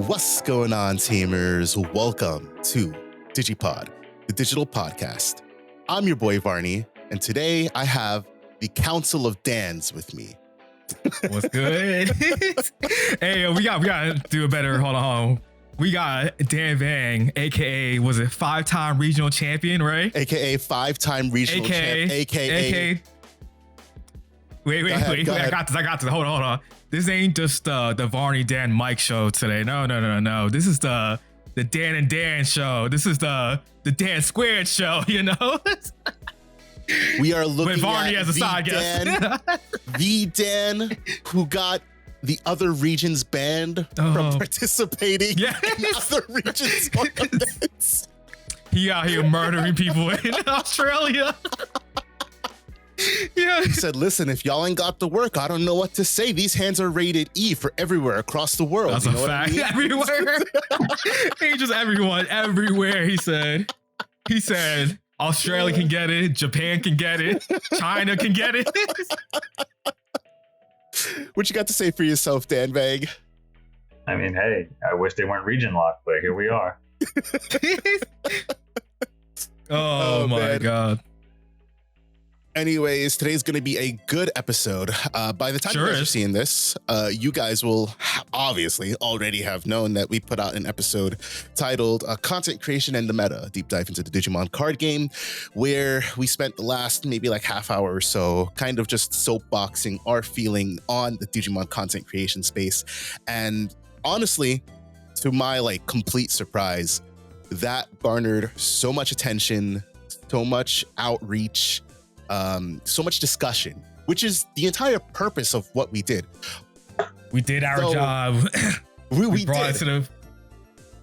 What's going on, teamers? Welcome to DigiPod, the digital podcast. I'm your boy Varney, and today I have the Council of Dans with me. What's good? Hey, we gotta do a better. Hold on. We got Dan Vang, aka was it 5-time regional champion, right? AKA 5-time regional champ. AKA. Wait. I got this. Hold on. This ain't just the Varney Dan Mike show today. No. This is the Dan and Dan show. This is the Dan Squared show. You know. We are looking with Varney at as a side guest. The Dan who got the other regions banned from participating in other regions tournaments. He out here murdering people in Australia. Yeah. He said, listen, if y'all ain't got the work, I don't know what to say. These hands are rated E for everywhere across the world. That's a fact. Everywhere. He just everywhere, he said. He said, Australia can get it, Japan can get it, China can get it. What you got to say for yourself, Dan Vang? I mean, hey, I wish they weren't region locked, but here we are. Oh my God. Anyways, today's going to be a good episode. By the time you guys are seeing this, you guys will obviously already have known that we put out an episode titled Content Creation and the Meta, a deep dive into the Digimon card game, where we spent the last maybe like half hour or so kind of just soapboxing our feeling on the Digimon content creation space. And honestly, to my like complete surprise, that garnered so much attention, so much outreach, so much discussion, which is the entire purpose of what we did. We did our job. We brought it to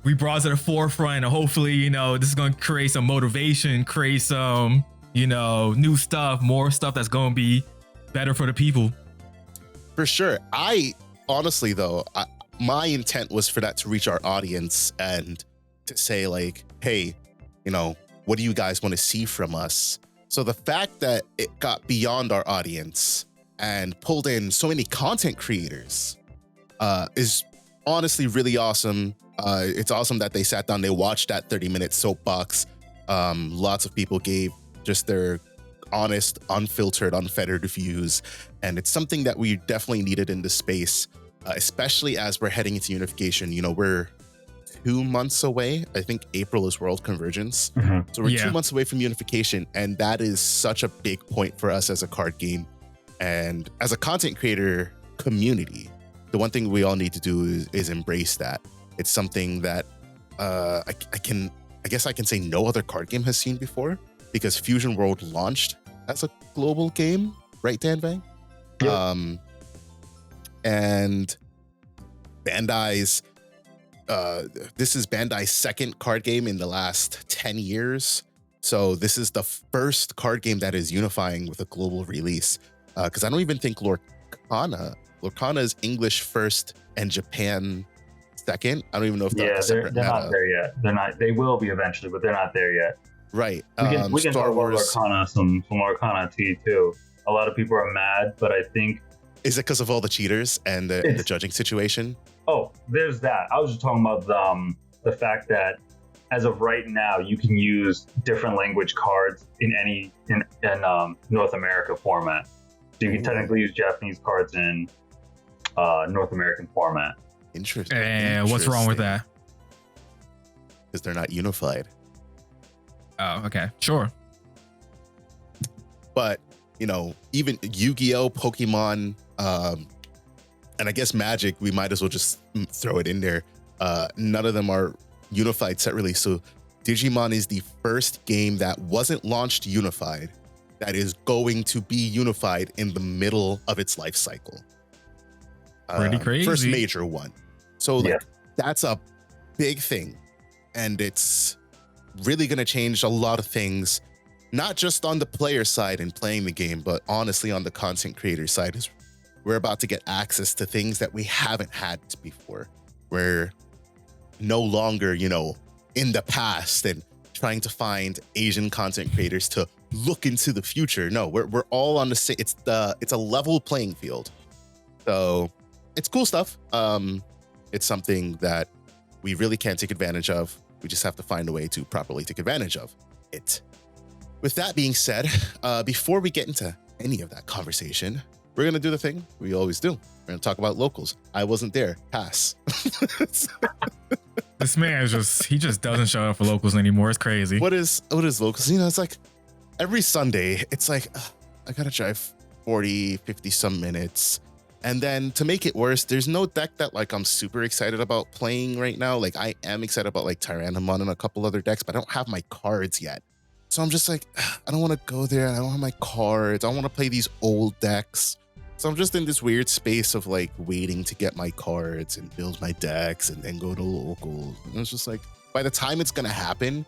the forefront, and hopefully, this is going to create some motivation, create some, new stuff, more stuff that's going to be better for the people. For sure. I honestly, though, my intent was for that to reach our audience and to say like, hey, what do you guys want to see from us? So the fact that it got beyond our audience and pulled in so many content creators is honestly really awesome. It's awesome that they sat down, they watched that 30-minute soapbox. Lots of people gave just their honest, unfiltered, unfettered views. And it's something that we definitely needed in this space, especially as we're heading into unification. We're 2 months away. I think April is World Convergence. Mm-hmm. So we're 2 months away from unification. And that is such a big point for us as a card game. And as a content creator community, the one thing we all need to do is embrace that. It's something that I guess I can say no other card game has seen before, because Fusion World launched as a global game, right, Dan Vang? Yep. And Bandai's this is Bandai's second card game in the last 10 years. So this is the first card game that is unifying with a global release. Because I don't even think Lorcana is English first and Japan second. I don't even know if they're not there yet. They're not. They will be eventually, but they're not there yet. Right. We can talk about Lorcana, some Lorcana tea too. A lot of people are mad, but I think... Is it because of all the cheaters and the judging situation? Oh, there's that. I was just talking about the fact that as of right now, you can use different language cards in North America format. So you can technically use Japanese cards in North American format. Interesting. And what's wrong with that? Because they're not unified. Oh, okay. Sure. But, even Yu-Gi-Oh, Pokemon, and I guess Magic, we might as well just throw it in there. None of them are unified set release. So Digimon is the first game that wasn't launched unified that is going to be unified in the middle of its life cycle. Pretty crazy. First major one. So that's a big thing. And it's really going to change a lot of things, not just on the player side and playing the game, but honestly on the content creator side. We're about to get access to things that we haven't had before. We're no longer, in the past and trying to find Asian content creators to look into the future. No, we're all on the same. It's a level playing field. So it's cool stuff. It's something that we really can't take advantage of. We just have to find a way to properly take advantage of it. With that being said, before we get into any of that conversation, we're going to do the thing we always do. We're going to talk about locals. I wasn't there. Pass. This man he just doesn't show up for locals anymore. It's crazy. What is locals? You know, it's like every Sunday, it's like, I got to drive 40, 50 some minutes. And then to make it worse, there's no deck that like I'm super excited about playing right now. Like I am excited about like Tyrannomon and a couple other decks, but I don't have my cards yet. So I'm just like, I don't want to go there. I don't have my cards. I want to play these old decks. So I'm just in this weird space of like waiting to get my cards and build my decks and then go to locals. And it's just like, by the time it's going to happen,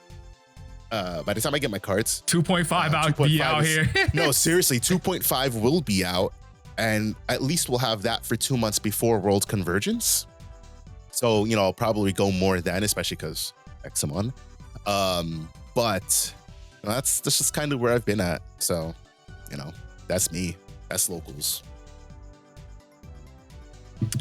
by the time I get my cards, 2.5 out here. No, seriously, 2.5 will be out. And at least we'll have that for 2 months before World Convergence. So, you know, I'll probably go more then, especially because Examon. But you know, that's just kind of where I've been at. So, you know, that's me. That's locals.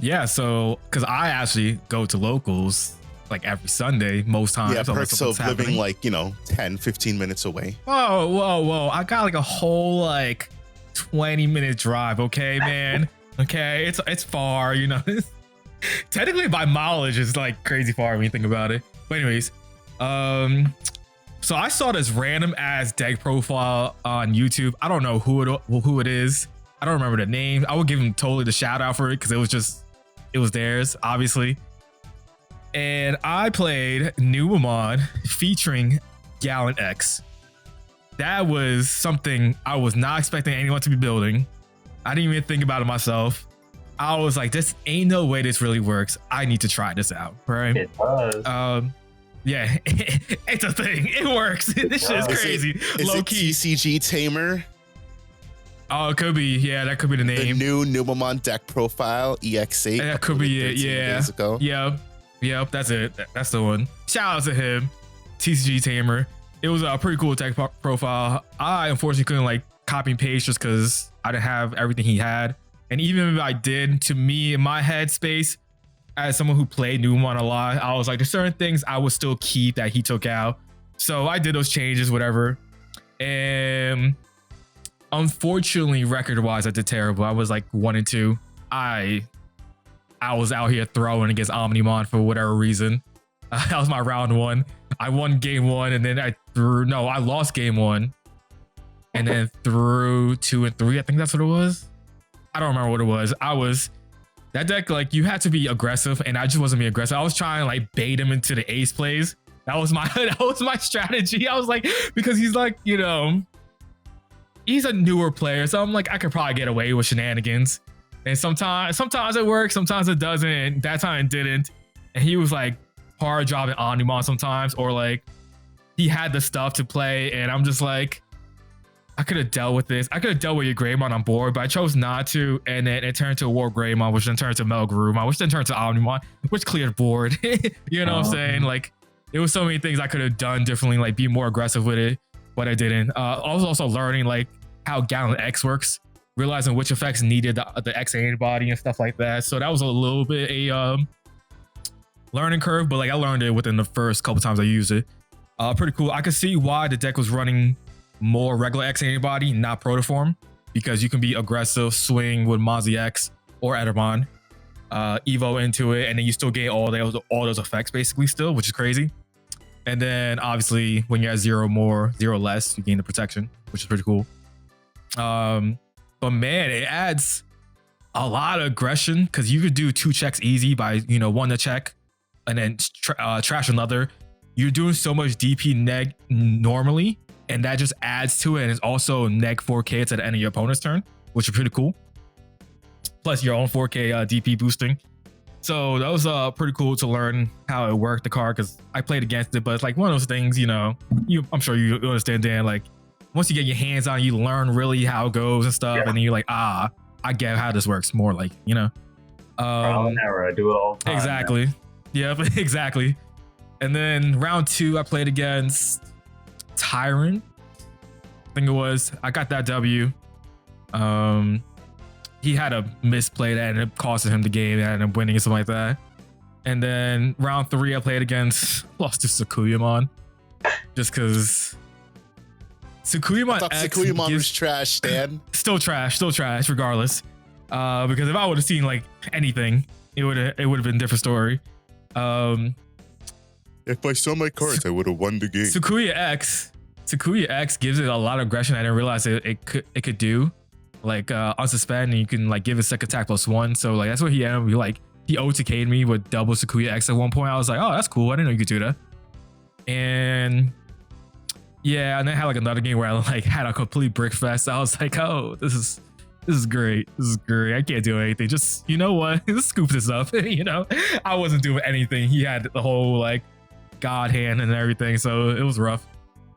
Yeah, so because I actually go to locals like every Sunday most times. Yeah, perks of living like, you know, 10, 15 minutes away. Whoa. I got like a whole like 20-minute drive, okay, man. Okay, it's far, you know. Technically by mileage it's like crazy far when you think about it. But anyways, so I saw this random ass deck profile on YouTube. I don't know who it is. I don't remember the name. I would give him totally the shout out for it because it was theirs, obviously. And I played Numamon featuring Gallon X. That was something I was not expecting anyone to be building. I didn't even think about it myself. I was like, this ain't no way this really works. I need to try this out, right? It does. Yeah, it's a thing. It works. This shit is crazy. Low key. TCG Tamer? Oh, it could be. Yeah, that could be the name. The new Numamon deck profile, EX8. That could be it. Yeah. Days ago. Yep. That's it. That's the one. Shout out to him, TCG Tamer. It was a pretty cool tech profile. I unfortunately couldn't like copy and paste just because I didn't have everything he had. And even if I did, to me, in my headspace, as someone who played Numamon a lot, I was like, there's certain things I would still keep that he took out. So I did those changes, whatever. And unfortunately, record-wise, I did terrible. I was like 1 and 2. I was out here throwing against Omnimon for whatever reason. That was my round 1. I won game 1, and then I lost game 1, and then threw 2 and 3. I think that's what it was. I don't remember what it was. That deck, like, you had to be aggressive, and I just wasn't being aggressive. I was trying to like bait him into the ace plays. That was my strategy. I was like, because he's like, you know, he's a newer player, so I'm like, I could probably get away with shenanigans. And sometimes it works, sometimes it doesn't. And that time it didn't. And he was like hard dropping Omnimon sometimes, or like he had the stuff to play, and I'm just like, I could have dealt with this. I could have dealt with your Greymon on board, but I chose not to. And then it turned to a War Greymon, which then turned to Melgarumon, which then turned to Omnimon, which cleared board. You know what I'm saying? Like, there was so many things I could have done differently, like be more aggressive with it, but I didn't. I was also learning like how Gallon X works, realizing which effects needed the X antibody and stuff like that. So that was a little bit a learning curve, but like I learned it within the first couple times I used it. Pretty cool. I could see why the deck was running more regular X antibody, not Protoform, because you can be aggressive, swing with Mozzie X or Edamon, Evo into it, and then you still gain all those effects basically still, which is crazy. And then obviously when you're at 0 more, 0 less, you gain the protection, which is pretty cool. But man, it adds a lot of aggression because you could do 2 checks easy by, you know, 1 to check and then trash another. You're doing so much DP neg normally, and that just adds to it. And it's also neg 4K at the end of your opponent's turn, which is pretty cool. Plus your own 4K DP boosting. So that was pretty cool to learn how it worked, the card, because I played against it, but it's like one of those things, you know, I'm sure you understand, Dan, like once you get your hands on it, you learn really how it goes and stuff, and then you're like, I get how this works more, like, you know. Trial and error, I do it all the time. Exactly. Yep, exactly. And then round 2, I played against Tyrant. I think it was. I got that W. He had a misplay that ended up costing him the game and ended up winning or something like that. And then round 3, I played lost to Sakuyamon. Just because Sakuyamon X Sakuyamon was trash, Stan. Still trash, regardless. Because if I would have seen like anything, it would have been a different story. If I saw my cards, I would have won the game. Sakuya X gives it a lot of aggression I didn't realize it could do. Like on suspend, and you can like give a second attack +1. So like that's what he ended up like. He OTK'd me with double Sakuya X at one point. I was like, oh, that's cool. I didn't know you could do that. And yeah, and then I had like another game where I like had a complete brick fest. I was like, oh, this is great. This is great. I can't do anything. Just, you know what? Just scoop this up. You know, I wasn't doing anything. He had the whole like God hand and everything. So it was rough.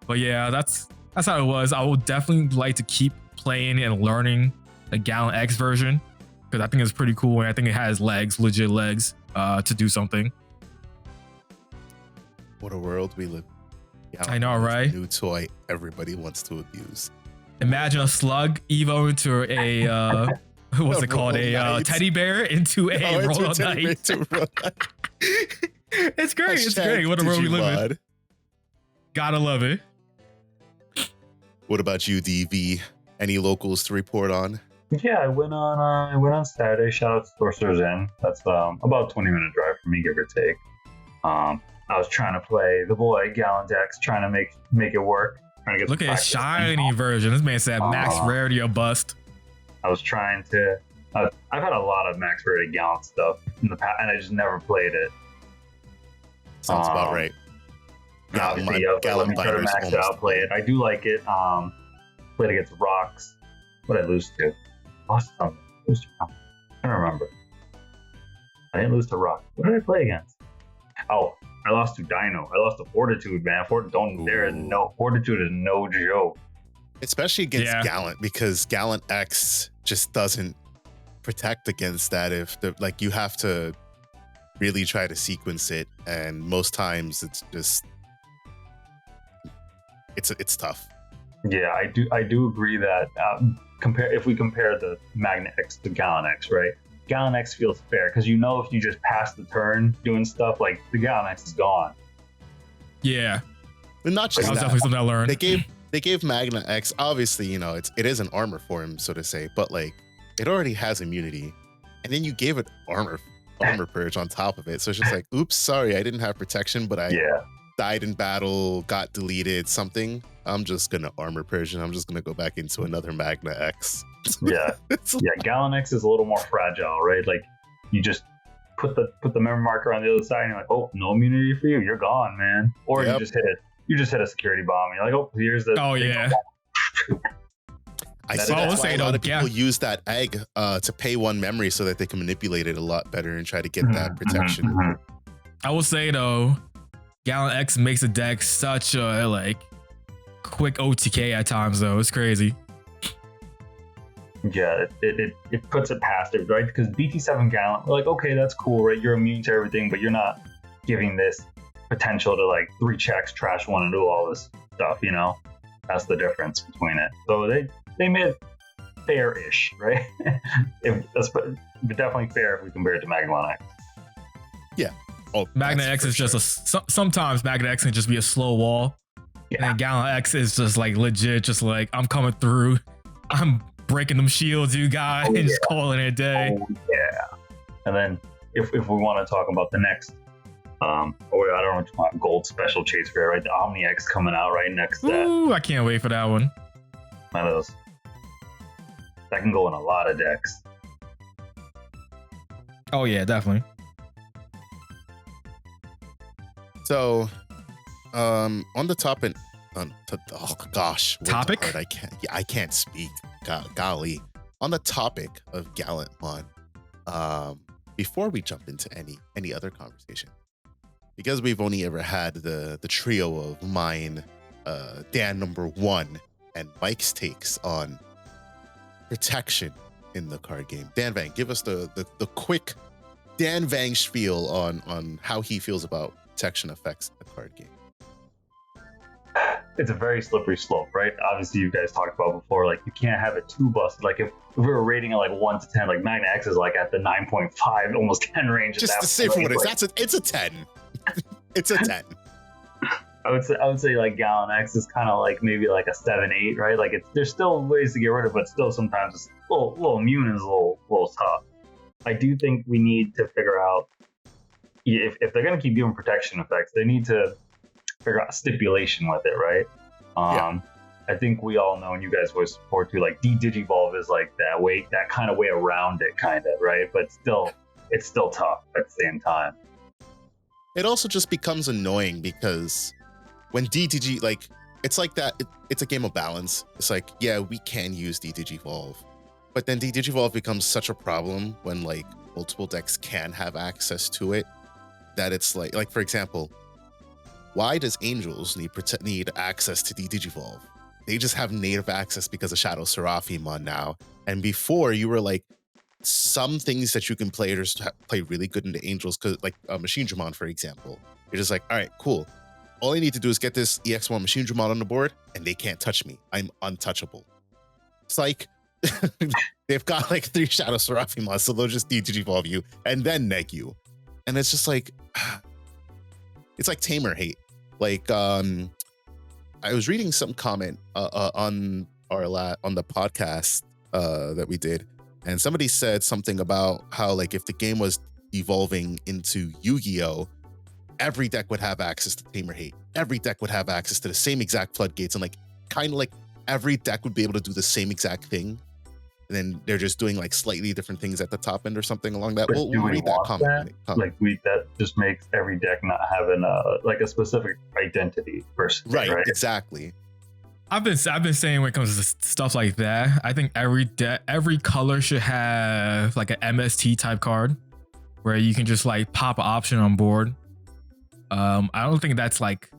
But yeah, that's how it was. I would definitely like to keep playing and learning the Gallon X version, because I think it's pretty cool, and I think it has legit legs to do something. What a world we live in. I know, right? New toy everybody wants to abuse. Imagine a slug evo into a what's it called? A teddy bear into a Royal Knight. It's great. It's great. What a world we live in. Gotta love it. What about you, DV? Any locals to report on? Yeah, I went on Saturday. Shout out to Sorcerer's Inn. That's about a 20-minute drive for me, give or take. I was trying to play the boy Gallon Dex, trying to make it work. Trying to get look at his shiny version. This man said max rarity or bust. I was trying to. I've had a lot of max rarity Gallon stuff in the past, and I just never played it. Sounds about right. Obviously, let me try to max it out, play it. I do like it. Played against Rocks. What did I lose to? Lost something. I don't remember. I didn't lose to Rock. What did I play against? Oh, I lost to Dino. I lost to Fortitude, man. Fortitude is no joke. Especially against Gallant, because Gallant X just doesn't protect against that. Like you have to really try to sequence it, and most times it's just it's tough. Yeah, I do agree that if we compare the Magna X to Gallon X, right? Gallon X feels fair because if you just pass the turn doing stuff, like the Gallon X is gone. Yeah, but not just that was definitely something I learned. They gave Magna X, obviously, it is an armor form, so to say, but like it already has immunity, and then you gave it armor purge on top of it. So it's just like, oops, sorry, I didn't have protection, but I died in battle, got deleted, something. I'm just gonna armor purge, and I'm just gonna go back into another Magna X. Yeah, Gallon X is a little more fragile, right? Like you just put the memory marker on the other side, and you're like, oh, no immunity for you, you're gone, man. Or you just hit a security bomb. And you're like, oh, here's the. Oh yeah. I see that's why a lot of people use that egg to pay one memory so that they can manipulate it a lot better and try to get that protection. I will say though, Gallon X makes the deck such a like quick OTK at times though. It's crazy. Yeah, it puts it past it, right? Because BT7 Gallon, we're like, okay, that's cool, right? You're immune to everything, but you're not giving this potential to like 3 checks, trash 1, and do all this stuff, That's the difference between it. So they made it fair-ish, right? But definitely fair if we compare it to Magna X. Yeah. Oh, Magna X is just sometimes Magna X can just be a slow wall. Yeah. And then Gallon X is just like legit, just like I'm coming through. I'm breaking them shields, you guys, and just calling it a day. Oh, yeah. And then if we want to talk about the next, I don't know what you want, gold special chase fair, right? The Omni X coming out right next to that. Ooh, I can't wait for that one. One of those. That can go in a lot of decks. Oh yeah, definitely. So, on the topic, oh gosh, topic? I can't speak. Golly, on the topic of Gallantmon, before we jump into any other conversation, because we've only ever had the trio of mine, Dan number 1, and Mike's takes on protection in the card game. Dan Vang, give us the quick Dan Vang spiel on how he feels about protection effects in the card game. it's a very slippery slope, right? Obviously, you guys talked about before, like you can't have it too busted. Like if we were rating it like 1 to 10, like Magna X is like at the 9.5, almost 10 range. Just to say for what it is, it's a 10. It's a 10. I would say like Gallon X is kind of like maybe like a 7, 8, right? Like there's still ways to get rid of it, but still sometimes it's a little immune is a little tough. I do think we need to figure out if they're going to keep giving protection effects, they need to figure out a stipulation with it, right? I think we all know, and you guys always support too, like Digivolve is like that kind of way around it, kind of, right? But still, it's still tough at the same time. It also just becomes annoying because when DDG, like, it's like that, it's a game of balance. It's like, yeah, we can use Digivolve, but then Digivolve becomes such a problem when like multiple decks can have access to it that it's like for example, why does Angels need access to Digivolve? They just have native access because of Shadow Seraphimon now. And before you were like, some things that you can play just play really good into Angels, because like Machine Dramon, for example, you're just like, all right, cool. All I need to do is get this EX1 Machine Dramon on the board and they can't touch me. I'm untouchable. It's like, they've got like 3 Shadow Seraphimon, so they'll just Digivolve you and then neg you. And it's just like, it's like Tamer hate. Like, I was reading some comment on the podcast that we did, and somebody said something about how like if the game was evolving into Yu-Gi-Oh, every deck would have access to Tamer hate. Every deck would have access to the same exact floodgates, and like kind of like every deck would be able to do the same exact thing. And then they're just doing like slightly different things at the top end or something along that. We'll read that comment. Like that just makes every deck not having a specific identity versus right? Exactly. I've been saying when it comes to stuff like that, I think every color should have like an MST type card where you can just like pop an option on board. I don't think that's like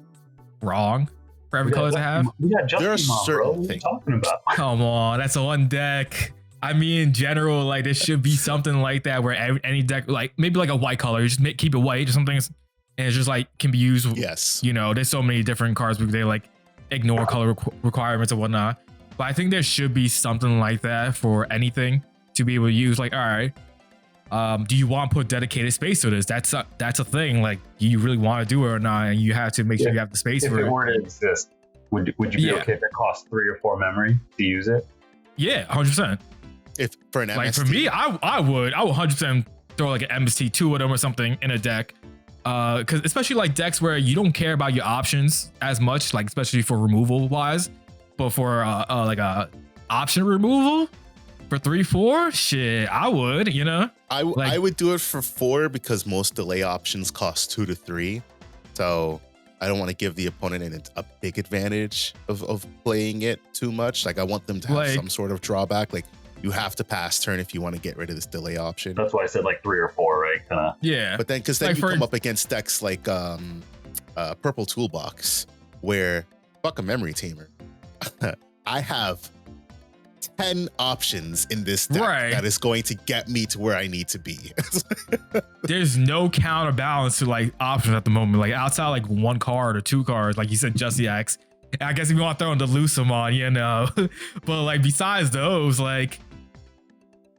wrong for every color to have. There are certain things. What are you talking about? Come on, that's a one deck. I mean, in general, like there should be something like that where any deck, like maybe like a white color, just keep it white or something, and it's just like can be used. Yes, you know, there's so many different cards because they like ignore color requirements and whatnot. But I think there should be something like that for anything to be able to use. Like, all right, do you want to put dedicated space to this? That's a thing. Like, do you really want to do it or not? And you have to make sure you have the space for it. If it were to exist, would you be okay if it costs 3 or 4 memory to use it? Yeah, 100%. If for an MST, like for me, I would 100% throw like an MST 2 of them or something in a deck, because especially like decks where you don't care about your options as much, like especially for removal wise, but for like a option removal for 3-4, shit, I would, you know. I would do it for 4 because most delay options cost 2 to 3, so I don't want to give the opponent a big advantage of playing it too much. Like I want them to have some sort of drawback. Like you have to pass turn if you want to get rid of this delay option. That's why I said like 3 or 4, right? Yeah. But then, because then you come up against decks like Purple Toolbox, where fuck a memory tamer. I have 10 options in this deck that is going to get me to where I need to be. There's no counterbalance to like options at the moment. Like outside like 1 card or 2 cards, like you said, Justy X. I guess if you want to throw in the Lucamon, you know. But like besides those, like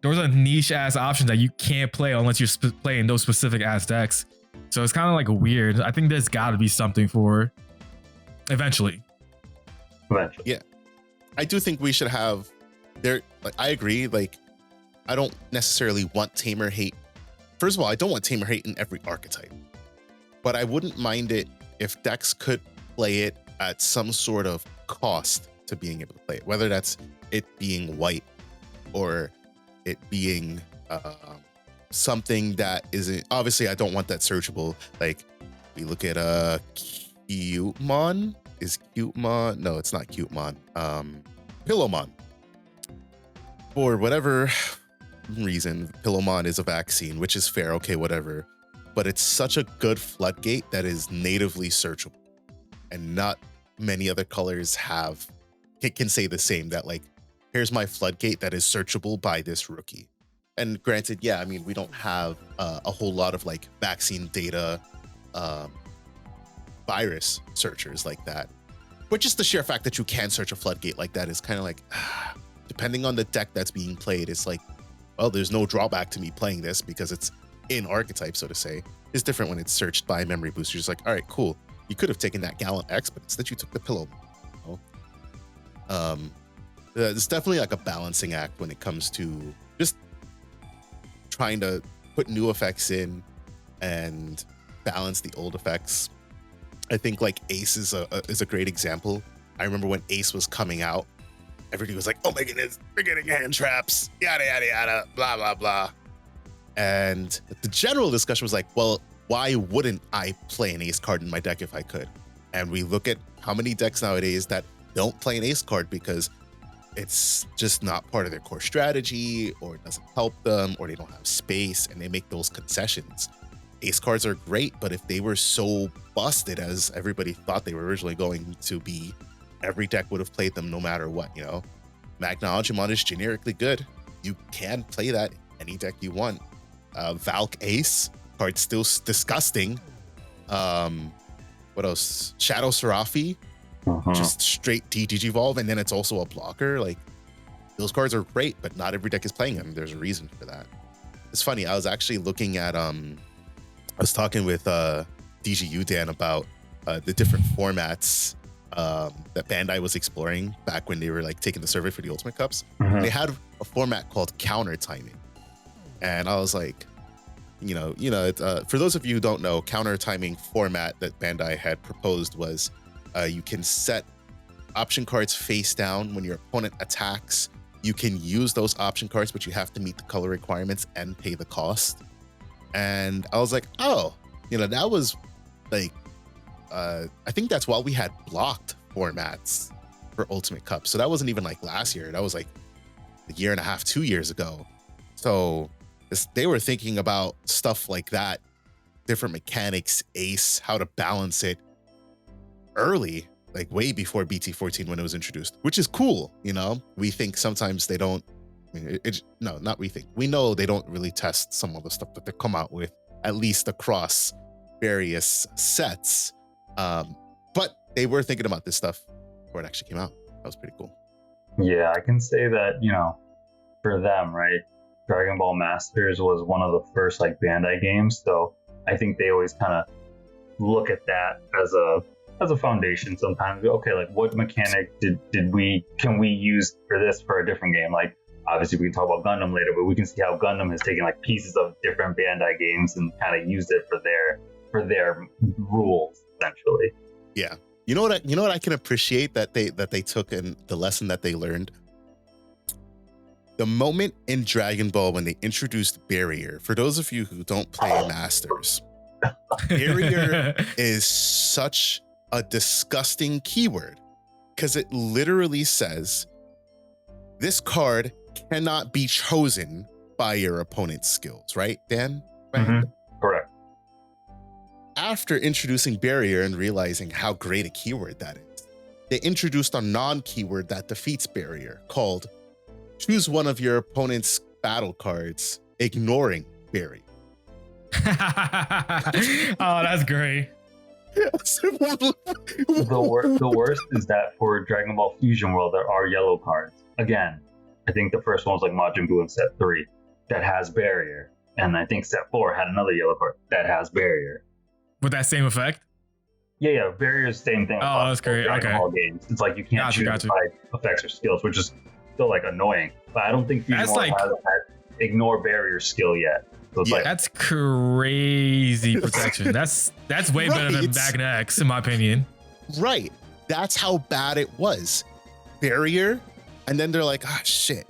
those are niche ass options that you can't play unless you're playing those specific ass decks. So it's kind of like weird. I think there's got to be something for eventually. Yeah, I do think we should have. Like, I agree. Like, I don't necessarily want Tamer hate. First of all, I don't want Tamer hate in every archetype, but I wouldn't mind it if decks could play it at some sort of cost to being able to play it, whether that's it being white or it being something that isn't. Obviously, I don't want that searchable. Like, we look at Cutemon. Is Cutemon? No, it's not Cutemon. Pillowmon. For whatever reason, Pillowmon is a vaccine, which is fair. Okay, whatever. But it's such a good floodgate that is natively searchable, and not many other colors can say the same. That like, here's my floodgate that is searchable by this rookie. And granted, yeah, I mean, we don't have a whole lot of like vaccine data virus searchers like that. But just the sheer fact that you can search a floodgate like that is kind of like, depending on the deck that's being played, it's like, well, there's no drawback to me playing this because it's in archetype, so to say. It's different when it's searched by memory boost. You're just like, all right, cool. You could have taken that Gallant X, but instead you took the pillow. You know? It's definitely like a balancing act when it comes to just trying to put new effects in and balance the old effects. I think like Ace is a great example. I remember when Ace was coming out, everybody was like, oh my goodness, we're getting hand traps, yada, yada, yada, blah, blah, blah. And the general discussion was like, well, why wouldn't I play an Ace card in my deck if I could? And we look at how many decks nowadays that don't play an Ace card because it's just not part of their core strategy, or it doesn't help them, or they don't have space, and they make those concessions. Ace cards are great, but if they were so busted as everybody thought they were originally going to be, every deck would have played them no matter what, you know? Magnologimon is generically good. You can play that in any deck you want. Valk Ace, card still disgusting. What else? Shadow Seraphi, just straight Digivolve, and then it's also a blocker. Like, those cards are great, but not every deck is playing them. There's a reason for that. It's funny, I was actually looking at I was talking with DGU Dan about the different formats that Bandai was exploring back when they were like taking the survey for the Ultimate Cups. They had a format called counter timing, and I was like, for those of you who don't know, counter timing format that Bandai had proposed was you can set option cards face down when your opponent attacks. You can use those option cards, but you have to meet the color requirements and pay the cost. And I was like, oh, that was like, I think that's why we had blocked formats for Ultimate Cup. So that wasn't even like last year. That was like a year and a half, 2 years ago. So they were thinking about stuff like that, different mechanics, Ace, how to balance it early, like way before BT14 when it was introduced, which is cool. We think sometimes they don't, not we think. We know they don't really test some of the stuff that they come out with, at least across various sets. But they were thinking about this stuff before it actually came out. That was pretty cool. Yeah, I can say that, for them, right? Dragon Ball Masters was one of the first like Bandai games. So I think they always kind of look at that as a foundation sometimes. Okay, like what mechanic can we use for this for a different game? Like, obviously, we can talk about Gundam later, but we can see how Gundam has taken like pieces of different Bandai games and kind of used it for their rules, essentially. Yeah, you know what I can appreciate that they took and the lesson that they learned. The moment in Dragon Ball when they introduced Barrier. For those of you who don't play Masters, Barrier is such a disgusting keyword because it literally says this card cannot be chosen by your opponent's skills, right, Dan? Mm-hmm. Correct. After introducing Barrier and realizing how great a keyword that is, they introduced a non-keyword that defeats Barrier called choose one of your opponent's battle cards, ignoring Barrier. Oh, that's great. The worst is that for Dragon Ball Fusion World, there are yellow cards. Again, I think the first one was like Majin Buu in set 3 that has Barrier. And I think set 4 had another yellow card that has Barrier. With that same effect? Yeah, Barrier is the same thing. Oh, that's great. Dragon Ball games. It's like you can't choose side effects or skills, which is still like annoying. But I don't think Fusion World has had ignore Barrier skill yet. So it's that's crazy protection. That's way better than Back X, in my opinion. Right. That's how bad it was. Barrier, and then they're like, shit,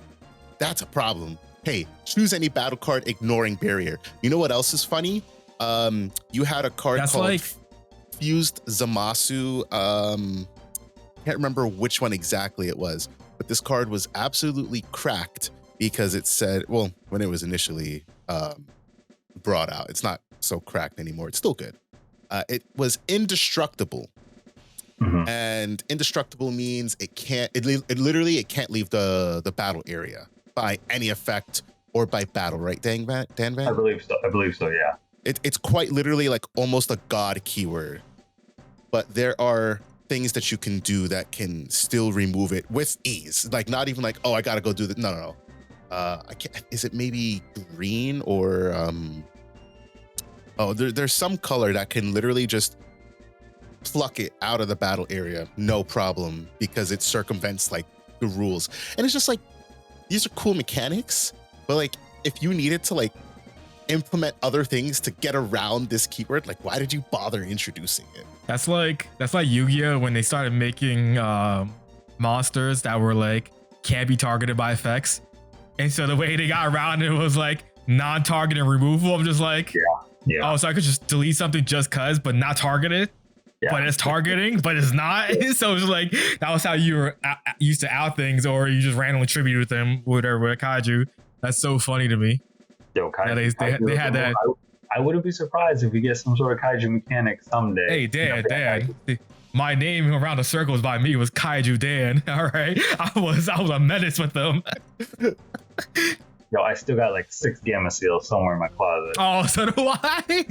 that's a problem. Hey, choose any battle card ignoring Barrier. You know what else is funny? You had a card called Fused Zamasu. Can't remember which one exactly it was, but this card was absolutely cracked because it said, well, when it was initially brought out, it's not so cracked anymore. It's still good. It was indestructible. Mm-hmm. And indestructible means it can't leave the battle area by any effect or by battle, right, Dan Van? I believe so, yeah. It's quite literally like almost a god keyword. But there are things that you can do that can still remove it with ease. Like not even like, oh, I gotta go do that. No. I can't. Is it maybe green or there's some color that can literally just pluck it out of the battle area, no problem, because it circumvents like the rules. And it's just like, these are cool mechanics, but like if you needed to like implement other things to get around this keyword, like why did you bother introducing it? That's like Yu-Gi-Oh when they started making monsters that were like can't be targeted by effects. And so the way they got around it was like non-targeted removal. I'm just like, oh, so I could just delete something just cause, but not target it. Yeah. But it's targeting, but it's not. So it's like, that was how you were used to out things, or you just randomly tributed them, whatever, with kaiju. That's so funny to me. Yo, kaiju. Yeah, they had that. I wouldn't be surprised if we get some sort of kaiju mechanic someday. Hey, Dan. My name around the circles by me was Kaiju Dan. All right. I was a menace with them. Yo, I still got like 6 Gamma Seals somewhere in my closet. Oh, so do I.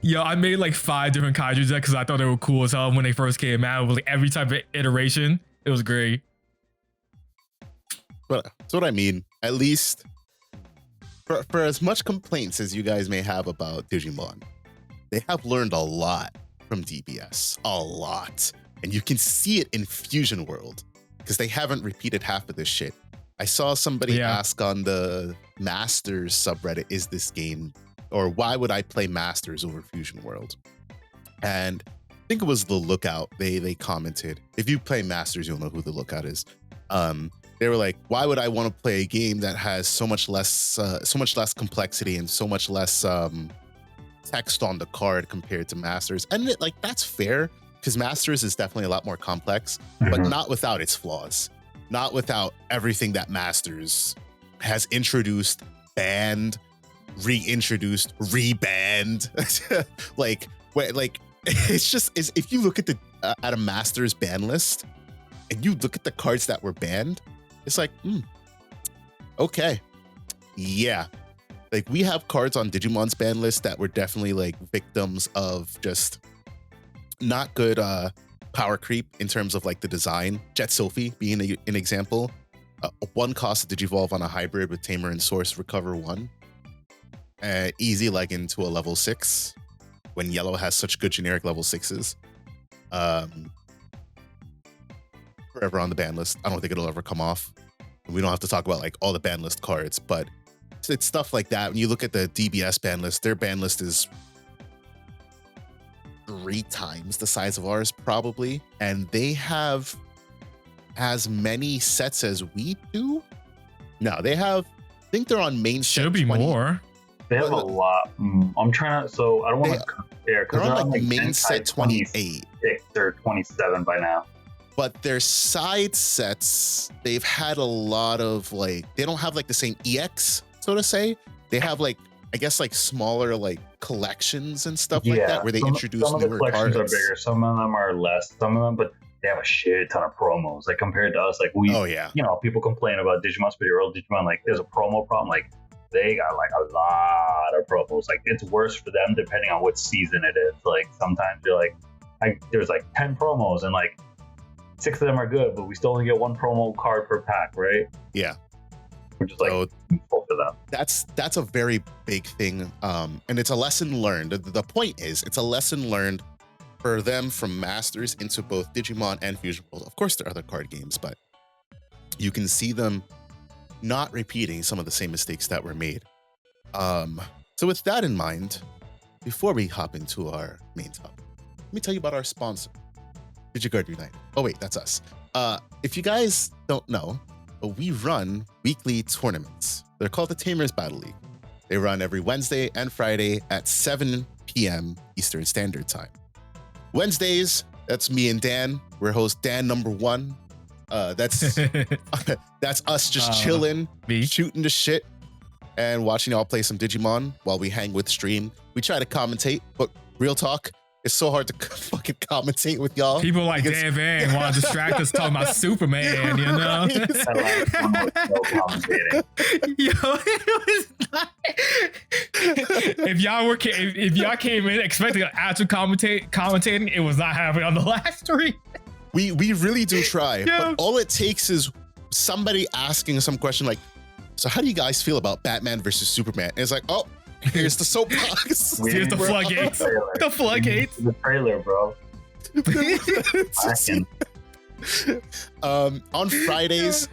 Yo, I made like 5 different kaiju decks because I thought they were cool as hell when they first came out. It was like every type of iteration. It was great. But that's what I mean. At least for as much complaints as you guys may have about Digimon, they have learned a lot from DBS. A lot. And you can see it in Fusion World because they haven't repeated half of this shit. I saw somebody ask on the Masters subreddit, is this game, or why would I play Masters over Fusion World? And I think it was the Lookout. They commented, if you play Masters, you'll know who the Lookout is. They were like, why would I want to play a game that has so much less complexity and so much less text on the card compared to Masters? And that's fair, because Masters is definitely a lot more complex, but not without its flaws. Not without everything that Masters has introduced, banned, reintroduced, rebanned. It's just, if you look at at a Masters ban list and you look at the cards that were banned, it's like, okay, yeah. Like, we have cards on Digimon's ban list that were definitely like victims of just not good power creep in terms of like the design. Jet Sophie being an example. 1 cost to Digivolve on a hybrid with Tamer and Source, recover 1. Easy leg into a level 6 when yellow has such good generic level 6s. Forever on the ban list. I don't think it'll ever come off. We don't have to talk about like all the ban list cards, but it's stuff like that. When you look at the DBS ban list, their ban list is 3 times the size of ours, probably. And they have as many sets as we do. No, they have, I think they're on main set. Should be 20. More. They have a lot. I'm trying to, so I don't want to compare, because they're on like main set 28 or 27 by now. But their side sets, they've had a lot of like, they don't have like the same EX, so to say. They have like, I guess like smaller like collections and stuff like that, where they introduce newer cards. Some of the collections are bigger, some of them are less, some of them, but they have a shit ton of promos. Like compared to us, like we, people complain about Digimon, but your old Digimon, like there's a promo problem. Like they got like a lot of promos. Like it's worse for them depending on what season it is. Like sometimes you're like, there's like 10 promos and like 6 of them are good, but we still only get 1 promo card per pack, right? Yeah. Which is like useful for them. That's a very big thing, and it's a lesson learned. The point is, it's a lesson learned for them from Masters into both Digimon and Fusion World. Of course, there are other card games, but you can see them not repeating some of the same mistakes that were made. So with that in mind, before we hop into our main topic, let me tell you about our sponsor, DigiGuard United. Oh wait, that's us. If you guys don't know, we run weekly tournaments. They're called the Tamers Battle League. They run every Wednesday and Friday at 7 p.m. Eastern Standard Time. Wednesdays, that's me and Dan. We're host Dan number 1. That's us just chilling, shooting the shit, and watching y'all play some Digimon while we hang with stream. We try to commentate, but real talk, It's so hard to fucking commentate with y'all. People like Dan Vang want to distract us talking about Superman, you know? Yo, it was not. If y'all came in expecting an actual commentating, it was not happening on the last stream. We really do try, but all it takes is somebody asking some question like, so how do you guys feel about Batman versus Superman? And it's like, oh, here's the soapbox. Here's the floodgates. The floodgates. The trailer, bro. On Fridays,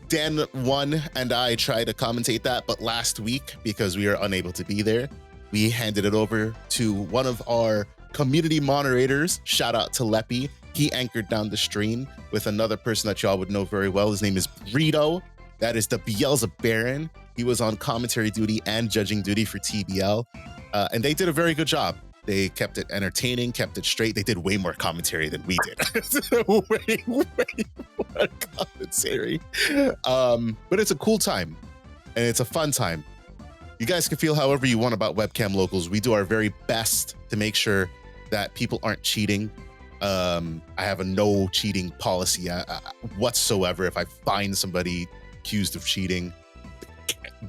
Dan 1 and I try to commentate that, but last week, because we were unable to be there, we handed it over to one of our community moderators. Shout out to Leppy. He anchored down the stream with another person that y'all would know very well. His name is Brito. That is the Beelzebub Baron. He was on commentary duty and judging duty for TBL. And they did a very good job. They kept it entertaining, kept it straight. They did way more commentary than we did. way more commentary. But it's a cool time. And it's a fun time. You guys can feel however you want about webcam locals. We do our very best to make sure that people aren't cheating. I have a no cheating policy whatsoever. If I find somebody accused of cheating,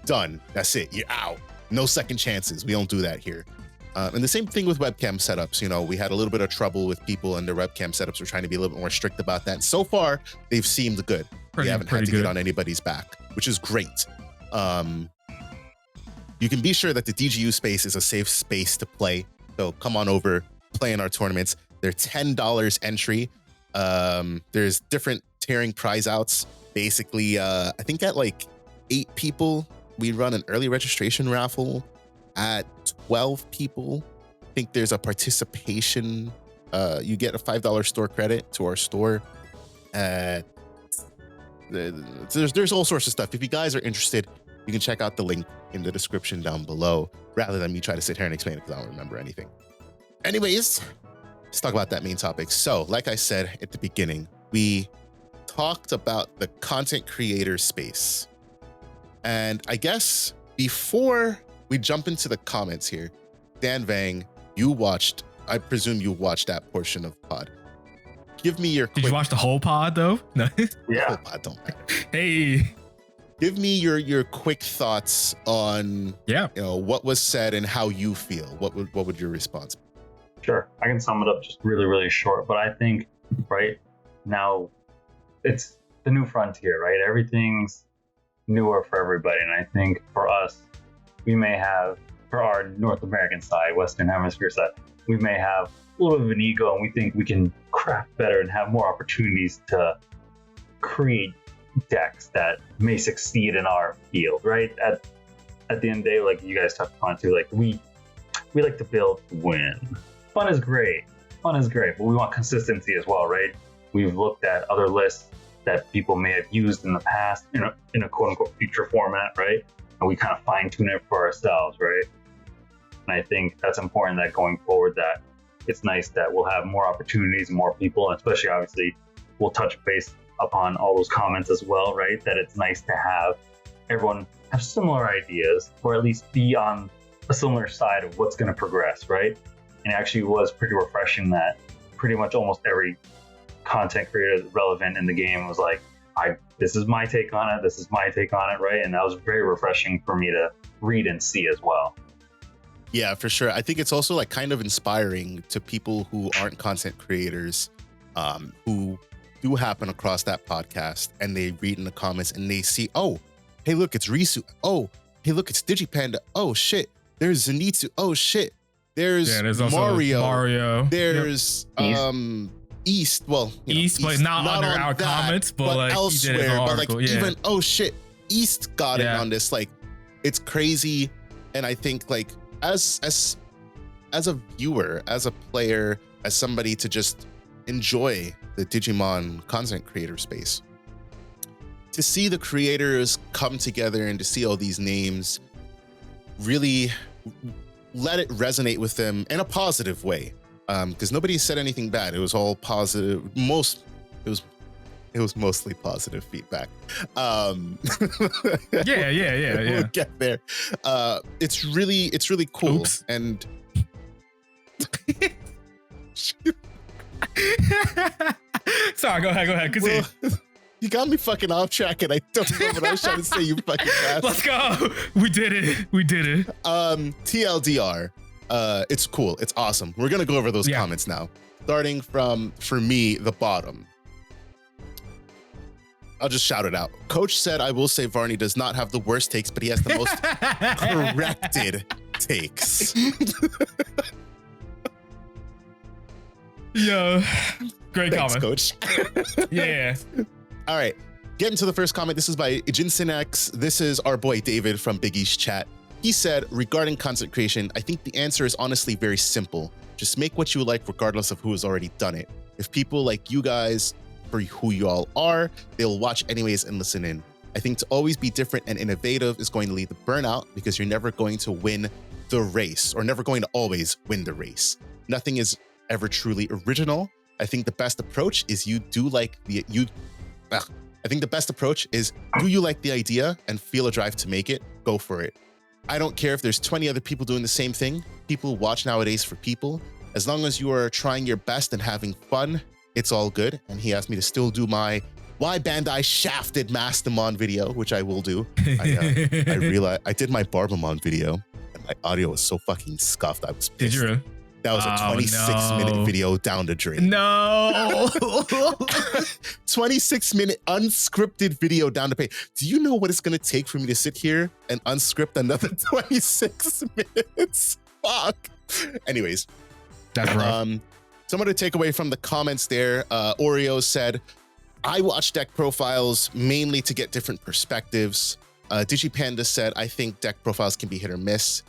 done. That's it. You're out. No second chances. We don't do that here. And the same thing with webcam setups. You know, we had a little bit of trouble with people and their webcam setups. We're trying to be a little bit more strict about that. And so far, they've seemed good. We haven't had to get on anybody's back, which is great. You can be sure that the DGU space is a safe space to play. So come on over, play in our tournaments. They're $10 entry. There's different tiering prize outs. Basically, I think at like 8 people, we run an early registration raffle. At 12 people, I think there's a participation. You get a $5 store credit to our store. There's all sorts of stuff. If you guys are interested, you can check out the link in the description down below, rather than me try to sit here and explain it because I don't remember anything. Anyways, let's talk about that main topic. So, like I said at the beginning, we talked about the content creator space. And I guess before we jump into the comments here, Dan Vang, I presume you watched that portion of pod. Give me your Did you watch the whole pod though? No. Yeah. The whole pod don't matter. Hey. Give me your quick thoughts on what was said and how you feel. What would your response be? Sure. I can sum it up just really, really short. But I think right now it's the new frontier, right? Everything's newer for everybody. And I think for us, we may have, for our North American side, Western Hemisphere side, we may have a little bit of an ego and we think we can craft better and have more opportunities to create decks that may succeed in our field, right? At the end of the day, like you guys touched on too, like we like to build to win. Fun is great, but we want consistency as well, right? We've looked at other lists that people may have used in the past in a quote unquote future format, right? And we kind of fine tune it for ourselves, right? And I think that's important that going forward, that it's nice that we'll have more opportunities, more people, and especially obviously we'll touch base upon all those comments as well, right? That it's nice to have everyone have similar ideas, or at least be on a similar side of what's going to progress, right? And it actually was pretty refreshing that pretty much almost every content creator relevant in the game was like, this is my take on it, right? And that was very refreshing for me to read and see as well. Yeah, for sure. I think it's also like kind of inspiring to people who aren't content creators, who do happen across that podcast and they read in the comments and they see, oh, hey, look, it's Risu. Oh, hey, look, it's Digipanda. Oh, shit. There's Zenitsu. Oh, shit. There's Mario. There's East. Well, East, but not under our comments, but like elsewhere. He did but article, like even, oh, shit, East got it on this. Like, it's crazy. And I think like as a viewer, as a player, as somebody to just enjoy the Digimon content creator space, to see the creators come together and to see all these names really let it resonate with them in a positive way, because nobody said anything bad. It was all positive. It was mostly positive feedback. Yeah. We'll get there. It's really cool. Oops. And Sorry, go ahead. Continue. Well, you got me fucking off track, and I don't know what I was trying to say, you fucking bastard. Let's go. We did it. TLDR. It's cool. It's awesome. We're gonna go over those comments now. Starting from, for me, the bottom. I'll just shout it out. Coach said, I will say Varney does not have the worst takes, but he has the most corrected takes. Yo, great Thanks, comment. Coach. Yeah. All right. Getting to the first comment. This is by Jinsinex. This is our boy David from Big East Chat. He said, regarding content creation, I think the answer is honestly very simple. Just make what you like regardless of who has already done it. If people like you guys for who you all are, they'll watch anyways and listen in. I think to always be different and innovative is going to lead to burnout because you're never going to win the race or never going to always win the race. Nothing is ever truly original. I think the best approach is do you like the idea and feel a drive to make it, go for it. I don't care if there's 20 other people doing the same thing. People watch nowadays for people. As long as you are trying your best and having fun, it's all good. And he asked me to still do my Why Bandai Shafted Mastamon video, which I will do. I realized I did my Barbamon video and my audio was so fucking scuffed. I was pissed. Did you? That was a 26-minute video down the drain. No. 26-minute unscripted video down the drain. Do you know what it's going to take for me to sit here and unscript another 26 minutes? Fuck. Anyways. That's rough. Some other takeaway from the comments there. Oreo said, I watch deck profiles mainly to get different perspectives. DigiPanda said, I think deck profiles can be hit or miss.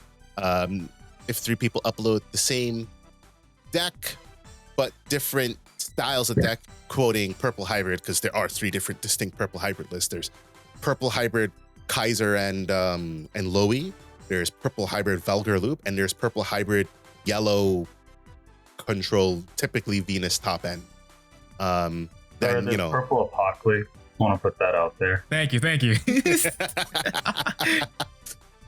If 3 people upload the same deck, but different styles of deck, quoting Purple Hybrid, because there are 3 different distinct Purple Hybrid lists. There's Purple Hybrid Kaiser and Lowy. There's Purple Hybrid Velgar Loop, and there's Purple Hybrid Yellow Control, typically Venus top end. Then, Purple Apocalypse. Want to put that out there. Thank you.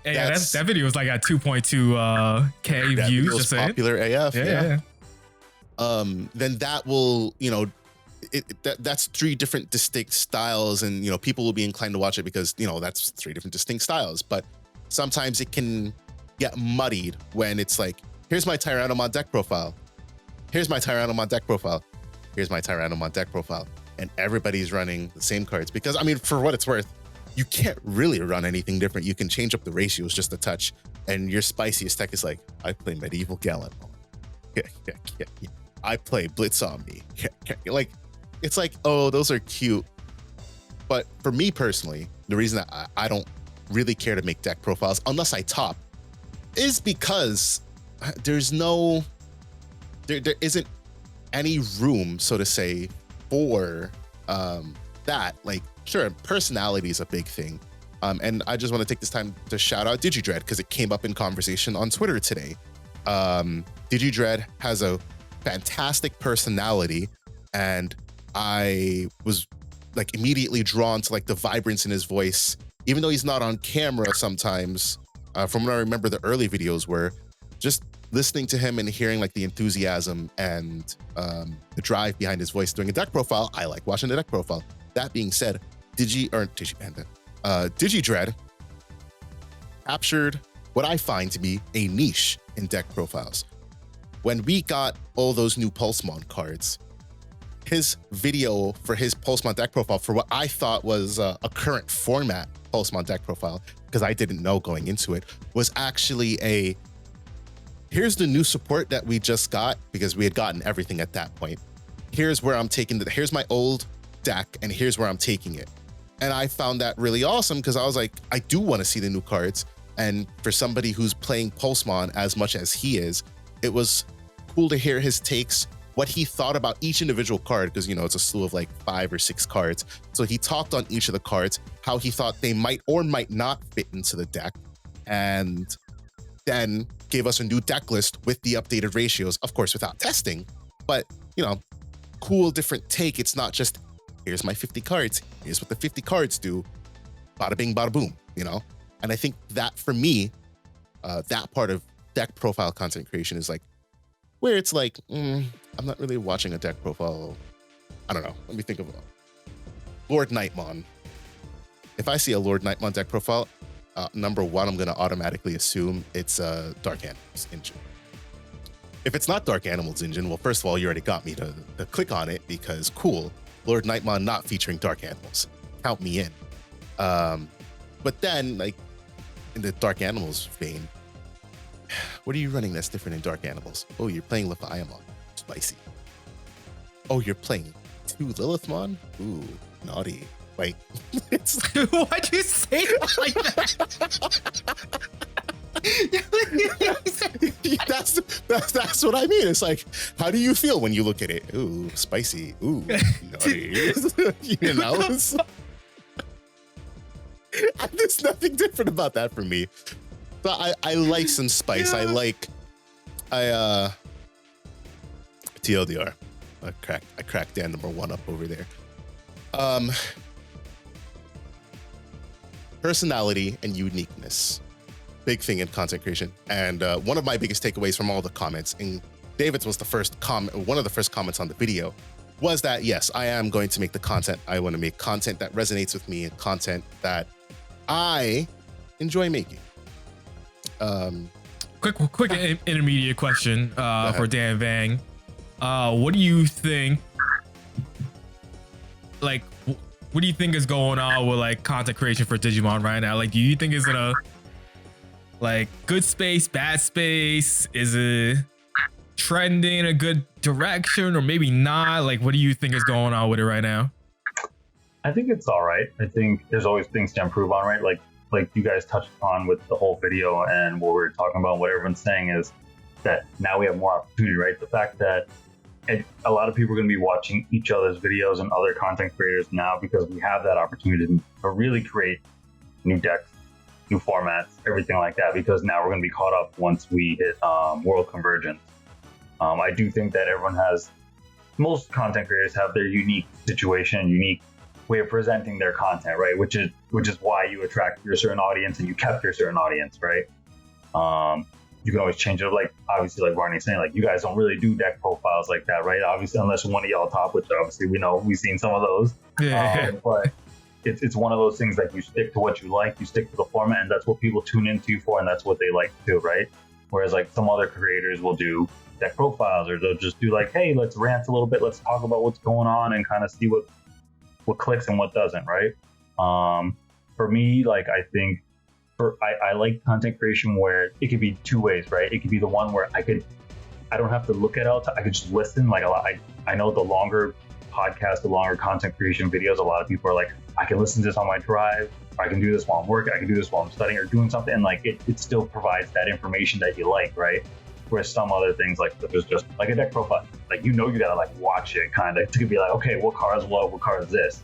Hey, that video was like at 2.2 K views. Just popular AF. Yeah. Then that will, that's 3 different distinct styles, and people will be inclined to watch it because that's 3 different distinct styles. But sometimes it can get muddied when it's like, here's my Tyrannomon deck profile. Here's my Tyrannomon deck profile. Here's my Tyrannomon deck profile, and everybody's running the same cards because for what it's worth, you can't really run anything different. You can change up the ratios just a touch, and your spiciest deck is like, I play Medieval Gallant. Yeah. I play Blitz Omni. Like, it's like, oh, those are cute. But for me personally, the reason that I don't really care to make deck profiles unless I top is because there isn't any room, so to say, for that. Like, sure, personality is a big thing. And I just want to take this time to shout out DigiDread because it came up in conversation on Twitter today. DigiDread has a fantastic personality, and I was like immediately drawn to like the vibrance in his voice, even though he's not on camera sometimes. From what I remember, the early videos were just listening to him and hearing like the enthusiasm and the drive behind his voice doing a deck profile. I like watching the deck profile. That being said, DigiDread captured what I find to be a niche in deck profiles. When we got all those new Pulsemon cards, his video for his Pulsemon deck profile, for what I thought was a current format Pulsemon deck profile, because I didn't know going into it, was actually here's the new support that we just got, because we had gotten everything at that point. Here's where I'm taking here's my old deck, and here's where I'm taking it. And I found that really awesome because I was like, I do want to see the new cards. And for somebody who's playing Pulsemon as much as he is, it was cool to hear his takes, what he thought about each individual card, because it's a slew of like 5 or 6 cards. So he talked on each of the cards, how he thought they might or might not fit into the deck, and then gave us a new deck list with the updated ratios, of course, without testing. But, cool, different take. It's not just, here's my 50 cards, here's what the 50 cards do, bada bing, bada boom, And I think that for me, that part of deck profile content creation is like, where it's like, I'm not really watching a deck profile. I don't know. Let me think of Lord Nightmon. If I see a Lord Nightmon deck profile, number one, I'm going to automatically assume it's a Dark Animals engine. If it's not Dark Animals engine, well, first of all, you already got me to click on it because cool, Lord Nightmon not featuring Dark Animals. Count me in. But then, like, in the Dark Animals vein, what are you running that's different in Dark Animals? Oh, you're playing Leviamon. Spicy. Oh, you're playing 2 Lilithmon? Ooh, naughty. Wait. Why'd you say it like that? That's what I mean. It's like, how do you feel when you look at it? Ooh, spicy. Ooh, naughty. You know? There's nothing different about that for me. But I like some spice. Yeah. I TLDR. I cracked Dan number 1 up over there. Personality and uniqueness. Big thing in content creation. And one of my biggest takeaways from all the comments, and David's was the first comment, one of the first comments on the video, was that yes, I am going to make the content. I want to make content that resonates with me and content that I enjoy making. Quick intermediate question for Dan Vang. What do you think? Like, what do you think is going on with like content creation for Digimon right now? Like, do you think it's in a like good space, bad space? Is it trending in a good direction or maybe not? Like, what do you think is going on with it right now? I think it's all right. I think there's always things to improve on, right? Like you guys touched on with the whole video and what we're talking about, what everyone's saying is that now we have more opportunity, right? The fact that a lot of people are going to be watching each other's videos and other content creators now because we have that opportunity to really create new decks, new formats, everything like that, because now we're going to be caught up once we hit world convergence. I do think that most content creators have their unique situation, unique way of presenting their content, right? Which is why you attract your certain audience and you kept your certain audience, right? You can always change it. Like, obviously, like Barney's saying, like, you guys don't really do deck profiles like that, right? Obviously, unless one of y'all top, which obviously we know, we've seen some of those. But it's one of those things that you stick to what you like, you stick to the format, and that's what people tune into you for, and that's what they like to do, right? Whereas, like, some other creators will do deck profiles, or they'll just do like, hey, let's rant a little bit, let's talk about what's going on, and kind of see what clicks and what doesn't, right? For me, like, I think I like content creation where it could be 2 ways, right? It could be the one where I don't have to look at it all the time. I could just listen. Like, I know the longer podcasts, the longer content creation videos, a lot of people are like, I can listen to this on my drive, or I can do this while I'm working, I can do this while I'm studying or doing something, and like it still provides that information that you like, right? Whereas some other things, like there's just like a deck profile, like you gotta like watch it kind of to be like, okay, what card is what card is this?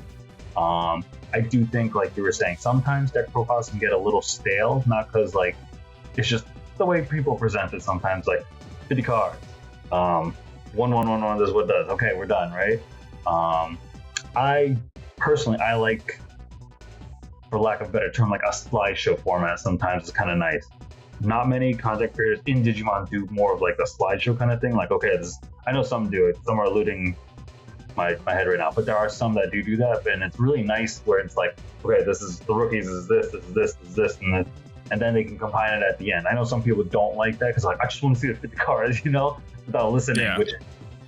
I do think, like you were saying, sometimes deck profiles can get a little stale, not because like it's just the way people present it. Sometimes like 50 cards, 1 this is what it does. Okay, we're done, right? I personally like, for lack of a better term, like a slideshow format. Sometimes it's kind of nice. Not many content creators in Digimon do more of like a slideshow kind of thing. Like, okay, I know some do it. Some are eluding my head right now, but there are some that do that, and it's really nice where it's like, okay, this is the rookies, this is this, and then they can combine it at the end. I know some people don't like that because like, I just want to see the 50 cards, without listening. Yeah. Which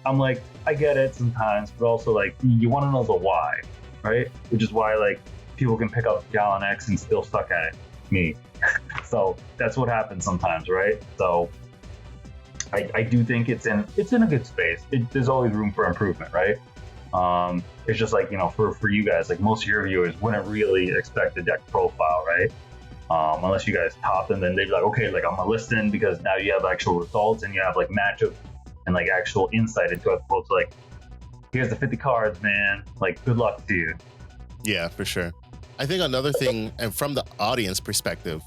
I'm like, I get it sometimes, but also like you want to know the why, right? Which is why like people can pick up Gallon X and still suck at it. Me. So that's what happens sometimes, right? So I do think it's in a good space. There's always room for improvement, right? It's just like, for you guys, like most of your viewers wouldn't really expect a deck profile, right? Unless you guys top them, then they'd be like, okay, like I'm gonna listen, because now you have actual results and you have like matchup and like actual insight into it. Folks, like, here's the 50 cards, man. Like, good luck to you. Yeah, for sure. I think another thing, and from the audience perspective,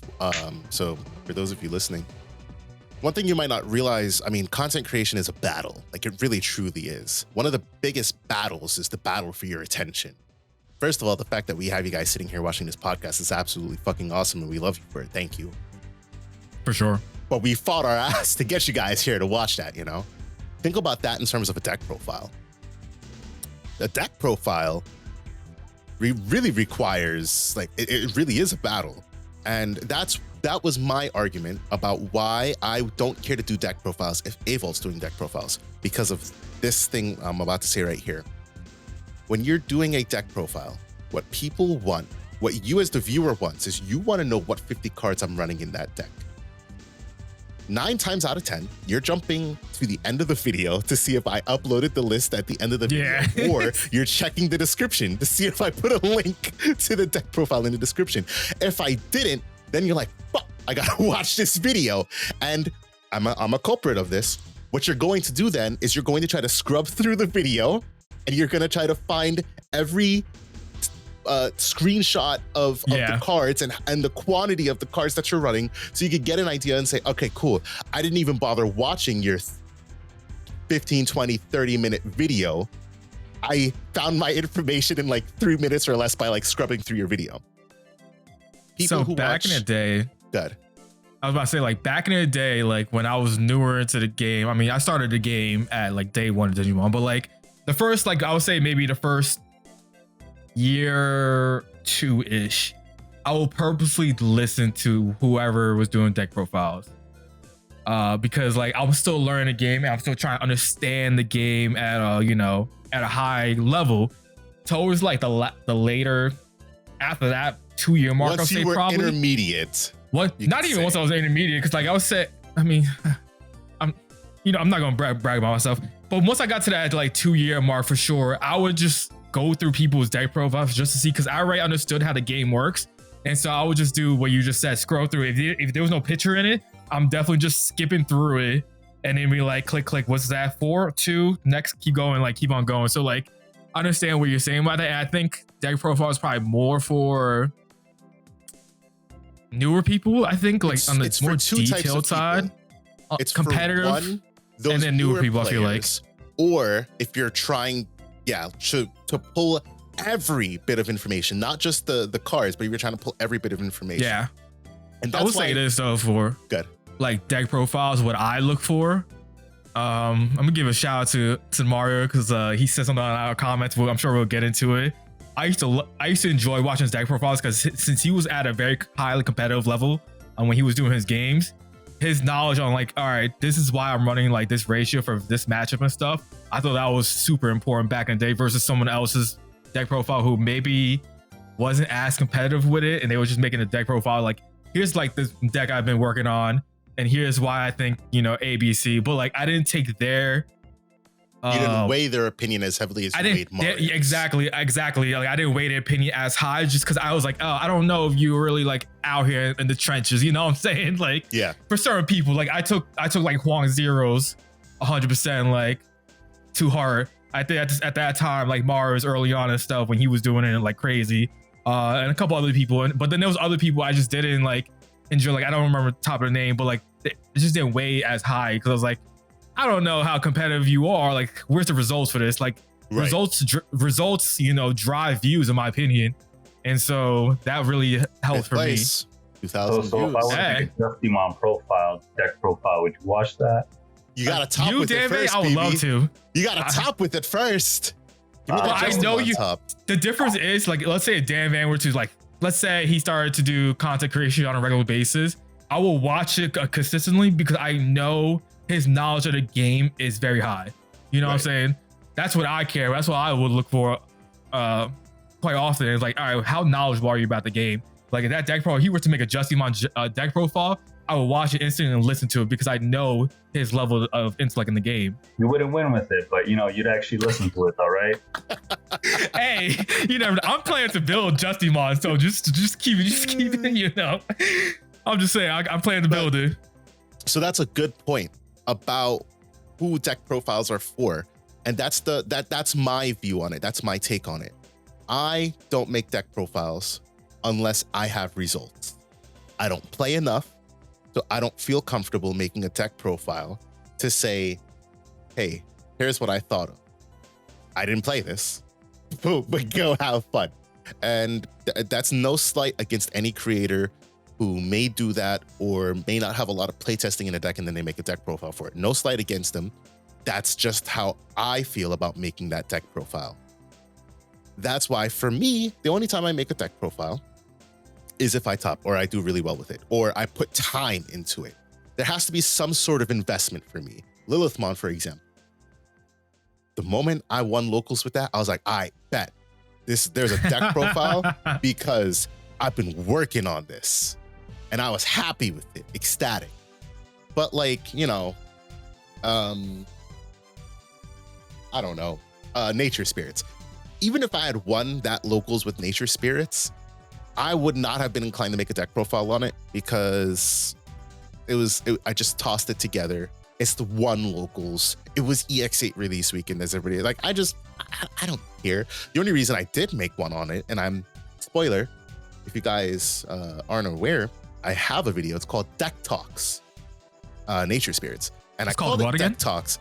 so for those of you listening, one thing you might not realize, I mean, content creation is a battle. Like, it really truly is. One of the biggest battles is the battle for your attention. First of all, the fact that we have you guys sitting here watching this podcast is absolutely fucking awesome, and we love you for it. Thank you. For sure. But we fought our ass to get you guys here to watch that, think about that in terms of a deck profile. A deck profile really requires, like, it really is a battle. And that was my argument about why I don't care to do deck profiles if Avol's doing deck profiles, because of this thing I'm about to say right here. When you're doing a deck profile, what people want, what you as the viewer wants, is you want to know what 50 cards I'm running in that deck. 9 times out of 10, you're jumping to the end of the video to see if I uploaded the list at the end of the video, or you're checking the description to see if I put a link to the deck profile in the description. If I didn't, then you're like, fuck, I gotta watch this video. And I'm a culprit of this. What you're going to do then is you're going to try to scrub through the video, and you're gonna try to find every screenshot of the cards and the quantity of the cards that you're running, so you could get an idea and say, okay, cool, I didn't even bother watching your 15, 20, 30-minute video. I found my information in like 3 minutes or less by like scrubbing through your video. People so back in the day, good. I was about to say, like, back in the day, like when I was newer into the game, I mean, I started the game at like day 1 of Digimon, but like the first, like I would say maybe the first year 2-ish, I will purposely listen to whoever was doing deck profiles, because like I was still learning the game and I'm still trying to understand the game at a high level. Towards like the later, after that 2-year mark, once I'll say you were probably intermediate. What? Not even once I was intermediate, because like I was say, I mean, I'm not gonna brag about myself, but once I got to that like 2-year mark for sure, I would just go through people's deck profiles just to see, because I already understood how the game works. And so I would just do what you just said, scroll through it. If there was no picture in it, I'm definitely just skipping through it and then be like, click, what's that for? 2, next, keep going, like keep on going. So like, I understand what you're saying about that. And I think deck profile is probably more for newer people. I think like on the more detailed side, it's competitive, for one, those and then newer people, players, I feel like. Or if you're trying, to pull every bit of information, not just the cards, but you're trying to pull every bit of information. Yeah. And I would say this though, for good, like deck profiles, what I look for. I'm gonna give a shout out to Mario, because he said something on our comments. I'm sure we'll get into it. I used to enjoy watching his deck profiles, because since he was at a very highly competitive level when he was doing his games, his knowledge on like, all right, this is why I'm running like this ratio for this matchup and stuff, I thought that was super important back in the day, versus someone else's deck profile who maybe wasn't as competitive with it, and they were just making a deck profile like, here's like this deck I've been working on, and here's why I think, ABC. But like, I didn't take their you didn't weigh their opinion as heavily as you weighed Mario's. Exactly. Like I didn't weigh their opinion as high, just because I was like, oh, I don't know if you were really like out here in the trenches. You know what I'm saying? Like, yeah. For certain people, like I took like Huang Zeros 100%, like too hard. I think at that time, like Mario's early on and stuff, when he was doing it like crazy, and a couple other people, but then there was other people I just didn't like enjoy. Like I don't remember the top of the name, but like it just didn't weigh as high, because I was like, I don't know how competitive you are. Like, where's the results for this? Like, right. results, drive views, in my opinion. And so that really helped for me. 2,000 views. So if I want to make a Digimon deck profile, would you watch that? You got to top with it first, I would love to. You got to top with it first. I know you. Top. The difference is, like, let's say Dan Vang were to, like, let's say he started to do content creation on a regular basis. I will watch it consistently, because I know his knowledge of the game is very high. You know what I'm saying? That's what I care. That's what I would look for quite often. It's like, all right, how knowledgeable are you about the game? Like, if that deck profile, he were to make a Justimon deck profile, I would watch it instantly and listen to it, because I know his level of intellect in the game. You wouldn't win with it, but you'd actually listen to it though, right? Hey, I'm planning to build Justimon, so just keep it, I'm just saying, I'm planning to build it. So that's a good point about who deck profiles are for. And that's my view on it. That's my take on it. I don't make deck profiles unless I have results. I don't play enough, so I don't feel comfortable making a deck profile to say, hey, here's what I thought of. I didn't play this, but go have fun. And that's no slight against any creator who may do that or may not have a lot of playtesting in a deck and then they make a deck profile for it. No slight against them. that's just how I feel about making that deck profile. That's why for me, the only time I make a deck profile is if I top or I do really well with it, or I put time into it. There has to be some sort of investment for me. Lilithmon, for example. The moment I won locals with that, I was like, I bet there's a deck profile because I've been working on this and I was happy with it, ecstatic. But like, you know, I don't know, nature spirits. Even if I had won that locals with nature spirits, I would not have been inclined to make a deck profile on it because I just tossed it together. It's the one locals. It was EX8 release weekend, as everybody, like, I don't care. The only reason I did make one on it, and spoiler, if you guys aren't aware, I have a video. It's called Deck Talks, Nature Spirits. And it's I called it again? Deck Talks.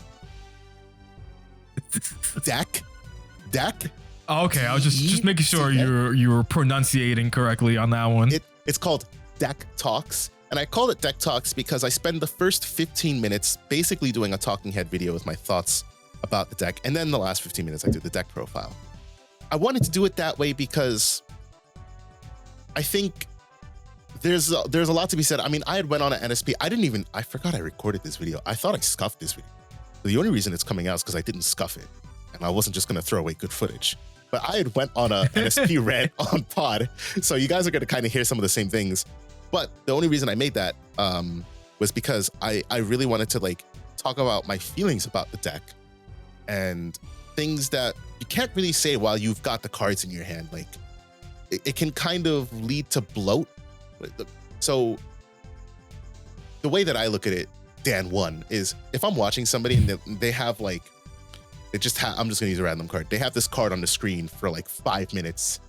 Deck? Oh, okay, I was just making sure you were pronunciating correctly on that one. It's called Deck Talks, and I called it Deck Talks because I spend the first 15 minutes basically doing a talking head video with my thoughts about the deck, and then the last 15 minutes I do the deck profile. I wanted to do it that way because I think there's a lot to be said. I mean, I had went on an NSP. I forgot I recorded this video. I thought I scuffed this video. But the only reason it's coming out is because I didn't scuff it, and I wasn't just going to throw away good footage. But I had went on a NSP rant on pod, so you guys are going to kind of hear some of the same things. But the only reason I made that was because I really wanted to like talk about my feelings about the deck and things that you can't really say while you've got the cards in your hand. Like it can kind of lead to bloat. So the way that I look at it, Dan one, is if I'm watching somebody and they have like, I'm just gonna use a random card. They have this card on the screen for like 5 minutes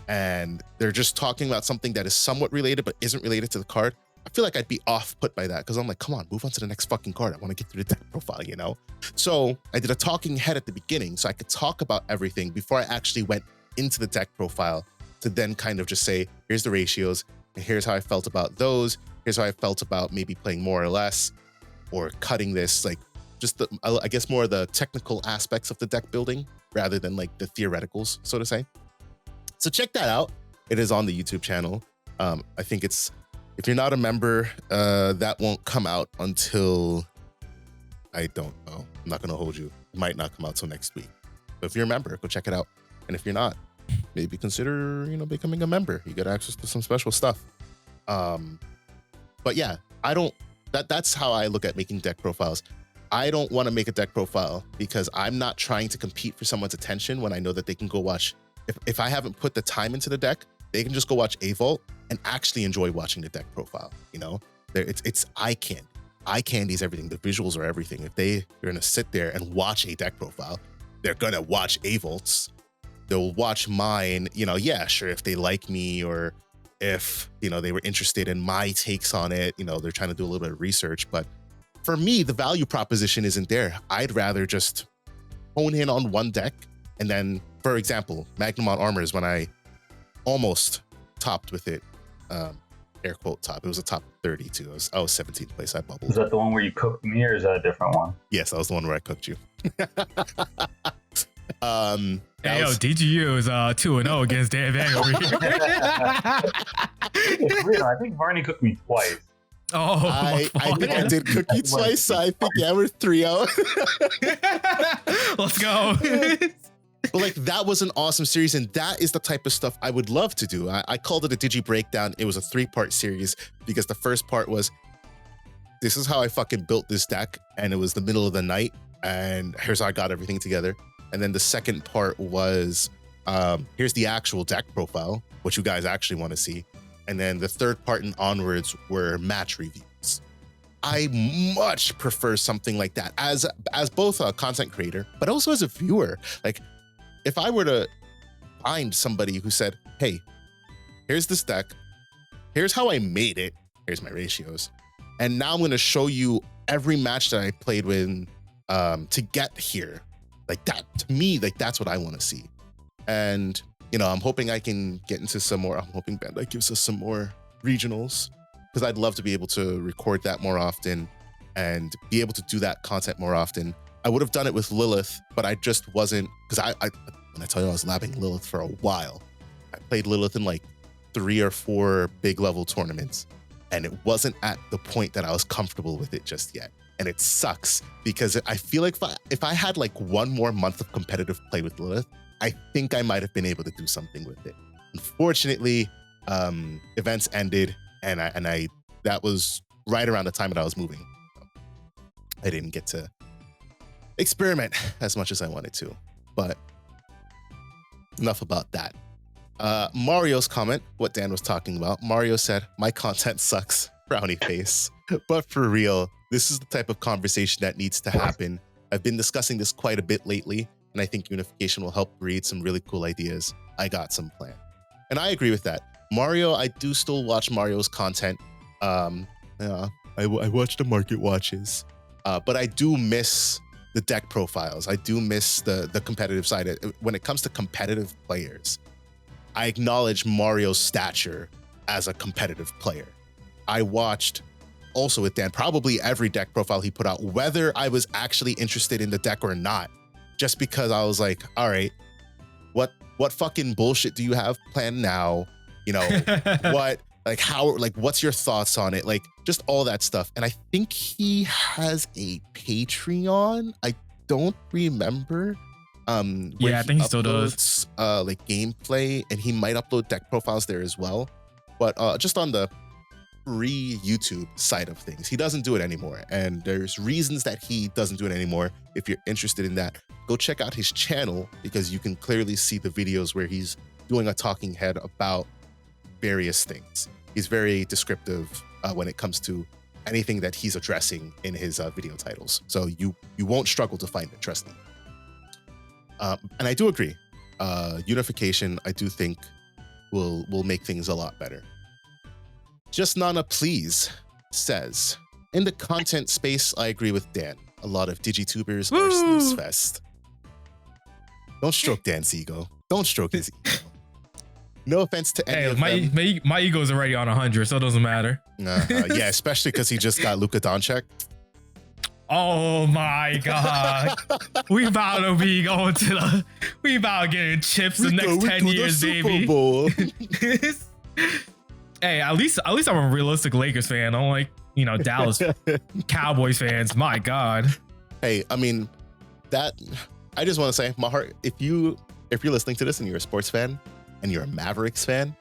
and they're just talking about something that is somewhat related but isn't related to the card. I feel like I'd be off put by that because I'm like, come on, move on to the next fucking card. I want to get through the deck profile, you know? So I did a talking head at the beginning so I could talk about everything before I actually went into the deck profile to then kind of just say, here's the ratios, and here's how I felt about those. Here's how I felt about maybe playing more or less or cutting this, like just I guess more of the technical aspects of the deck building rather than like the theoreticals, so to say. So check that out. It is on the YouTube channel. I think if you're not a member, that won't come out until, I don't know. I'm not going to hold you. It might not come out till next week. But if you're a member, go check it out. And if you're not, maybe consider, becoming a member. You get access to some special stuff. But yeah, that's how I look at making deck profiles. I don't want to make a deck profile because I'm not trying to compete for someone's attention when I know that they can go watch. If I haven't put the time into the deck, they can just go watch Avolt and actually enjoy watching the deck profile. It's eye candy. Eye candy is everything. The visuals are everything. If they're going to sit there and watch a deck profile, they're going to watch Avolt's. They'll watch mine, yeah, sure. If they like me or if, they were interested in my takes on it, they're trying to do a little bit of research. But for me, the value proposition isn't there. I'd rather just hone in on one deck. And then, for example, Magnumon Armor is when I almost topped with it. Air quote top. It was a top 30 too. I was 17th place. I bubbled. Is that the one where you cooked me or is that a different one? Yes, that was the one where I cooked you. DGU is 2-0 against Dan Vang over here. It's real. I think Varney cooked me twice. Oh, I think I did cook you twice, so I think we're 3-0. Let's go. But like that was an awesome series, and that is the type of stuff I would love to do. I called it a Digi Breakdown. It was a 3-part series because the first part was, this is how I fucking built this deck, and it was the middle of the night, and here's how I got everything together. And then the second part was, here's the actual deck profile, what you guys actually want to see. And then the third part and onwards were match reviews. I much prefer something like that as both a content creator, but also as a viewer. Like, if I were to find somebody who said, hey, here's this deck, here's how I made it, here's my ratios, and now I'm going to show you every match that I played with to get here. Like that, to me, like that's what I want to see. And, I'm hoping I can get into some more, I'm hoping Bandai gives us some more regionals, because I'd love to be able to record that more often and be able to do that content more often. I would have done it with Lilith, but I just wasn't, because I when I tell you I was labbing Lilith for a while, I played Lilith in like 3 or 4 big level tournaments, and it wasn't at the point that I was comfortable with it just yet. And it sucks because I feel like if I had like 1 more month of competitive play with Lilith, I think I might have been able to do something with it. Unfortunately, events ended, and I that was right around the time that I was moving. I didn't get to experiment as much as I wanted to, but enough about that. Mario's comment, what Dan was talking about. Mario said, "My content sucks," frowny face. But for real, this is the type of conversation that needs to happen. I've been discussing this quite a bit lately, and I think unification will help breed some really cool ideas. I got some plan. And I agree with that. Mario, I do still watch Mario's content. Yeah, I watch the market watches. But I do miss the deck profiles. I do miss the competitive side. When it comes to competitive players, I acknowledge Mario's stature as a competitive player. I watched also with Dan, probably every deck profile he put out, whether I was actually interested in the deck or not, just because I was like, all right, what fucking bullshit do you have planned now? You know, what's your thoughts on it? Like just all that stuff. And I think he has a Patreon. I don't remember. Yeah, I think he still does. Like gameplay, and he might upload deck profiles there as well. But just on the free YouTube side of things, he doesn't do it anymore. And there's reasons that he doesn't do it anymore. If you're interested in that, go check out his channel, because you can clearly see the videos where he's doing a talking head about various things. He's very descriptive when it comes to anything that he's addressing in his video titles. So you won't struggle to find it, trust me. And I do agree. Unification, I do think will make things a lot better. Just Nana Please says, in the content space, I agree with Dan. A lot of digitubers are snooze fest. Don't stroke Dan's ego. Don't stroke his ego. No offense to any of them. My ego's already on 100, so it doesn't matter. Yeah, especially because he just got Luka Doncic. Oh my God. We about to be going to we about getting chips the next 10 years, baby. Bowl. Hey, at least I'm a realistic Lakers fan. I'm like, Dallas Cowboys fans. My God. Hey, I mean, I just want to say, my heart, if you're listening to this and you're a sports fan and you're a Mavericks fan,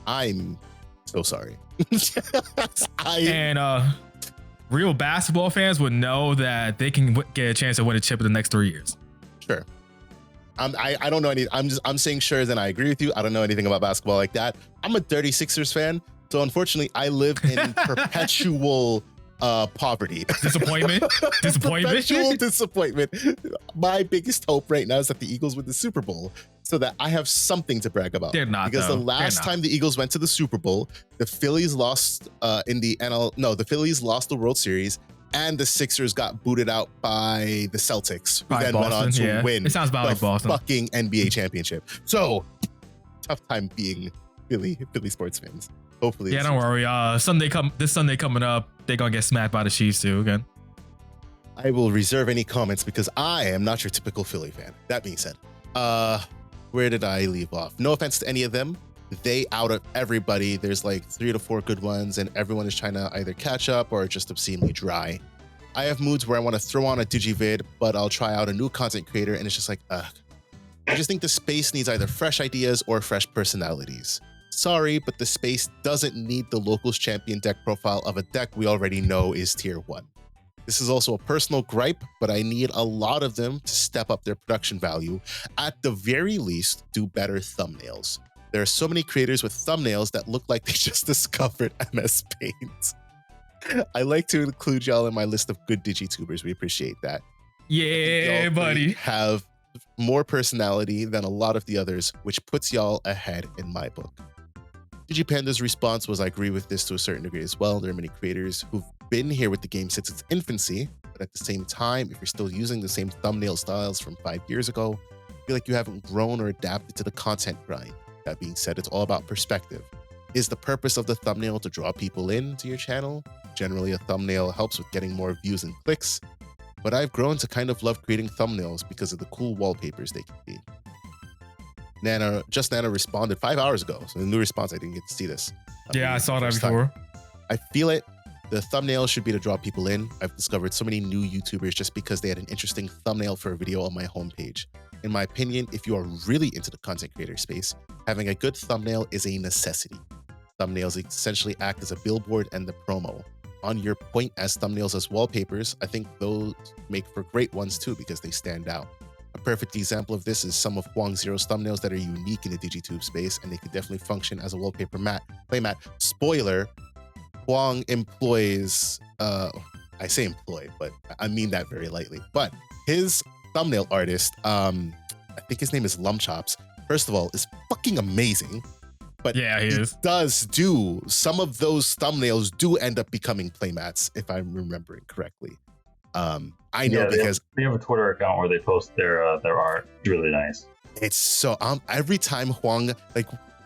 I'm so sorry. Real basketball fans would know that they can get a chance to win a chip in the next 3 years. Sure. I don't know any. I'm saying sure, and I agree with you. I don't know anything about basketball like that. I'm a dirty Sixers fan, so unfortunately, I live in perpetual poverty. Disappointment. Perpetual disappointment. My biggest hope right now is that the Eagles win the Super Bowl, so that I have something to brag about. They're not, because the last time the Eagles went to the Super Bowl, the Phillies lost the Phillies lost the World Series, and the Sixers got booted out by the Celtics, who then went on to win. It sounds about like Boston. Fucking NBA championship. So tough time being Philly sports fans. Hopefully, yeah, don't worry. This Sunday coming up, they're gonna get smacked by the Chiefs too again. I will reserve any comments because I am not your typical Philly fan. That being said, where did I leave off? No offense to any of them. They out of everybody. There's like 3 to 4 good ones, and everyone is trying to either catch up or just obscenely dry. I have moods where I want to throw on a DigiVid, but I'll try out a new content creator, and it's just like, ugh. I just think the space needs either fresh ideas or fresh personalities. Sorry, but the space doesn't need the locals champion deck profile of a deck we already know is tier 1. This is also a personal gripe, but I need a lot of them to step up their production value. At the very least, do better thumbnails. There are so many creators with thumbnails that look like they just discovered MS Paint. I like to include y'all in my list of good digitubers. We appreciate that. Yeah, buddy. Have more personality than a lot of the others, which puts y'all ahead in my book. DigiPanda's response was, I agree with this to a certain degree as well. There are many creators who've been here with the game since its infancy, but at the same time, if you're still using the same thumbnail styles from 5 years ago, I feel like you haven't grown or adapted to the content grind. That being said, it's all about perspective. Is the purpose of the thumbnail to draw people into your channel? Generally, a thumbnail helps with getting more views and clicks. but I've grown to kind of love creating thumbnails because of the cool wallpapers they can be. Nana responded 5 hours ago. So the new response, I didn't get to see this. Yeah, I saw that before. I feel it. The thumbnail should be to draw people in. I've discovered so many new YouTubers just because they had an interesting thumbnail for a video on my homepage. In my opinion, if you are really into the content creator space, having a good thumbnail is a necessity. Thumbnails essentially act as a billboard and the promo. On your point as thumbnails as wallpapers, I think those make for great ones too because they stand out. A perfect example of this is some of Huang Zero's thumbnails that are unique in the DigiTube space, and they could definitely function as a wallpaper playmat. Spoiler, Huang employs, I say employ, but I mean that very lightly. But his thumbnail artist, I think his name is Lumchops, first of all, is fucking amazing. But yeah, he does do, some of those thumbnails do end up becoming playmats, if I'm remembering correctly. I know because they have a Twitter account where they post their art. It's really nice. It's so every time Huang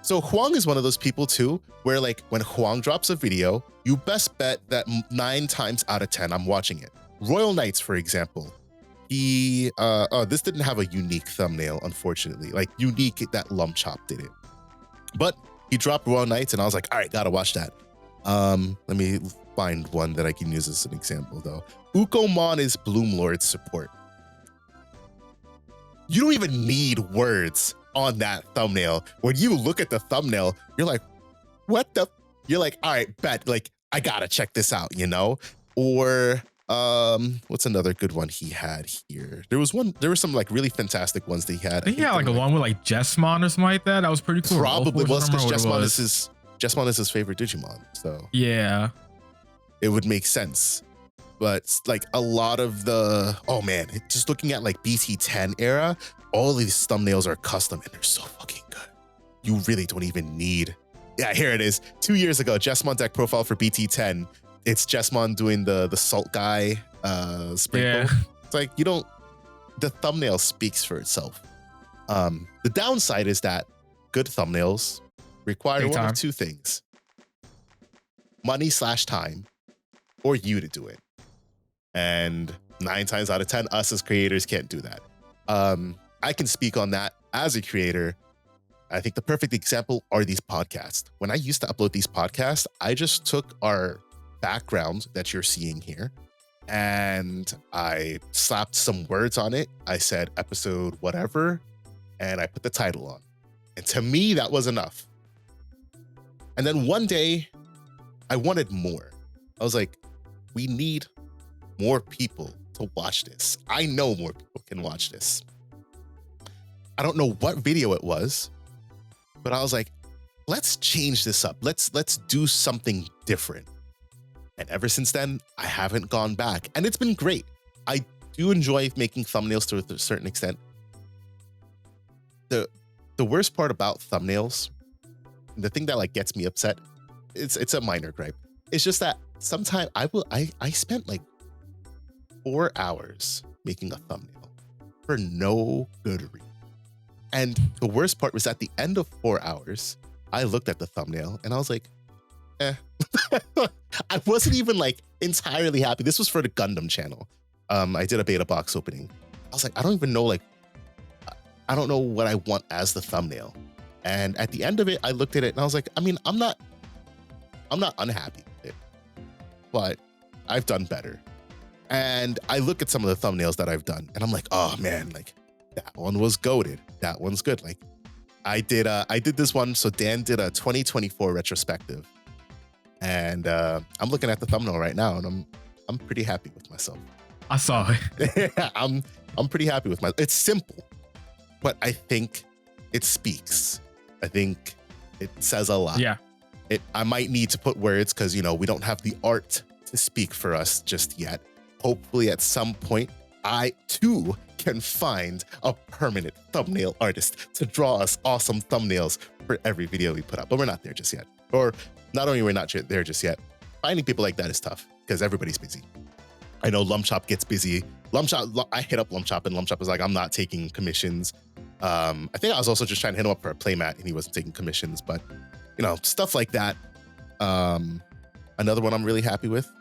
Huang is one of those people too, where like when Huang drops a video, you best bet that 9 times out of 10 I'm watching it. Royal Knights, for example, he this didn't have a unique thumbnail, unfortunately. Like unique that Lumchop did it, but he dropped Royal Knights, and I was like, all right, gotta watch that. Let me find one that I can use as an example though. Ukomon is Bloomlord's support. You don't even need words on that thumbnail. When you look at the thumbnail, you're like, what the? You're like, all right, bet, like, I gotta check this out, you know? Or, what's another good one he had here? There were some like really fantastic ones that he had. I think he had like a one with like Jessmon or something like that. That was pretty cool. Probably was because Jessmon is his favorite Digimon. So yeah, it would make sense. But like a lot of the, oh man, just looking at like BT10 era, all of these thumbnails are custom and they're so fucking good. You really don't even need, yeah, here it is. 2 years ago, Jessmon deck profile for BT10. It's Jessmon doing the salt guy sprinkle. Yeah. It's like, the thumbnail speaks for itself. The downside is that good thumbnails require one of two things: money/time, or you to do it. And 9 times out of 10, us as creators can't do that. I can speak on that as a creator. I think the perfect example are these podcasts. When I used to upload these podcasts, I just took our background that you're seeing here and I slapped some words on it. I said episode whatever, and I put the title on. And to me, that was enough. And then one day I wanted more. I was like, we need more people to watch this. I know more people can watch this. I don't know what video it was, but I was like, let's change this up. Let's do something different. And ever since then, I haven't gone back. And it's been great. I do enjoy making thumbnails to a certain extent. The worst part about thumbnails, the thing that like gets me upset, it's a minor gripe. It's just that sometimes I spent like 4 hours making a thumbnail for no good reason. And the worst part was at the end of 4 hours, I looked at the thumbnail and I was like, I wasn't even like entirely happy. This was for the Gundam channel. I did a beta box opening. I was like, I don't even know, like, I don't know what I want as the thumbnail. And at the end of it, I looked at it and I was like, I mean, I'm not unhappy with it, but I've done better. And I look at some of the thumbnails that I've done and I'm like, oh man, like that one was goated. That one's good. Like I did this one. So Dan did a 2024 retrospective. And I'm looking at the thumbnail right now and I'm pretty happy with myself. I saw it. I'm pretty happy with myself. It's simple, but I think it speaks. I think it says a lot. Yeah. I might need to put words because, we don't have the art to speak for us just yet. Hopefully at some point, I too can find a permanent thumbnail artist to draw us awesome thumbnails for every video we put out. But we're not there just yet. Or not only we're not there just yet, finding people like that is tough because everybody's busy. I know Lumchop gets busy. I hit up Lumchop and Lumchop was like, I'm not taking commissions. I think I was also just trying to hit him up for a playmat and he wasn't taking commissions, but stuff like that. Another one I'm really happy with,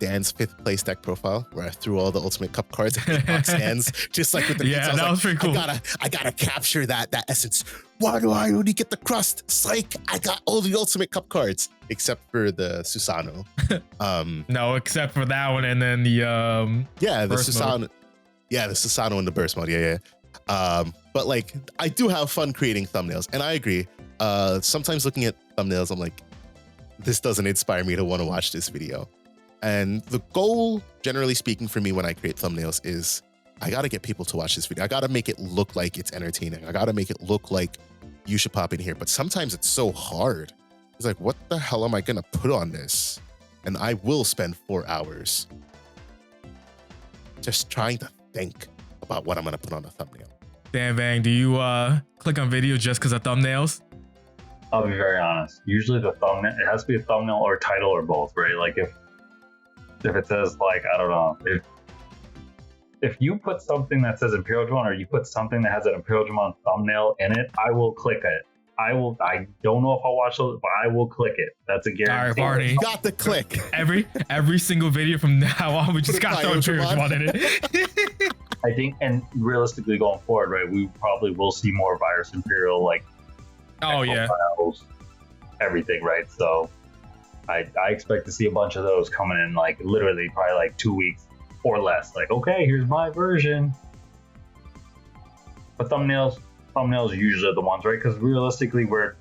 Dan's 5th place deck profile where I threw all the Ultimate Cup cards and 8 box hands, just like with the yeah, that was pretty cool. I gotta capture that essence. Why do I only get the crust? Psych! I got all the Ultimate Cup cards except for the Susano. No, except for that one, and then the the Susano. Mode. Yeah, the Susano in the burst mode. Yeah. But like, I do have fun creating thumbnails, and I agree. Sometimes looking at thumbnails, I'm like, this doesn't inspire me to want to watch this video. And the goal, generally speaking, for me when I create thumbnails is I got to get people to watch this video. I got to make it look like it's entertaining. I got to make it look like you should pop in here. But sometimes it's so hard. It's like, what the hell am I going to put on this? And I will spend 4 hours just trying to think about what I'm going to put on a thumbnail. Dan Vang, do you click on video just because of thumbnails? I'll be very honest. Usually the thumbnail, it has to be a thumbnail or title or both, right? Like if it says like, I don't know, if you put something that says Imperial Digimon or you put something that has an Imperial Digimon thumbnail in it, I will click it. I don't know if I'll watch it, but I will click it. That's a guarantee. All right, Barney. Got the click. Every single video from now on, we just got to throw Imperial Digimon in it. I think, and realistically going forward, right, we probably will see more Virus Imperial, like, files, everything, right? So I expect to see a bunch of those coming in, like, literally probably like 2 weeks or less. Like, okay, here's my version. But thumbnails are usually the ones, right? Because realistically, we're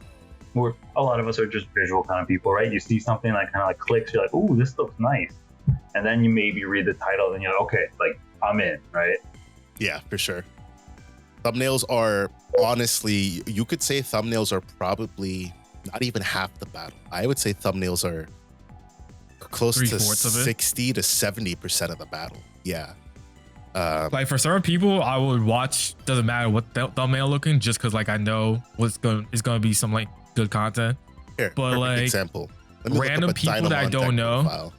a lot of us are just visual kind of people, right? You see something that kind of like clicks, you're like, ooh, this looks nice. And then you maybe read the title and you're like, okay, like, I'm in, right? Yeah, for sure. Thumbnails are, honestly, you could say thumbnails are probably not even half the battle. I would say thumbnails are close to 60 to 70% of the battle. Yeah. Like for certain people, I would watch, doesn't matter what thumbnail looking, just because like I know it's gonna be some like good content. Here, but like example, random people that I don't know. Profile.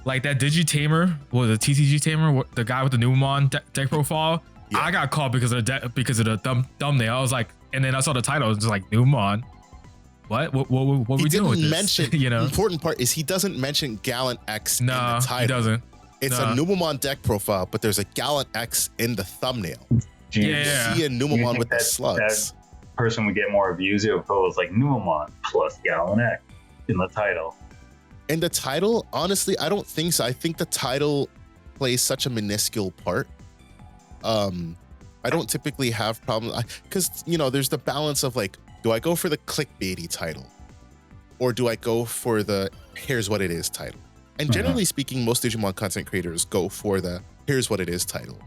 Like that Digi-Tamer, the TCG Tamer, the guy with the Numemon deck profile. Yeah. I got caught because of the thumbnail. I was like, and then I saw the title. It's like Numemon. What we doing with this? You know, the important part is he doesn't mention Gallant X in the title. He doesn't. It's a Numemon deck profile, but there's a Gallant X in the thumbnail. Yeah. You see a Numemon with the slugs. That person would get more views if it was like Numemon plus Gallant X in the title. In the title, honestly, I don't think so. I think the title plays such a minuscule part. I don't typically have problems because, you know, there's the balance of like, do I go for the clickbaity title or do I go for the here's what it is title? And generally speaking, most Digimon content creators go for the here's what it is title.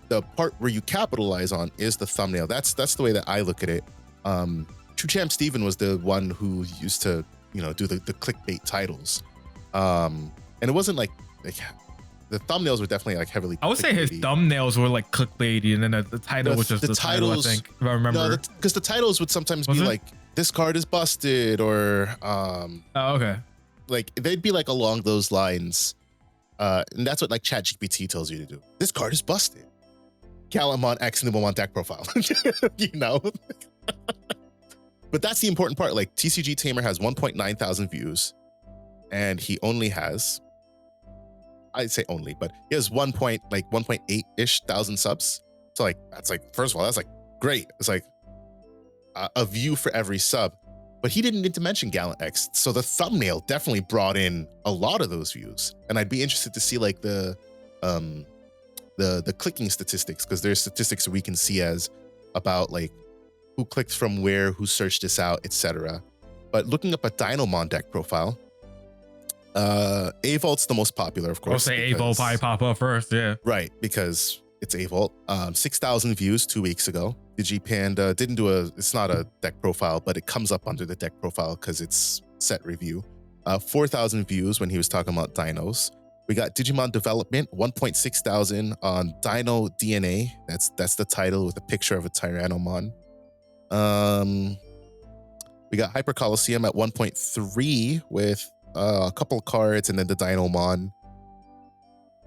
The part where you capitalize on is the thumbnail. That's the way that I look at it. True Champ Steven was the one who used to, you know, do the clickbait titles. And it wasn't like the thumbnails were definitely like heavily. I would say his thumbnails were like clickbaity, and then the title was just the title, I think, if I remember. Because the titles would sometimes be like, this card is busted, or oh, okay. Like they'd be like along those lines. And that's what like ChatGPT tells you to do. This card is busted. Gallimon X Numemon deck profile. You know? But that's the important part. Like TCG Tamer has 1.9 thousand views, and he only has, I'd say only, but he has 1.8-ish thousand subs. So like, that's like, first of all, that's like great. It's like a view for every sub, but he didn't need to mention Gallant X. So the thumbnail definitely brought in a lot of those views. And I'd be interested to see like the clicking statistics, because there's statistics we can see as about like who clicked from where, who searched this out, etc. But looking up a Dynamon deck profile, A-Vault's the most popular, of course. I'll say A-Vault probably pop up first, yeah. Right, because it's A-Vault. 6,000 views 2 weeks ago. DigiPanda didn't do it's not a deck profile, but it comes up under the deck profile because it's set review. 4,000 views when he was talking about dinos. We got Digimon Development, 1.6 thousand on Dino DNA. That's the title with a picture of a Tyrannomon. We got Hyper Coliseum at 1.3 with a couple of cards and then the Dinomon.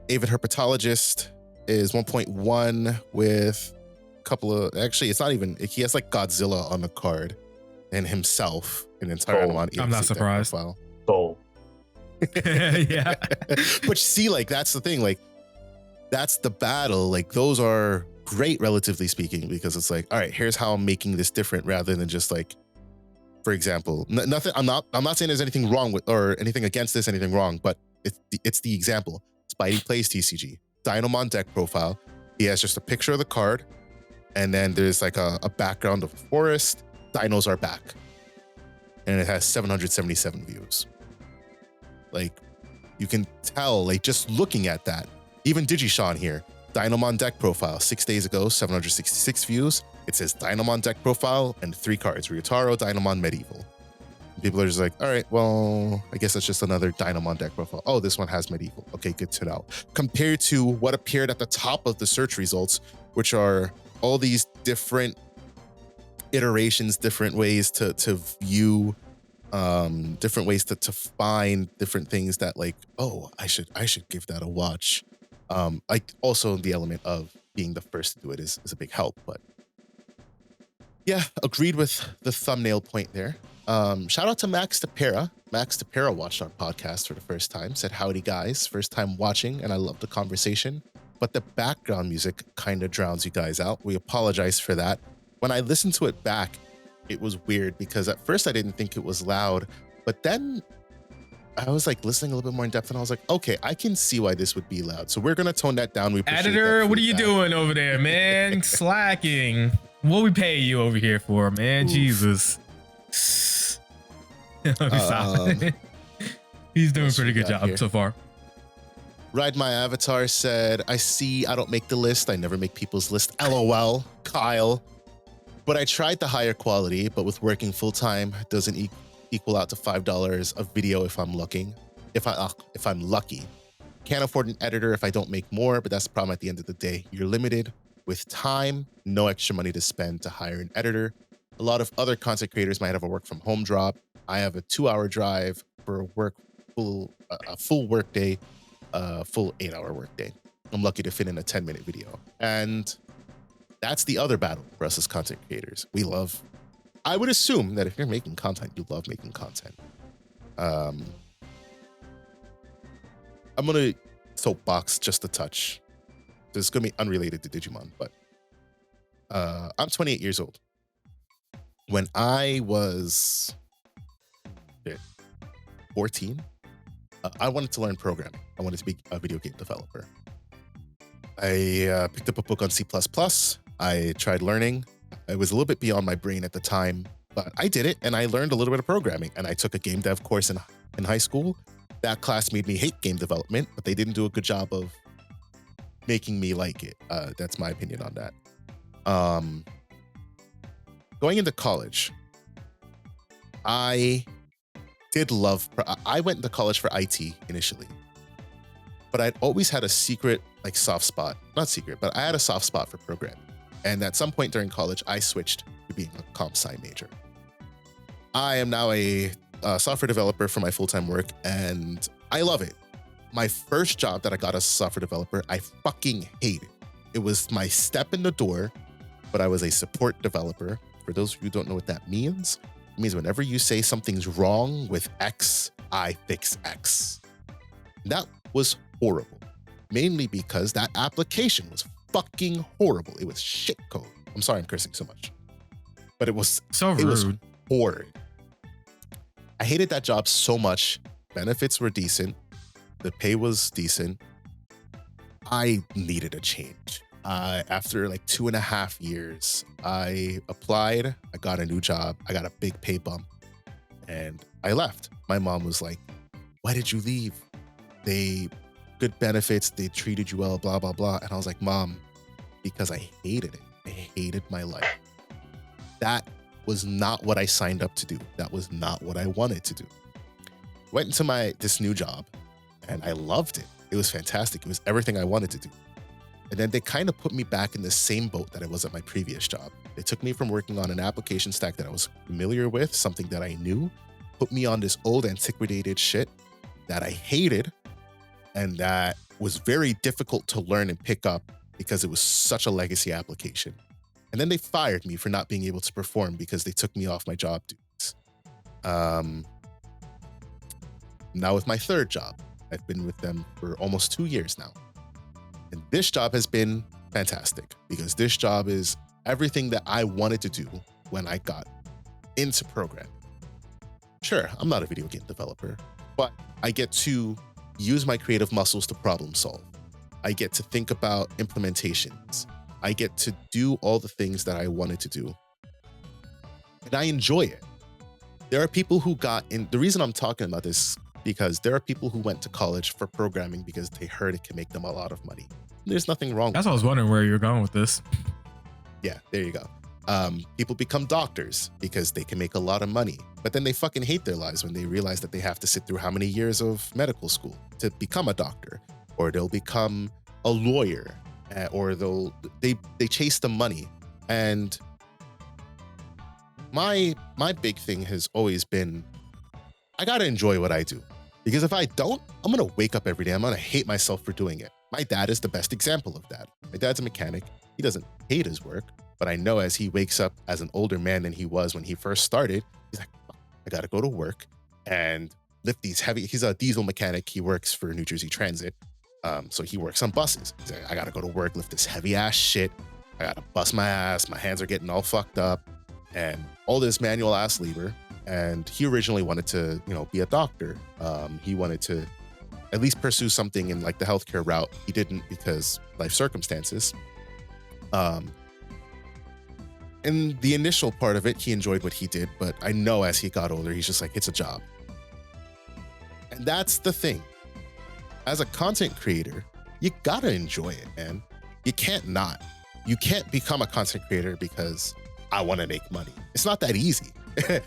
Avid Herpetologist is 1.1 with a couple of, actually it's not even, he has like Godzilla on the card and himself, an entire Tyrannomon. I'm not surprised. Soul. Yeah. But see, like, that's the thing. Like, that's the battle. Like, those are great, relatively speaking, because it's like, all right, here's how I'm making this different, rather than just like, for example, nothing. I'm not saying there's anything wrong with or anything against this, anything wrong, but it's the example. Spidey plays TCG. Dinomon deck profile. He has just a picture of the card, and then there's like a background of the forest. Dinos are back, and it has 777 views. Like, you can tell, like, just looking at that. Even DigiSean here, Dinomon deck profile, 6 days ago, 766 views. It says Dinomon deck profile and 3 cards, Ryotaro, Dinomon, Medieval. And people are just like, all right, well, I guess that's just another Dinomon deck profile. Oh, this one has Medieval. Okay, good to know. Compared to what appeared at the top of the search results, which are all these different iterations, different ways to view, different ways to find different things that, like, oh, I should give that a watch. Like, also the element of being the first to do it is a big help. But yeah, agreed with the thumbnail point there. Shout out to Max Tapera. Max Tapera watched our podcast for the first time, said, howdy guys, first time watching, and I love the conversation, but the background music kind of drowns you guys out. We apologize for that. When I listened to it back, it was weird because at first I didn't think it was loud, but then I was like listening a little bit more in depth, and I was like, okay, I can see why this would be loud. So we're gonna tone that down. We Editor, what are you doing over there, man? Slacking. What we pay you over here for, man? Oof. Jesus. He's doing a pretty good job so far. Ride My Avatar said, I don't make the list. I never make people's list. LOL, Kyle. But I tried the higher quality, but with working full time, it doesn't equal out to $5 a video if I'm looking. If I'm lucky. Can't afford an editor if I don't make more, but that's the problem at the end of the day. You're limited with time, no extra money to spend to hire an editor. A lot of other content creators might have a work from home job. I have a 2-hour drive for a full work day, full 8-hour work day. I'm lucky to fit in a 10-minute video. And that's the other battle for us as content creators. I would assume that if you're making content, you love making content. I'm going to soapbox just a touch. This is going to be unrelated to Digimon, but I'm 28 years old. When I was 14, I wanted to learn programming. I wanted to be a video game developer. I picked up a book on C++. I tried learning. It was a little bit beyond my brain at the time, but I did it, and I learned a little bit of programming. And I took a game dev course in high school. That class made me hate game development, but they didn't do a good job of making me like it. That's my opinion on that. Going into college, I went into college for IT initially, but I'd always had a secret, like, soft spot. Not secret, but I had a soft spot for programming. And at some point during college, I switched to being a comp sci major. I am now a software developer for my full-time work, and I love it. My first job that I got as a software developer, I fucking hated. It was my step in the door, but I was a support developer. For those of you who don't know what that means, it means whenever you say something's wrong with X, I fix X. That was horrible, mainly because that application was fucking horrible. It was shit code. I'm sorry I'm cursing so much, but it was so rude. It was horrid. I hated that job so much. Benefits were decent. The pay was decent. I needed a change. After like 2.5 years, I applied. I got a new job. I got a big pay bump, and I left. My mom was like, "Why did you leave? Good benefits. They treated you well. Blah blah blah." And I was like, "Mom, because I hated it. I hated my life. That was not what I signed up to do. That was not what I wanted to do." Went into this new job, and I loved it. It was fantastic. It was everything I wanted to do. And then they kind of put me back in the same boat that I was at my previous job. They took me from working on an application stack that I was familiar with, something that I knew, put me on this old antiquated shit that I hated, and that was very difficult to learn and pick up because it was such a legacy application. And then they fired me for not being able to perform because they took me off my job duties. now with my third job. I've been with them for almost 2 years now. And this job has been fantastic because this job is everything that I wanted to do when I got into programming. Sure, I'm not a video game developer, but I get to use my creative muscles to problem solve. I get to think about implementations. I get to do all the things that I wanted to do. And I enjoy it. There are people who got in, the reason I'm talking about this, because there are people who went to college for programming because they heard it can make them a lot of money. There's nothing wrong with That's what I was wondering where you're going with this. Yeah, there you go. People become doctors because they can make a lot of money, but then they fucking hate their lives when they realize that they have to sit through how many years of medical school to become a doctor, or they'll become a lawyer, or they chase the money. And my big thing has always been, I gotta enjoy what I do, because if I don't, I'm gonna wake up every day, I'm gonna hate myself for doing it. My dad is the best example of that. My dad's a mechanic. He doesn't hate his work, but I know as he wakes up as an older man than he was when he first started, he's like, I gotta go to work and lift these heavy, he's a diesel mechanic. He works for New Jersey Transit. So he works on buses. He's like, I gotta go to work, lift this heavy ass shit. I gotta bust my ass. My hands are getting all fucked up and all this manual ass labor. And he originally wanted to, be a doctor. He wanted to at least pursue something in like the healthcare route. He didn't because life circumstances. In the initial part of it, he enjoyed what he did, but I know as he got older, he's just like, it's a job. And that's the thing. As a content creator, you gotta enjoy it, man. You can't not. You can't become a content creator because I wanna make money. It's not that easy. If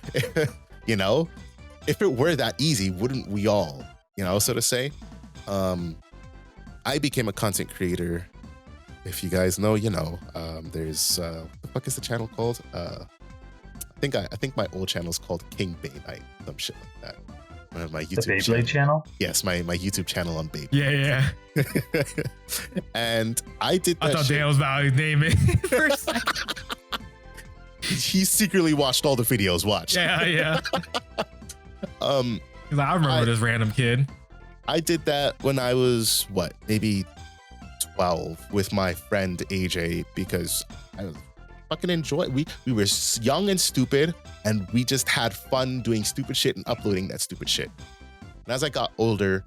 it were that easy, wouldn't we all, so to say? I became a content creator. If you guys know, there's what the fuck is the channel called? I think my old channel is called King Bay Night, some shit like that. My YouTube the Beyblade channel? Yes, my YouTube channel on Beyblade. Yeah. And I did that. I thought Dan was about to name it for a second. He secretly watched all the videos. Watch. Yeah. I remember this random kid. I did that when I was maybe 12 with my friend AJ because I was fucking enjoy. We were young and stupid, and we just had fun doing stupid shit and uploading that stupid shit. And as I got older,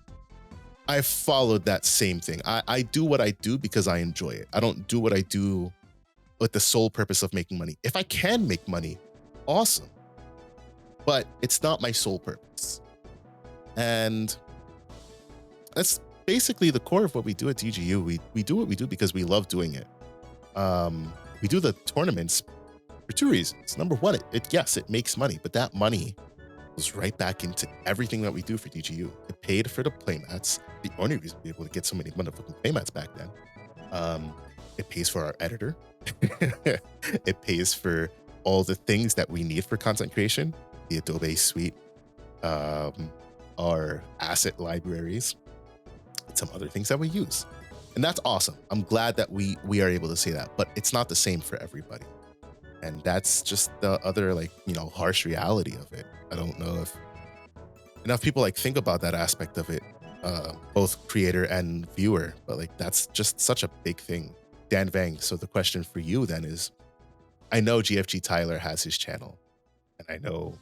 I followed that same thing. I do what I do because I enjoy it. I don't do what I do with the sole purpose of making money. If I can make money, awesome. But it's not my sole purpose. And that's basically the core of what we do at DGU. We do what we do because we love doing it. We do the tournaments for two reasons. Number one, it makes money, but that money goes right back into everything that we do for DGU. It paid for the playmats. The only reason we were able to get so many motherfucking playmats back then. It pays for our editor. It pays for all the things that we need for content creation, the Adobe suite, our asset libraries, and some other things that we use. And that's awesome. I'm glad that we are able to say that, but it's not the same for everybody. And that's just the other harsh reality of it. I don't know if enough people think about that aspect of it, both creator and viewer, but that's just such a big thing. Dan Vang, so the question for you then is, I know GFG Tyler has his channel, and I know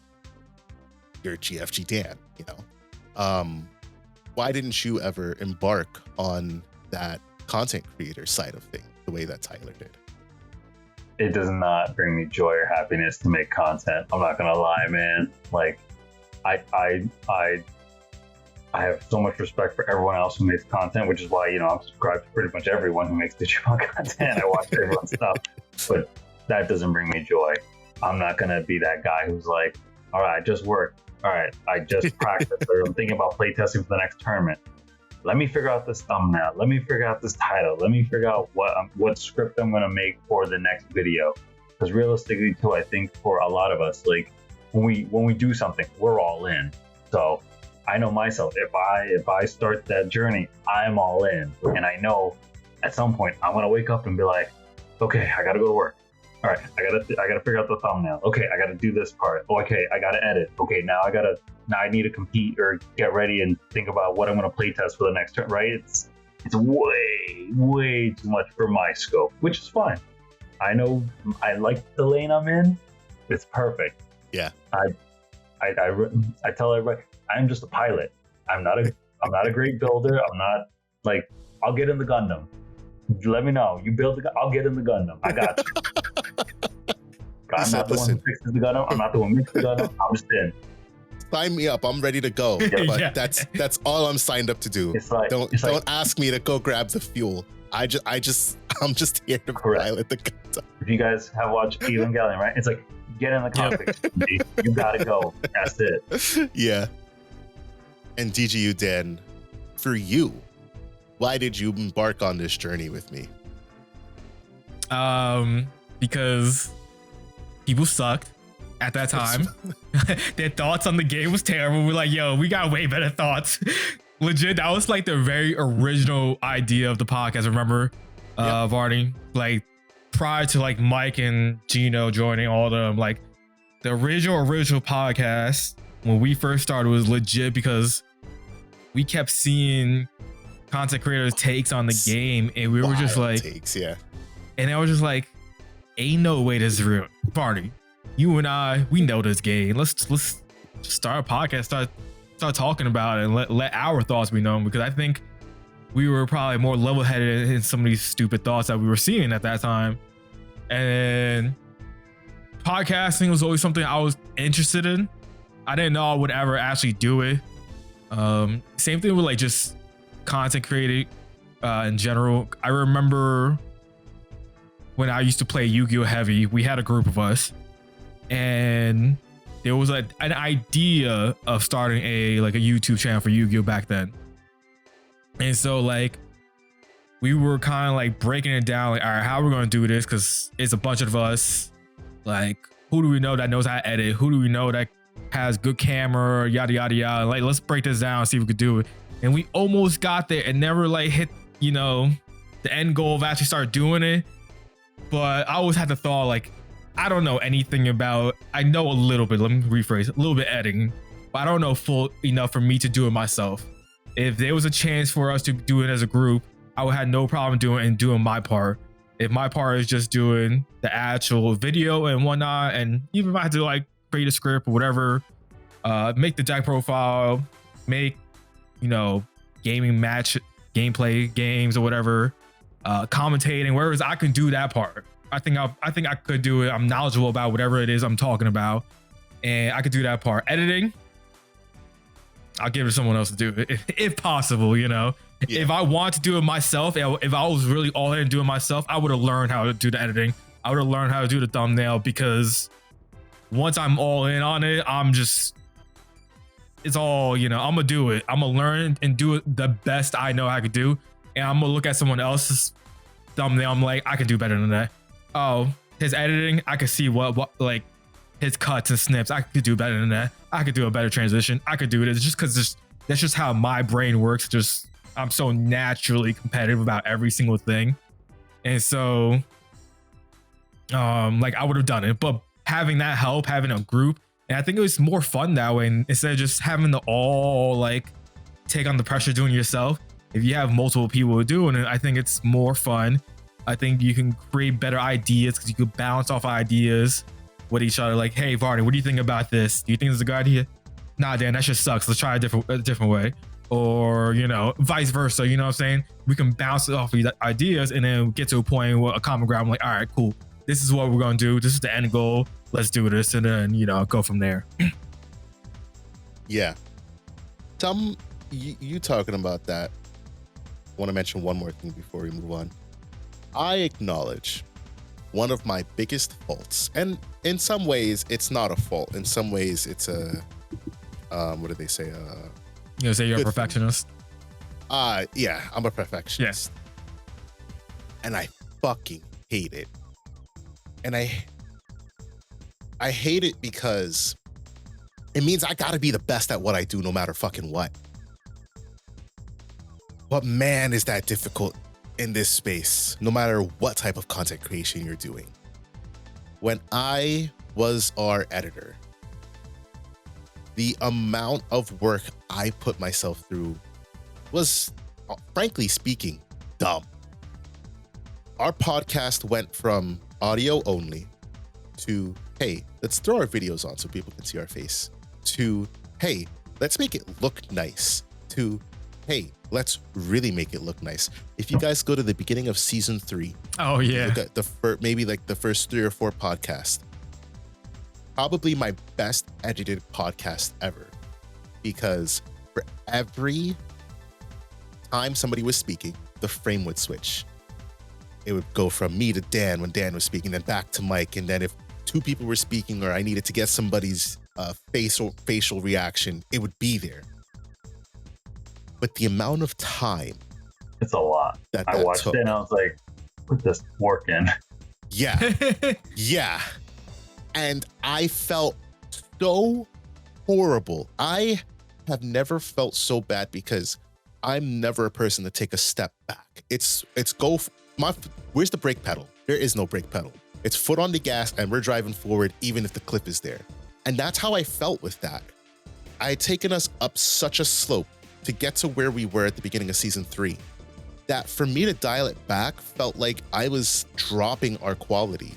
you're GFG Dan, why didn't you ever embark on that content creator side of things the way that Tyler did? It does not bring me joy or happiness to make content. I'm not gonna lie, man. I have so much respect for everyone else who makes content, which is why, I'm subscribed to pretty much everyone who makes Digimon content. I watch everyone's stuff, but that doesn't bring me joy. I'm not going to be that guy who's like, all right, I just worked. All right, I just practiced, or I'm thinking about playtesting for the next tournament. Let me figure out this thumbnail. Let me figure out this title. Let me figure out what script I'm going to make for the next video. Because realistically, too, I think for a lot of us, when we do something, we're all in. So I know myself, if I start that journey, I'm all in. And I know at some point I'm going to wake up and be like, okay, I got to go to work. all right, I gotta figure out the thumbnail. Okay, I gotta do this part. Okay, I gotta edit. Okay, now I need to compete or get ready and think about what I'm gonna play test for the next turn. Right? It's way too much for my scope, which is fine. I know I like the lane I'm in. It's perfect. Yeah. I tell everybody I'm just a pilot. I'm not a great builder. I'm not like I'll get in the Gundam. Let me know. You build I'll get in the Gundam. I got you. I'm not the one who fixes the Gundam. I'm not the one who makes the Gundam. I'm just in. Sign me up. I'm ready to go. But that's all I'm signed up to do. Don't ask me to go grab the fuel. I'm just here to pilot the Gundam. If you guys have watched Evangelion, right? It's like get in the cockpit. You gotta go. That's it. Yeah. And DGU Dan, for you, why did you embark on this journey with me? Because people sucked at that time. Their thoughts on the game was terrible. We're like, yo, we got way better thoughts. Legit, that was like the very original idea of the podcast. Remember, Varney? Like prior to like Mike and Gino joining all of them, like the original podcast when we first started was legit because we kept seeing content creators' takes on the game, and we were just like, and I was just like, ain't no way this is real. Barney, you and I, we know this game. Let's just start a podcast, start talking about it, and let our thoughts be known, because I think we were probably more level-headed in some of these stupid thoughts that we were seeing at that time. And podcasting was always something I was interested in. I didn't know I would ever actually do it. Same thing with like just content creating in general. I remember when I used to play Yu-Gi-Oh! Heavy, we had a group of us, and there was an idea of starting a YouTube channel for Yu-Gi-Oh! Back then. And so like we were kind of like breaking it down, like, all right, how we're gonna do this, because it's a bunch of us. Like, who do we know that knows how to edit? Who do we know that has good camera, yada yada yada? Like, let's break this down and see if we could do it. And we almost got there and never like hit, the end goal of actually start doing it. But I always had the thought, like, I don't know anything about, I know a little bit, let me rephrase, a little bit editing, but I don't know full enough for me to do it myself. If there was a chance for us to do it as a group, I would have no problem doing my part. If my part is just doing the actual video and whatnot, and even if I had to like create a script or whatever, make the deck profile, make, gaming match, gameplay games or whatever, commentating, whereas I can do that part. I think I could do it. I'm knowledgeable about whatever it is I'm talking about, and I could do that part. Editing, I'll give it to someone else to do it if possible. Yeah. If I want to do it myself, if I was really all in and do it myself, I would have learned how to do the editing. I would have learned how to do the thumbnail, because once I'm all in on it, it's all, I'm gonna do it. I'm gonna learn and do it the best I know I could do. And I'm gonna look at someone else's thumbnail. I'm like, I can do better than that. Oh, his editing, I could see what like his cuts and snips. I could do better than that. I could do a better transition. I could do it. It's just because that's just how my brain works. I'm so naturally competitive about every single thing. And so, like I would have done it, but having that help, having a group, and I think it was more fun that way. And instead of just having to all like take on the pressure doing it yourself, if you have multiple people doing it, I think it's more fun. I think you can create better ideas because you could bounce off ideas with each other. Like, hey, Varney, what do you think about this? Do you think it's a good idea? Nah, Dan, that just sucks. Let's try a different way. Or, vice versa. You know what I'm saying? We can bounce off these ideas and then get to a point where a common ground. I'm like, all right, cool. This is what we're going to do. This is the end goal. Let's do this. And then, go from there. Yeah. You talking about that. I want to mention one more thing before we move on. I acknowledge one of my biggest faults, and in some ways it's not a fault. In some ways it's a, what do they say? You say you're a perfectionist? Yeah, I'm a perfectionist. Yeah. And I fucking hate it. And I hate it because it means I gotta be the best at what I do no matter fucking what. But man, is that difficult in this space, no matter what type of content creation you're doing. when I was our editor, the amount of work I put myself through was, frankly speaking, dumb. Our podcast went from audio only to, hey, let's throw our videos on so people can see our face, to, hey, let's make it look nice, to, hey, let's really make it look nice. If you guys go to the beginning of season 3, oh yeah, look at maybe like the first 3 or 4 podcasts, probably my best edited podcast ever, because for every time somebody was speaking, the frame would switch. It would go from me to Dan when Dan was speaking, then back to Mike, and then if 2 people were speaking or I needed to get somebody's facial reaction, it would be there. But the amount of time, it's a lot. I watched it and I was like, put this work in. Yeah. Yeah. And I felt so horrible. I have never felt so bad because I'm never a person to take a step back. It's where's the brake pedal? There is no brake pedal. It's foot on the gas and we're driving forward even if the cliff is there. And that's how I felt with that. I had taken us up such a slope to get to where we were at the beginning of season 3, that for me to dial it back felt like I was dropping our quality,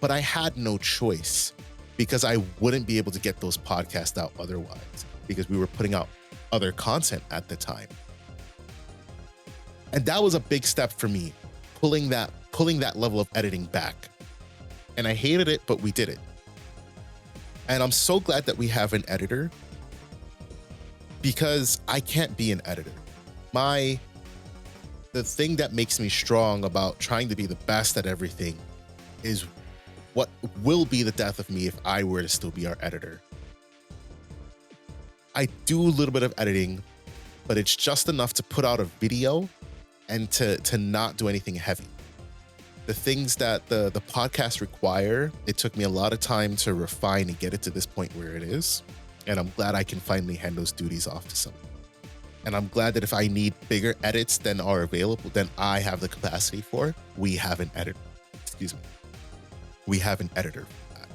but I had no choice because I wouldn't be able to get those podcasts out otherwise because we were putting out other content at the time. And that was a big step for me, pulling that level of editing back. And I hated it, but we did it. And I'm so glad that we have an editor, because I can't be an editor. The thing that makes me strong about trying to be the best at everything is what will be the death of me if I were to still be our editor. I do a little bit of editing, but it's just enough to put out a video and to not do anything heavy. The things that the podcast require, it took me a lot of time to refine and get it to this point where it is. And I'm glad I can finally hand those duties off to someone. And I'm glad that if I need bigger edits than are available, than I have the capacity for, we have an editor. We have an editor for that.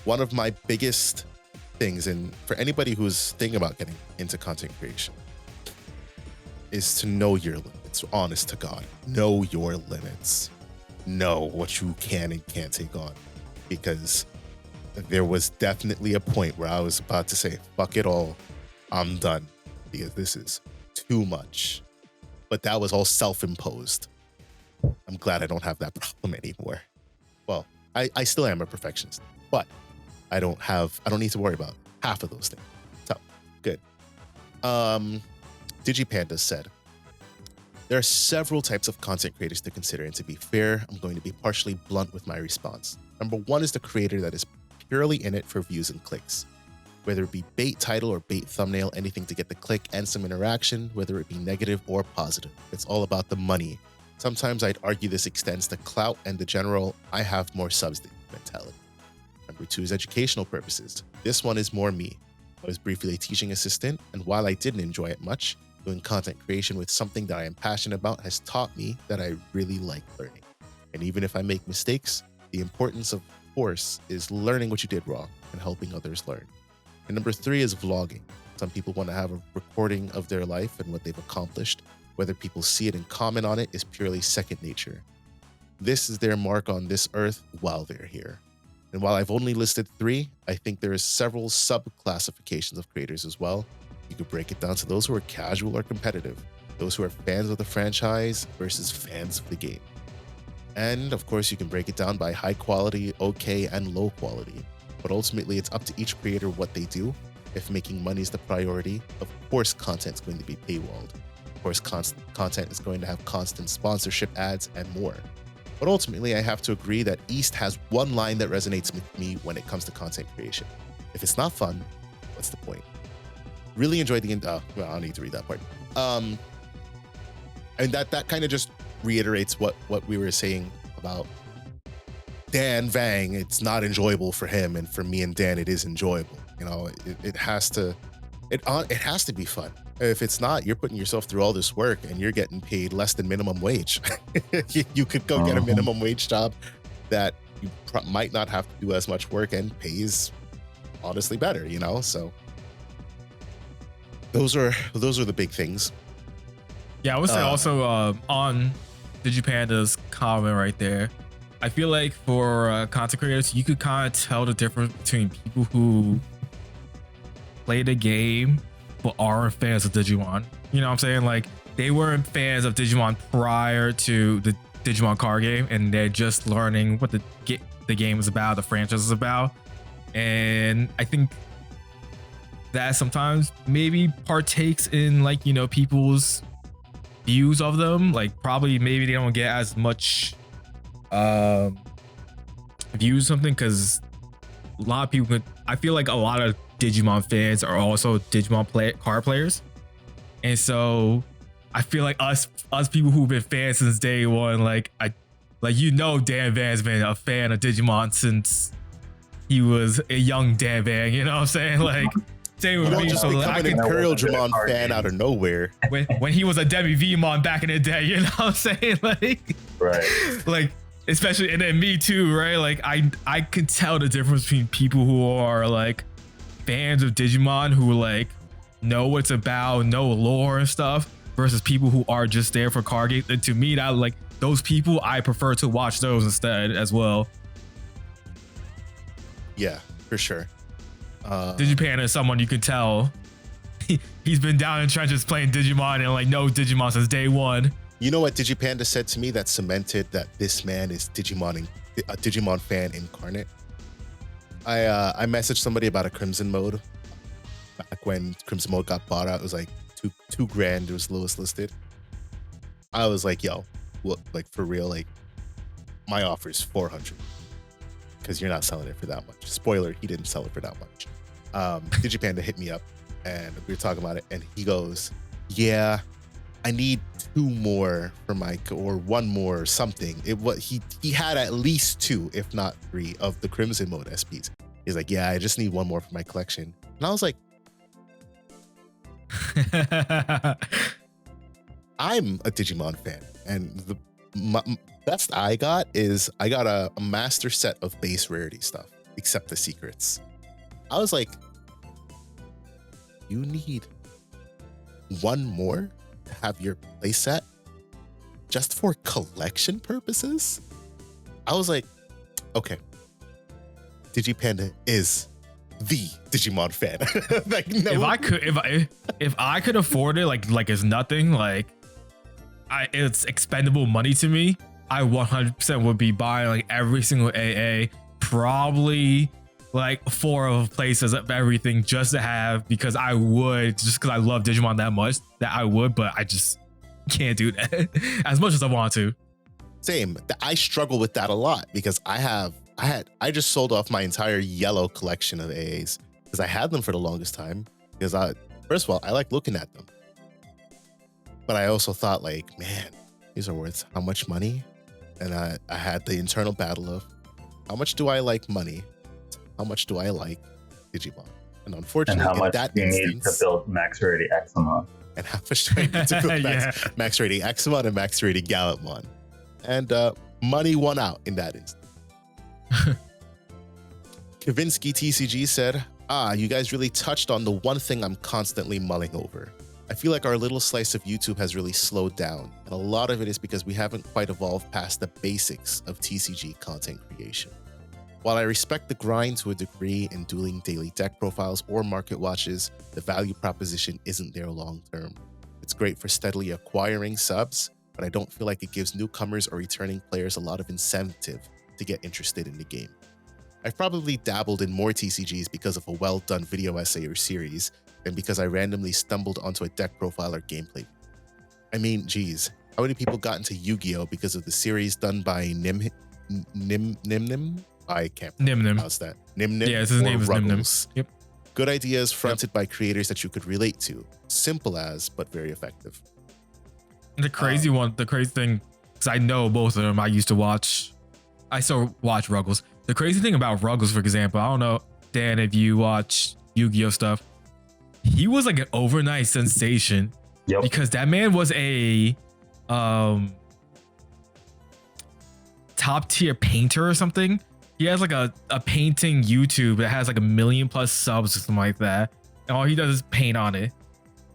One of my biggest things, and for anybody who's thinking about getting into content creation, is to know your limits. Honest to God, know your limits. Know what you can and can't take on, because there was definitely a point where I was about to say, fuck it all, I'm done, because this is too much. But that was all self-imposed. I'm glad I don't have that problem anymore. Well, I still am a perfectionist, but I don't need to worry about half of those things. So, good. DigiPanda said, there are several types of content creators to consider, and to be fair, I'm going to be partially blunt with my response. Number 1 is the creator that is purely in it for views and clicks. Whether it be bait title or bait thumbnail, anything to get the click and some interaction, whether it be negative or positive. It's all about the money. Sometimes I'd argue this extends to clout and the general I have more subs mentality. Number 2 is educational purposes. This one is more me. I was briefly a teaching assistant, and while I didn't enjoy it much, doing content creation with something that I am passionate about has taught me that I really like learning. And even if I make mistakes, the importance of course is learning what you did wrong and helping others learn. And number 3 is vlogging. Some people want to have a recording of their life and what they've accomplished. Whether people see it and comment on it is purely second nature. This is their mark on this earth while they're here. And while I've only listed 3, I think there are several sub-classifications of creators as well. You could break it down to those who are casual or competitive, those who are fans of the franchise versus fans of the game. And of course, you can break it down by high quality, okay, and low quality. But ultimately, it's up to each creator what they do. If making money is the priority, of course, content is going to be paywalled. Of course, content is going to have constant sponsorship ads and more. But ultimately, I have to agree that East has one line that resonates with me when it comes to content creation. If it's not fun, what's the point? Really enjoyed the well, I don't need to read that part. And that kind of just reiterates what we were saying about Dan Vang. It's not enjoyable for him, and for me and Dan, it is enjoyable. You know, it has to be fun. If it's not, you're putting yourself through all this work and you're getting paid less than minimum wage. You could go get a minimum wage job that you might not have to do as much work and pays honestly better, you know? So those are the big things. Yeah, I would say also on DigiPanda's comment right there, I feel like for content creators, you could kind of tell the difference between people who play the game but aren't fans of Digimon. You know what I'm saying? Like, they weren't fans of Digimon prior to the Digimon card game, and they're just learning what the game is about, the franchise is about. And I think that sometimes maybe partakes in, like, you know, people's views of them. Like, probably maybe they don't get as much views something, because a lot of people I feel like a lot of Digimon fans are also Digimon card players, and so I feel like us people who've been fans since day one, like you know, Dan Van's been a fan of Digimon since he was a young Dan Van, you know what I'm saying? Like, same with me. Just So become an Imperial Dramon fan out of nowhere. When he was a Demi Vmon back in the day, you know what I'm saying? Like, right. Like, especially, and then me too, right? Like, I could tell the difference between people who are like fans of Digimon, who like know what's about, know lore and stuff, versus people who are just there for card games. And to me, that, like, those people, I prefer to watch those instead as well. Yeah, for sure. Digipanda is someone you can tell he's been down in trenches playing Digimon and like knows Digimon since day one. You know what Digipanda said to me that cemented that this man is a Digimon fan incarnate? I messaged somebody about a Crimson mode back when Crimson mode got bought out. It was like $2,000. It was lowest listed. I was like, yo, look, like, for real, like, my offer is $400 because you're not selling it for that much. Spoiler, he didn't sell it for that much. Digipanda hit me up and we were talking about it, and he goes, yeah, I need 2 more for my, or 1 more or something. He had at least 2, if not 3, of the Crimson mode SPs. He's like, yeah, I just need 1 more for my collection. And I was like, I'm a Digimon fan, and the best I got is I got a master set of base rarity stuff, except the secrets. I was like, you need 1 more to have your playset just for collection purposes? I was like, okay, Digipanda is the Digimon fan. Like, no. if I could afford it, like it's nothing, like it's expendable money to me, I 100% would be buying like every single AA, probably like 4 of places of everything just to have, because I love Digimon that much that I would, but I just can't do that as much as I want to. Same. I struggle with that a lot because I just sold off my entire yellow collection of AAs because I had them for the longest time, because first of all, I like looking at them. But I also thought, like, man, these are worth how much money? And I had the internal battle of how much do I like money? How much do I like Digimon? And unfortunately, and how much do you need to build max rarity Examon? And how much do I need to build max rarity Examon and max rarity Gallantmon? And money won out in that instance. Kavinsky TCG said, you guys really touched on the one thing I'm constantly mulling over. I feel like our little slice of YouTube has really slowed down, and a lot of it is because we haven't quite evolved past the basics of TCG content creation. While I respect the grind to a degree in dueling daily deck profiles or market watches, the value proposition isn't there long term. It's great for steadily acquiring subs, but I don't feel like it gives newcomers or returning players a lot of incentive to get interested in the game. I've probably dabbled in more TCGs because of a well-done video essay or series than because I randomly stumbled onto a deck profile or gameplay. I mean, geez, how many people got into Yu-Gi-Oh! Because of the series done by Nim? I can't pronounce that. Nim. Yeah, his name is Nim. Yep. Good ideas fronted by creators that you could relate to. Simple as, but very effective. The crazy thing, because I know both of them, I still watch Ruggles. The crazy thing about Ruggles, for example, I don't know, Dan, if you watch Yu-Gi-Oh! Stuff, he was like an overnight sensation. Yep. Because that man was a top tier painter or something. He has like a painting YouTube that has like 1 million+ subs or something like that. And all he does is paint on it.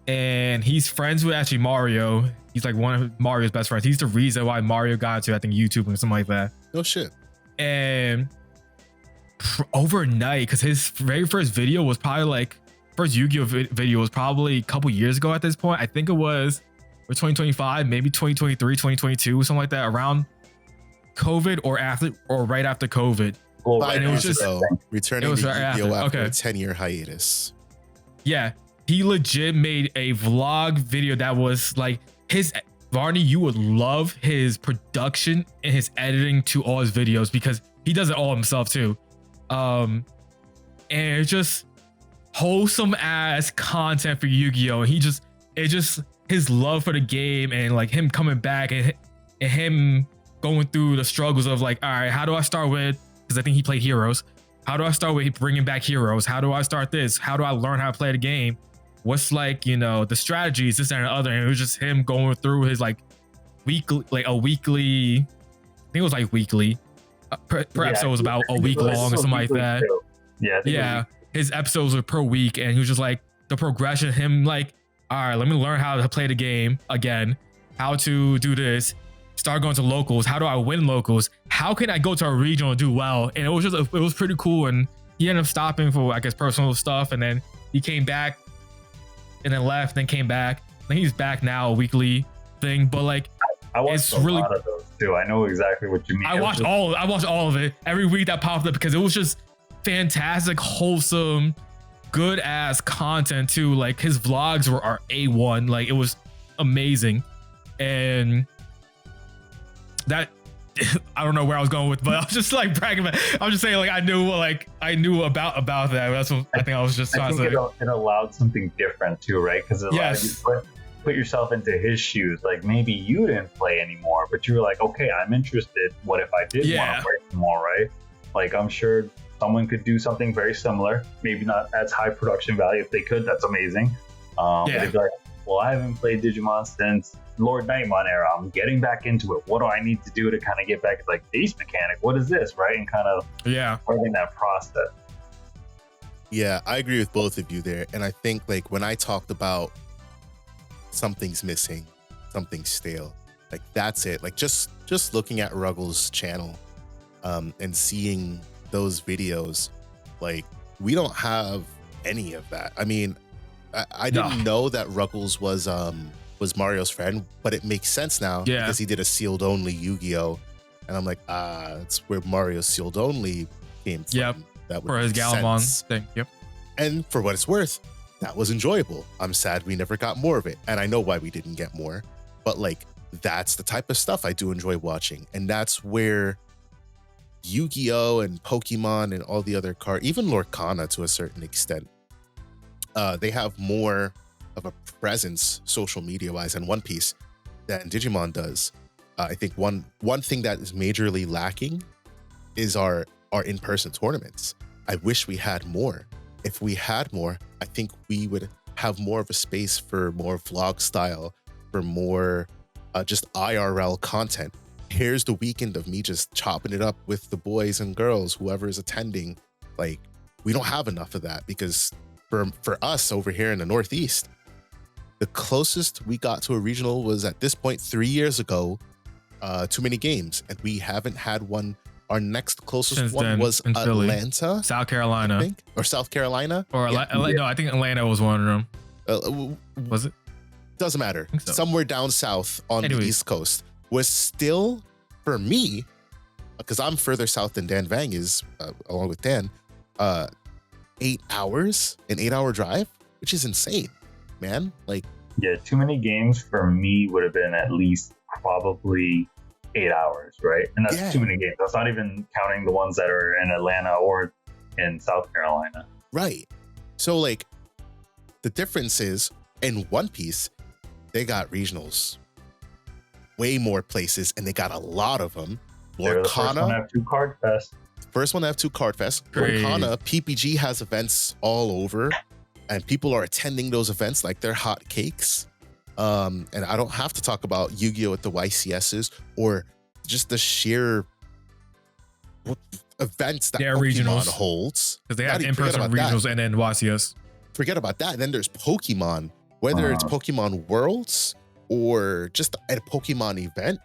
And he's friends with actually Mario. He's like one of Mario's best friends. He's the reason why Mario got to, I think, YouTube or something like that. No shit. And overnight, because his very first video was probably like, first Yu-Gi-Oh video was probably a couple years ago at this point. I think it was 2025, maybe 2023, 2022, something like that, around COVID or after, or right after COVID. Well, and it was just returning to Yu-Gi-Oh after a 10-year hiatus. Yeah, he legit made a vlog video that was like his Varney. You would love his production and his editing to all his videos because he does it all himself too. And it's just wholesome ass content for Yu-Gi-Oh. And it's just his love for the game and like him coming back and him going through the struggles of like, all right, how do I start with, because I think he played Heroes. How do I start with bringing back Heroes? How do I start this? How do I learn how to play the game? What's like, you know, the strategies, this and the other. And it was just him going through his like weekly, like a weekly, I think it was like weekly. Per episode was about a week long or something like that. Too. Yeah. His episodes were per week. And he was just like the progression, him like, all right, let me learn how to play the game again, how to do this. Start going to locals. How do I win locals? How can I go to a regional and do well? And it was pretty cool. And he ended up stopping for, I guess, personal stuff. And then he came back and then left, then came back. Then he's back now, a weekly thing. But like, I watched a lot of those too. I know exactly what you mean. I watched all of it every week that popped up because it was just fantastic, wholesome, good ass content too. Like his vlogs are A1. Like it was amazing. And that, I don't know where I was going with, but I was just like bragging about. I was just saying like I knew about that. That's what I think I was just trying to say. It allowed something different too, right? Because it allowed you to put yourself into his shoes. Like maybe you didn't play anymore, but you were like, okay, I'm interested. What if I did want to play more, right? Like I'm sure someone could do something very similar. Maybe not as high production value. If they could, that's amazing. But they'd be like, well, I haven't played Digimon since Lord Nightmon era. I'm getting back into it. What do I need to do to kind of get back? It's like base mechanic. What is this, right? And kind of learning that process. Yeah, I agree with both of you there. And I think like when I talked about something's missing, something's stale, like that's it. Like just looking at Ruggles' channel and seeing those videos, like we don't have any of that. I mean, I didn't know that Ruggles was Mario's friend, but it makes sense now because he did a sealed only Yu-Gi-Oh, and I'm like, it's where Mario's sealed only came from. Yep, that would for his Gallimon thing. Yep. And for what it's worth, that was enjoyable. I'm sad we never got more of it, and I know why we didn't get more. But like, that's the type of stuff I do enjoy watching, and that's where Yu-Gi-Oh and Pokemon and all the other cards, even Lorcana to a certain extent, they have more of a presence social media wise and One Piece than Digimon does. I think one thing that is majorly lacking is our in-person tournaments. I wish we had more. If we had more, I think we would have more of a space for more vlog style, for more just IRL content. Here's the weekend of me just chopping it up with the boys and girls, whoever is attending. Like, we don't have enough of that because for us over here in the Northeast, the closest we got to a regional was at this point 3 years ago, Too Many Games, and we haven't had one. Our next closest Since one then, was in Philly. Atlanta, South Carolina, I think, or South Carolina, or no, I think Atlanta was one of them. Was it? Doesn't matter. So. Somewhere down south on the East Coast was still, for me, because I'm further south than Dan Vang is, along with Dan, 8 hours, an 8-hour drive, which is insane, man. Like, yeah, Too Many Games for me would have been at least probably 8 hours, right? And that's too many games. That's not even counting the ones that are in Atlanta or in South Carolina. Right. So like, the difference is in One Piece, they got regionals way more places, and they got a lot of them. They're the first one to have 2 card fests. First one to have 2 card fests. Lorcana, PPG has events all over, and people are attending those events like they're hot cakes. And I don't have to talk about Yu-Gi-Oh at the YCSs or just the sheer events that They're Pokemon regionals. holds. Because they have in-person regionals and then YCS. Forget about that. And then there's Pokemon, whether it's Pokemon Worlds or just a Pokemon event.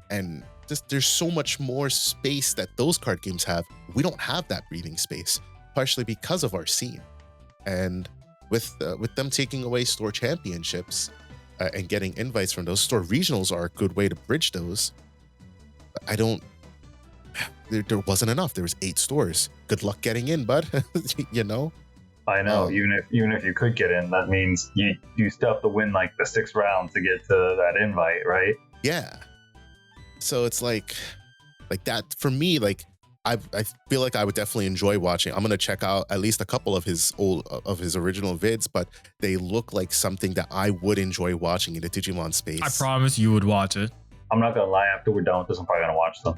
And just there's so much more space that those card games have. We don't have that breathing space, partially because of our scene. And with them taking away store championships and getting invites from those, store regionals are a good way to bridge those. There wasn't enough. There was 8 stores. Good luck getting in, bud. You know? I know. Even if you could get in, that means you still have to win like the 6 rounds to get to that invite, right? Yeah. So it's like that for me. Like I feel like I would definitely enjoy watching. I'm gonna check out at least a couple of his original vids, but they look like something that I would enjoy watching in the Digimon space. I promise you would watch it. I'm not gonna lie. After we're done with this, I'm probably gonna watch them.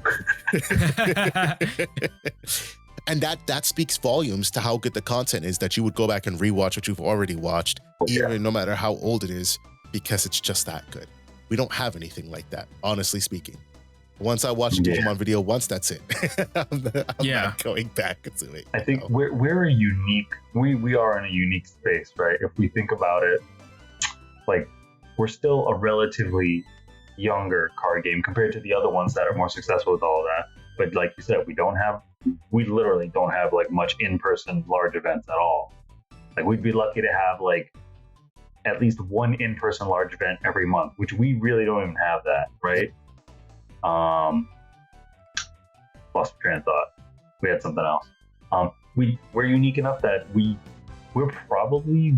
And that speaks volumes to how good the content is, that you would go back and rewatch what you've already watched, even no matter how old it is, because it's just that good. We don't have anything like that, honestly speaking. Once I watch a Digimon video once, that's it. I'm not going back to it. I think we're a unique. We are in a unique space, right? If we think about it, like we're still a relatively younger card game compared to the other ones that are more successful with all that. But like you said, we literally don't have like much in-person large events at all. Like we'd be lucky to have like at least one in-person large event every month, which we really don't even have that, right? Lost train of thought. We had something else. We're unique enough that we're probably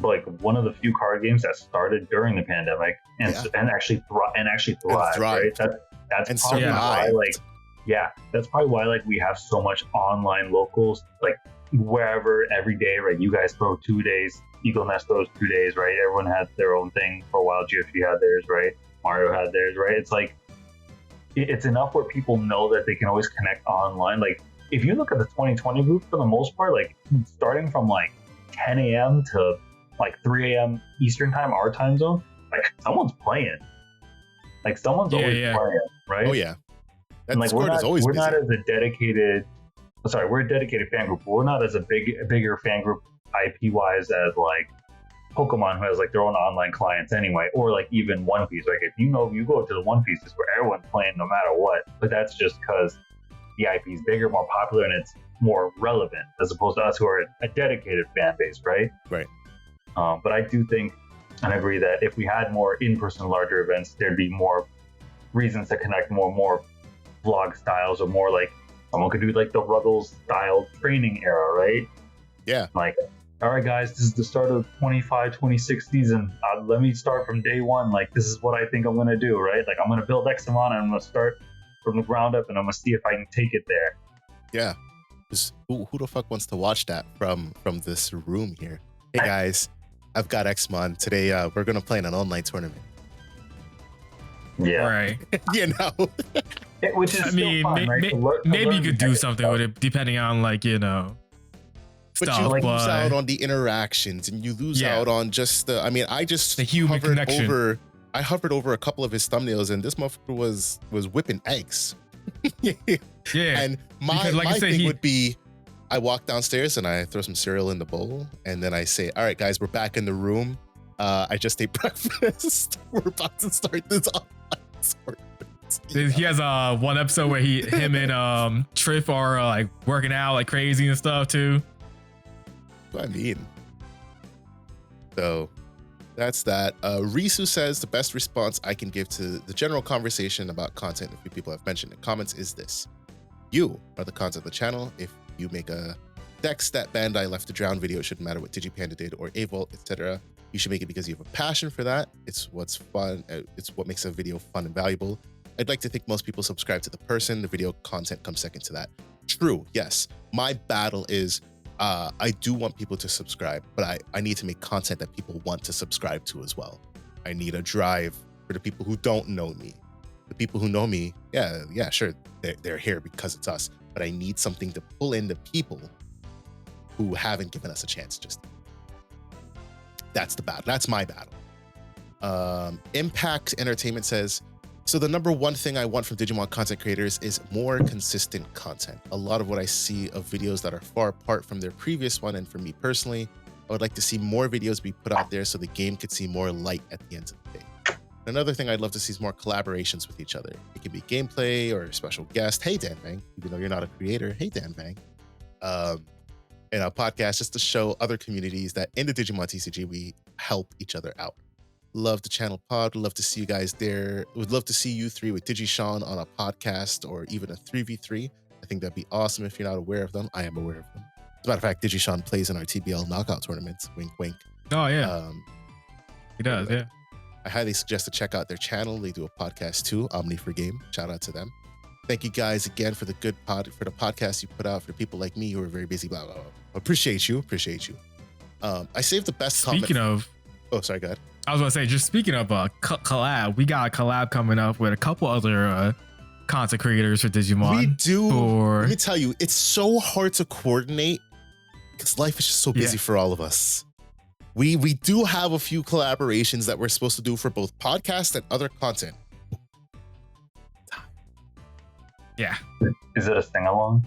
like one of the few card games that started during the pandemic and actually thrived, right? That's probably why that's probably why like we have so much online locals, like wherever every day, right? You guys throw 2 days, Eagle Nest throws 2 days, right? Everyone had their own thing. For a while, GFG had theirs, right? Mario had theirs, right? It's like it's enough where people know that they can always connect online. Like if you look at the 2020 group, for the most part, like starting from like 10 a.m. to like 3 a.m. Eastern time, our time zone, like someone's playing. Like someone's always playing, right? Oh yeah. And like we're not as a dedicated. Sorry, we're a dedicated fan group. But we're not as a bigger fan group IP wise as like Pokemon, who has like their own online clients anyway, or like even One Piece. Like if you go to the One Pieces where everyone's playing no matter what, but that's just because the IP is bigger, more popular, and it's more relevant as opposed to us who are a dedicated fan base, right? Right. But I do think and agree that if we had more in-person larger events, there'd be more reasons to connect, more vlog styles, or more like someone could do like the Ruggles style training era, right? Yeah. Like, all right, guys, this is the start of 26 season. Let me start from day one. Like, this is what I think I'm going to do, right? Like, I'm going to build Examon and I'm going to start from the ground up and I'm going to see if I can take it there. Yeah. Who the fuck wants to watch that from this room here? Hey, guys, I've got Examon. Today, we're going to play in an online tournament. Yeah. Right. You know? Which is fun, right? Maybe you could do something with it depending on like, you know, but stuff, you lose out on the interactions and you lose out on just the human connection. I hovered over a couple of his thumbnails and this motherfucker was whipping eggs. Yeah. And my thing would be, I walk downstairs and I throw some cereal in the bowl and then I say, all right, guys, we're back in the room. I just ate breakfast. We're about to start this online tournament. He has one episode where him and Triff are like working out like crazy and stuff too. I mean, so that's that. Risu says the best response I can give to the general conversation about content a few people have mentioned in comments is this: you are the content of the channel. If you make a Dex that Bandai left to drown video, it shouldn't matter what DigiPanda did or Avolt, etc. You should make it because you have a passion for that. It's what's fun. It's what makes a video fun and valuable. I'd like to think most people subscribe to the person. The video content comes second to that. True, yes. My battle is I do want people to subscribe, but I need to make content that people want to subscribe to as well. I need a drive for the people who don't know me. The people who know me, yeah, sure, they're here because it's us. But I need something to pull in the people who haven't given us a chance just yet. That's the battle. That's my battle. Impact Entertainment says, So the number one thing I want from Digimon content creators is more consistent content. A lot of what I see of videos that are far apart from their previous one, and for me personally, I would like to see more videos be put out there so the game could see more light at the end of the day. Another thing I'd love to see is more collaborations with each other. It can be gameplay or a special guest. Hey, Dan Vang, even though you're not a creator. Hey, Dan Vang. And a podcast just to show other communities that in the Digimon TCG, we help each other out. Love the channel pod. Love to see you guys there. Would love to see you three with DigiSean on a podcast or even a 3v3. I think that'd be awesome. If you're not aware of them, I am aware of them. As a matter of fact, DigiSean plays in our TBL knockout tournaments. Wink, wink. Oh, yeah. He does, yeah. I highly suggest to check out their channel. They do a podcast too, Omni for Game. Shout out to them. Thank you guys again for the good for the podcast you put out for people like me who are very busy, blah, blah, blah. Appreciate you. I saved the best Speaking of... Oh, sorry, go ahead. I was going to say, just speaking of collab, we got a collab coming up with a couple other content creators for Digimon. We do. Let me tell you, it's so hard to coordinate because life is just so busy for all of us. We do have a few collaborations that we're supposed to do for both podcasts and other content. Yeah. Is it a sing-along?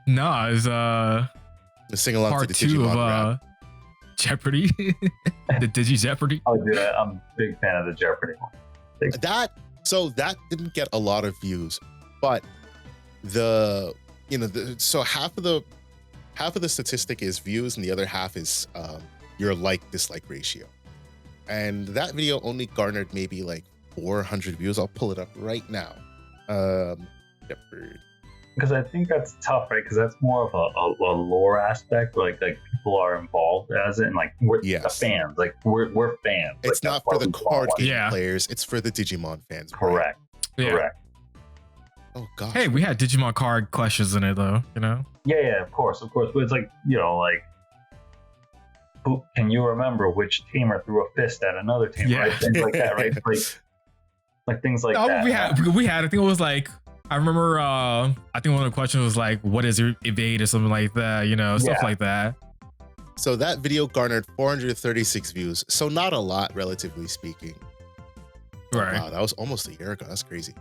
No, it's a sing-along part to the 2 Digimon of rap. Jeopardy. The Digi Jeopardy. Oh, dude, I'm a big fan of the Jeopardy one. That didn't get a lot of views, but so half of the statistic is views and the other half is your like-dislike ratio. And that video only garnered maybe like 400 views. I'll pull it up right now. Because I think that's tough, right? Because that's more of a lore aspect. Like people are involved as it, and like we're the fans. Like we're fans. It's like, not for the card game Yeah. players. It's for the Digimon fans. Correct. Right? Yeah. Correct. Oh gosh. Hey, we had Digimon card questions in it though, you know? Yeah, of course. But it's like, who can you remember which tamer threw a fist at another tamer? Yeah. Right? Things like that, right? Like things like that. We had, I think it was like, I remember, I think one of the questions was like, what is your evade or something like that, stuff like that. So that video garnered 436 views. So not a lot, relatively speaking. Right. Wow, that was almost a year ago. That's crazy.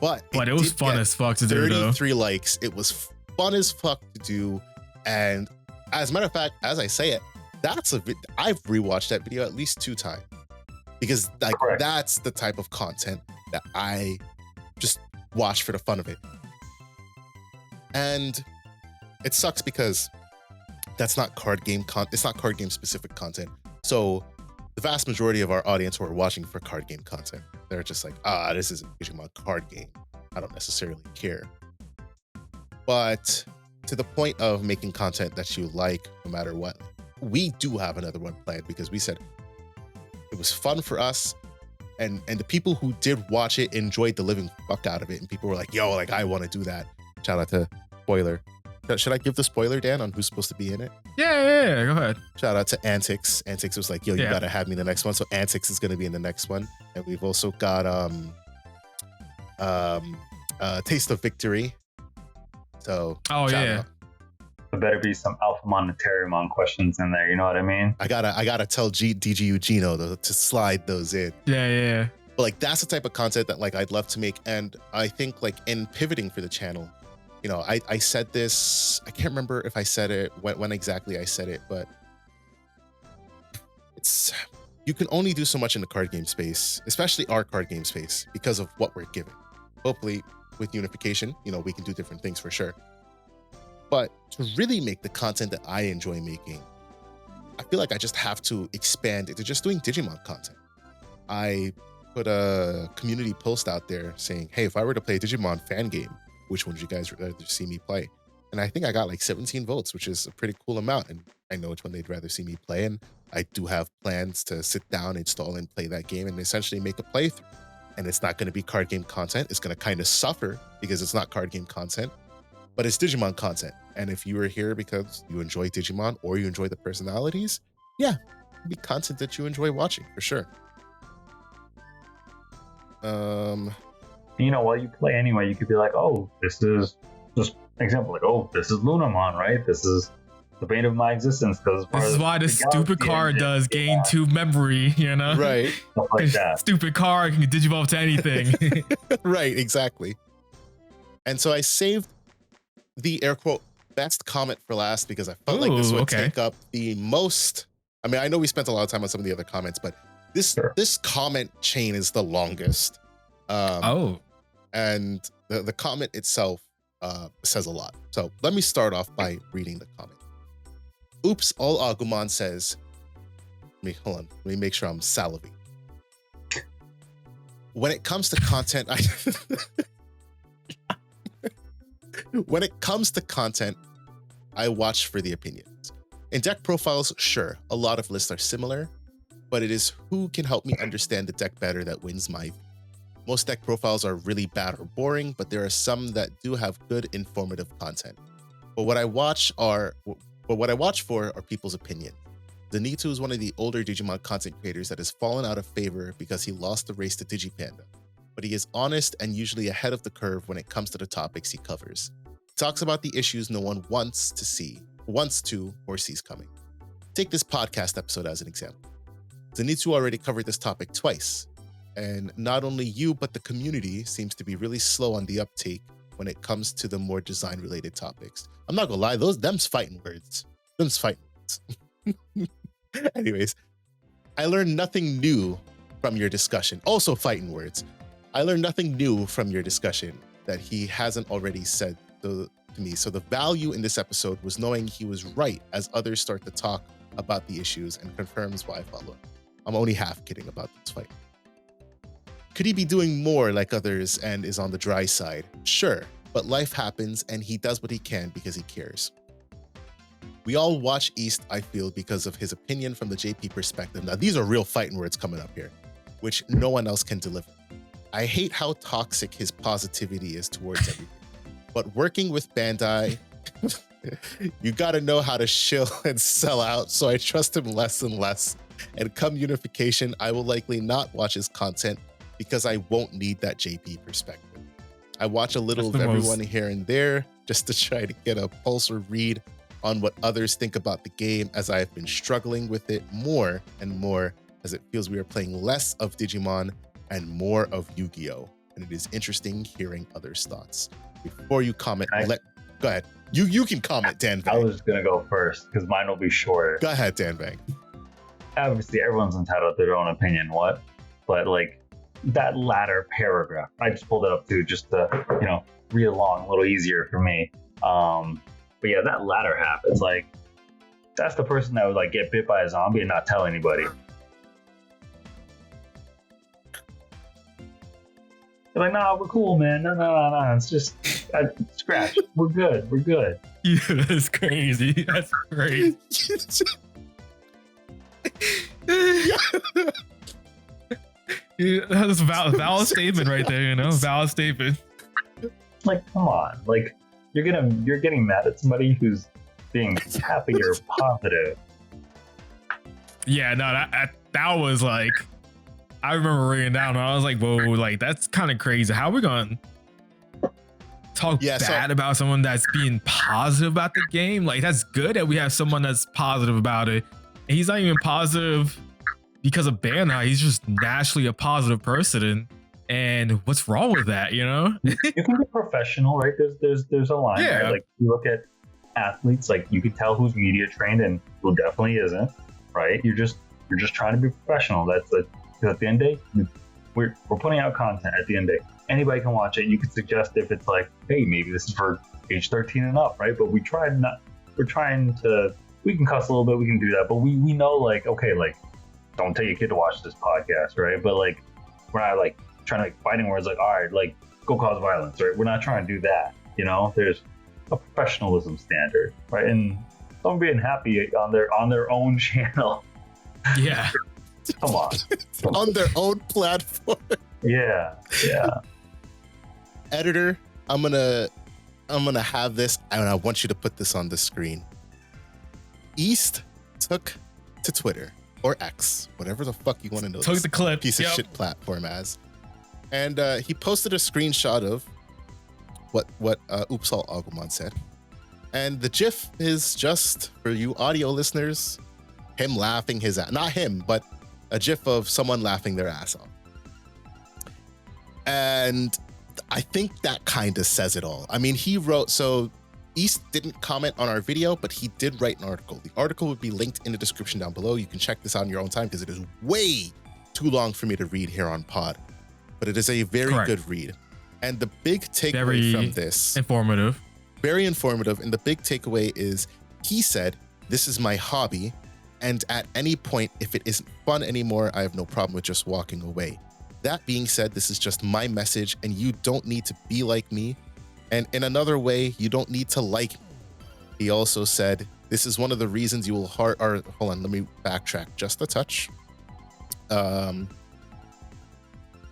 But it was fun as fuck to do, though. 33 likes. It was fun as fuck to do. And as a matter of fact, as I say it, I've rewatched that video at least 2 times. Because that's the type of content that I just watch for the fun of it. And it sucks because that's not card game it's not card game specific content. So the vast majority of our audience who are watching for card game content, they're just like, this is a Digimon card game. I don't necessarily care. But to the point of making content that you like, no matter what, we do have another one planned because we said it was fun for us. And the people who did watch it enjoyed the living fuck out of it. And people were like, yo, like, I want to do that. Shout out to Spoiler. Should I give the spoiler, Dan, on who's supposed to be in it? Yeah, go ahead. Shout out to Antics. Antics was like, yo, you gotta have me in the next one. So Antics is gonna be in the next one. And we've also got Taste of Victory. So out. There better be some Alphamon and Terriermon questions in there, you know what I mean? I gotta tell DigiGuard to slide those in. Yeah. But like that's the type of content that like I'd love to make. And I think like in pivoting for the channel, I said this, I can't remember if I said it, when exactly I said it, but you can only do so much in the card game space, especially our card game space, because of what we're given. Hopefully with unification, we can do different things for sure. But to really make the content that I enjoy making, I feel like I just have to expand into just doing Digimon content. I put a community post out there saying, hey, if I were to play a Digimon fan game, which one would you guys rather see me play? And I think I got like 17 votes, which is a pretty cool amount. And I know which one they'd rather see me play. And I do have plans to sit down, install, and play that game and essentially make a playthrough. And it's not going to be card game content. It's going to kind of suffer because it's not card game content, but it's Digimon content. And if you are here because you enjoy Digimon or you enjoy the personalities, yeah, it'll be content that you enjoy watching for sure. While you play anyway, you could be like, oh, this is just example, like, oh, this is Lunamon, right? This is the bane of my existence. Because this is why this stupid card does gain 2 memory, you know? Right. Stuff like that. Stupid card can digivolve to anything. Right, exactly. And so I saved the air quote best comment for last because I felt like this would take up the most. I mean, I know we spent a lot of time on some of the other comments, but this comment chain is the longest. And the comment itself says a lot. So let me start off by reading the comment. Oops, all Agumon says, hold on, let me make sure I'm salivating. When it comes to content, when it comes to content, I watch for the opinions. In deck profiles, sure, a lot of lists are similar, but it is who can help me understand the deck better that wins my view. Most deck profiles are really bad or boring, but there are some that do have good, informative content. But what I watch for are people's opinion. Zenitsu is one of the older Digimon content creators that has fallen out of favor because he lost the race to Digipanda. But he is honest and usually ahead of the curve when it comes to the topics he covers. He talks about the issues no one wants to or sees coming. Take this podcast episode as an example. Zenitsu already covered this topic twice, and not only you but the community seems to be really slow on the uptake when it comes to the more design-related topics. I'm not gonna lie, them's fighting words. Anyways, I learned nothing new from your discussion. Also fighting words. I learned nothing new from your discussion that he hasn't already said to me. So the value in this episode was knowing he was right as others start to talk about the issues and confirms why I follow. I'm only half kidding about this fight. Could he be doing more like others and is on the dry side? Sure, but life happens and he does what he can because he cares. We all watch East, I feel, because of his opinion from the JP perspective. Now, these are real fighting words coming up here, which no one else can deliver. I hate how toxic his positivity is towards everything. But working with Bandai, you gotta know how to shill and sell out, so I trust him less and less. And come unification, I will likely not watch his content because I won't need that JP perspective. I watch a little of everyone here and there just to try to get a pulse or read on what others think about the game, as I have been struggling with it more and more as it feels we are playing less of Digimon and more of Yu-Gi-Oh! And it is interesting hearing others' thoughts. Before you comment, go ahead. You can comment, Dan Vang. I was gonna go first because mine will be shorter. Go ahead, Dan Vang. Obviously, everyone's entitled to their own opinion, but like that latter paragraph, I just pulled it up too, just to read along a little easier for me. But yeah, that latter half, it's like, that's the person that would like get bit by a zombie and not tell anybody. They're like, nah, we're cool, man. No. It's just scratch. We're good. Yeah, that's crazy. That's crazy. Yeah, that's a valid statement right there, valid statement. Like, come on. Like, you're getting mad at somebody who's being happy or positive. Yeah, no, that was like, I remember reading down and I was like, whoa, like that's kind of crazy. How are we going to talk bad about someone that's being positive about the game? Like, that's good that we have someone that's positive about it. And he's not even positive because of Bandai. He's just naturally a positive person. And what's wrong with that, You can be professional, right? There's a line, right? Like, you look at athletes, like you can tell who's media trained and who definitely isn't, right? You're just trying to be professional. That's because at the end of the day, we're putting out content. At the end of the day, anybody can watch it. You could suggest if it's like, hey, maybe this is for age 13 and up, right? But we can cuss a little bit, we can do that, but we know, like, okay, like, don't tell your kid to watch this podcast, right? But like, we're not like trying to like fighting words, like, all right, like, go cause violence, right? We're not trying to do that, There's a professionalism standard, right? And someone being happy on their own channel. Yeah. Come on. On their own platform. Yeah. Editor, I'm gonna have this, and I want you to put this on the screen. East took to Twitter or X, whatever the fuck you want to know. Took the clip. Piece of shit platform as. And he posted a screenshot of what Oops All Agumon said. And the GIF is just, for you audio listeners, him laughing his ass. Not him, but a GIF of someone laughing their ass off. And I think that kind of says it all. I mean, he wrote, so East didn't comment on our video, but he did write an article. The article would be linked in the description down below. You can check this out in your own time because it is way too long for me to read here on pod. But it is a very good read. And the big takeaway from this... Very informative. And the big takeaway is, he said, this is my hobby. And at any point, if it isn't fun anymore, I have no problem with just walking away. That being said, this is just my message, and you don't need to be like me. And in another way, you don't need to like me. He also said, this is one of the reasons you will hold on, let me backtrack just a touch.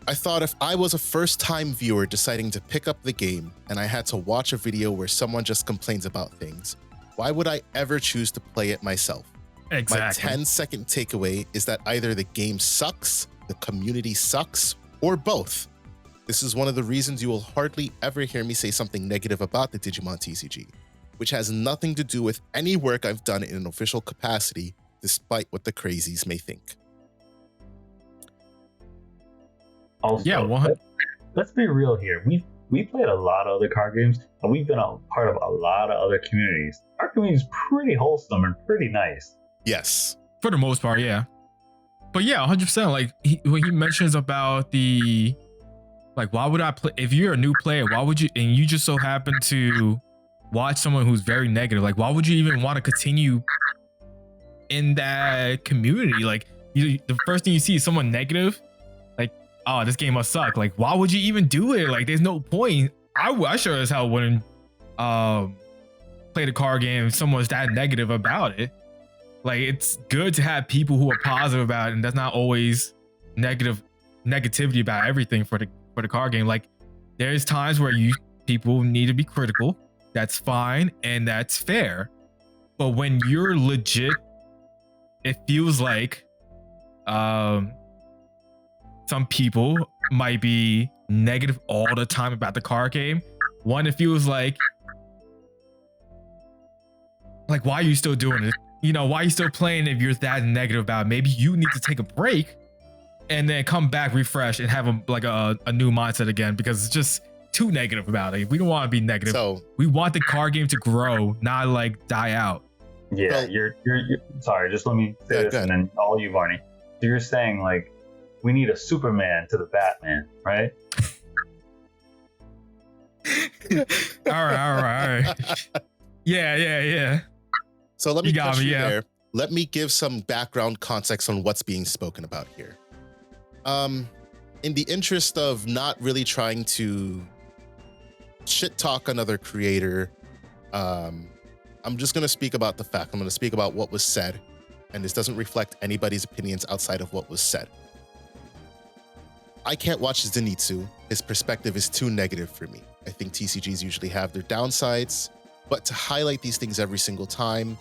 I thought if I was a first-time viewer deciding to pick up the game and I had to watch a video where someone just complains about things, why would I ever choose to play it myself? Exactly. My 10-second takeaway is that either the game sucks, the community sucks, or both. This is one of the reasons you will hardly ever hear me say something negative about the Digimon TCG, which has nothing to do with any work I've done in an official capacity, despite what the crazies may think. Also, yeah, let's be real here. We played a lot of other card games, and we've been a part of a lot of other communities. Our community is pretty wholesome and pretty nice. Yes. For the most part, yeah. But yeah, 100%. Like, when he mentions about the... Like, why would I play... If you're a new player, why would you... And you just so happen to watch someone who's very negative, like, why would you even want to continue in that community? Like, the first thing you see is someone negative, like, oh, this game must suck. Like, why would you even do it? Like, there's no point. I sure as hell wouldn't play the card game if someone's that negative about it. Like, it's good to have people who are positive about it, and that's not always negativity about everything for the card game. Like, there's times where people need to be critical. That's fine and that's fair. But when you're legit, it feels like some people might be negative all the time about the card game. One, it feels like why are you still doing it? You know, why are you still playing if you're that negative about it? Maybe you need to take a break and then come back, refresh, and have a new mindset again, because it's just too negative about it. We don't want to be negative. So we want the card game to grow, not like die out. Yeah, you're sorry, just let me say this, and then all you, Varney. So you're saying, like, we need a Superman to the Batman, right? all right. Yeah. So let me cut you there. Let me give some background context on what's being spoken about here. In the interest of not really trying to shit talk another creator, I'm just going to speak about the fact. I'm going to speak about what was said, and this doesn't reflect anybody's opinions outside of what was said. I can't watch Zenitsu. His perspective is too negative for me. I think TCGs usually have their downsides, but to highlight these things every single time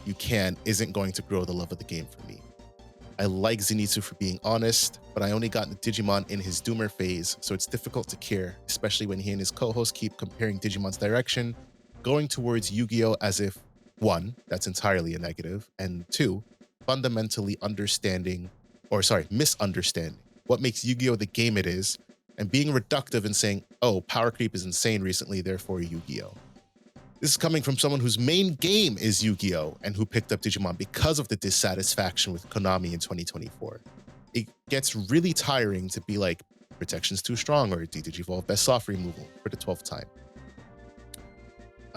you isn't going to grow the love of the game for me. I like Zenitsu for being honest, but I only got into Digimon in his doomer phase, so it's difficult to care, especially when he and his co-host keep comparing Digimon's direction, going towards Yu-Gi-Oh! As if, 1, that's entirely a negative, and 2, fundamentally misunderstanding what makes Yu-Gi-Oh! The game it is, and being reductive and saying, oh, power creep is insane recently, therefore Yu-Gi-Oh! This is coming from someone whose main game is Yu-Gi-Oh! And who picked up Digimon because of the dissatisfaction with Konami in 2024. It gets really tiring to be like, protection's too strong, or Digivolve best soft removal for the 12th time.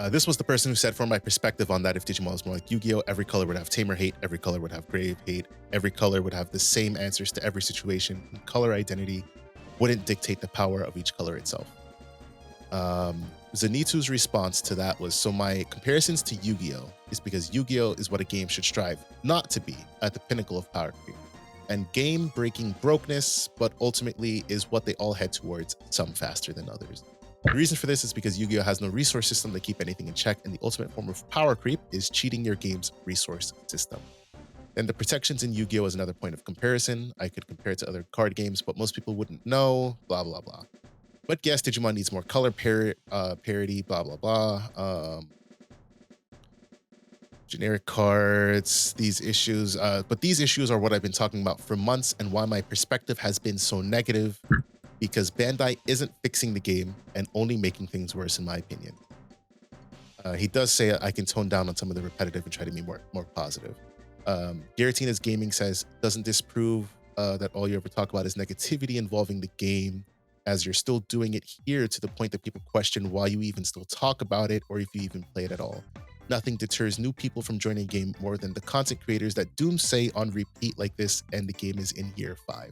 This was the person who said, from my perspective on that, if Digimon was more like Yu-Gi-Oh!, every color would have Tamer hate, every color would have Grave hate, every color would have the same answers to every situation, and color identity wouldn't dictate the power of each color itself. Zenitsu's response to that was, so my comparisons to Yu-Gi-Oh! Is because Yu-Gi-Oh! Is what a game should strive not to be at the pinnacle of power creep, and game-breaking brokenness, but ultimately is what they all head towards, some faster than others. The reason for this is because Yu-Gi-Oh! Has no resource system to keep anything in check, and the ultimate form of power creep is cheating your game's resource system. Then the protections in Yu-Gi-Oh! Is another point of comparison. I could compare it to other card games, but most people wouldn't know, blah, blah, blah. But yes, Digimon needs more color parity, blah, blah, blah. Generic cards, these issues, but these issues are what I've been talking about for months and why my perspective has been so negative, because Bandai isn't fixing the game and only making things worse, in my opinion. He does say I can tone down on some of the repetitive and try to be more positive. Garatina's Gaming says, doesn't this prove that all you ever talk about is negativity involving the game, as you're still doing it here to the point that people question why you even still talk about it or if you even play it at all. Nothing deters new people from joining a game more than the content creators that doom say on repeat like this, and the game is in year 5.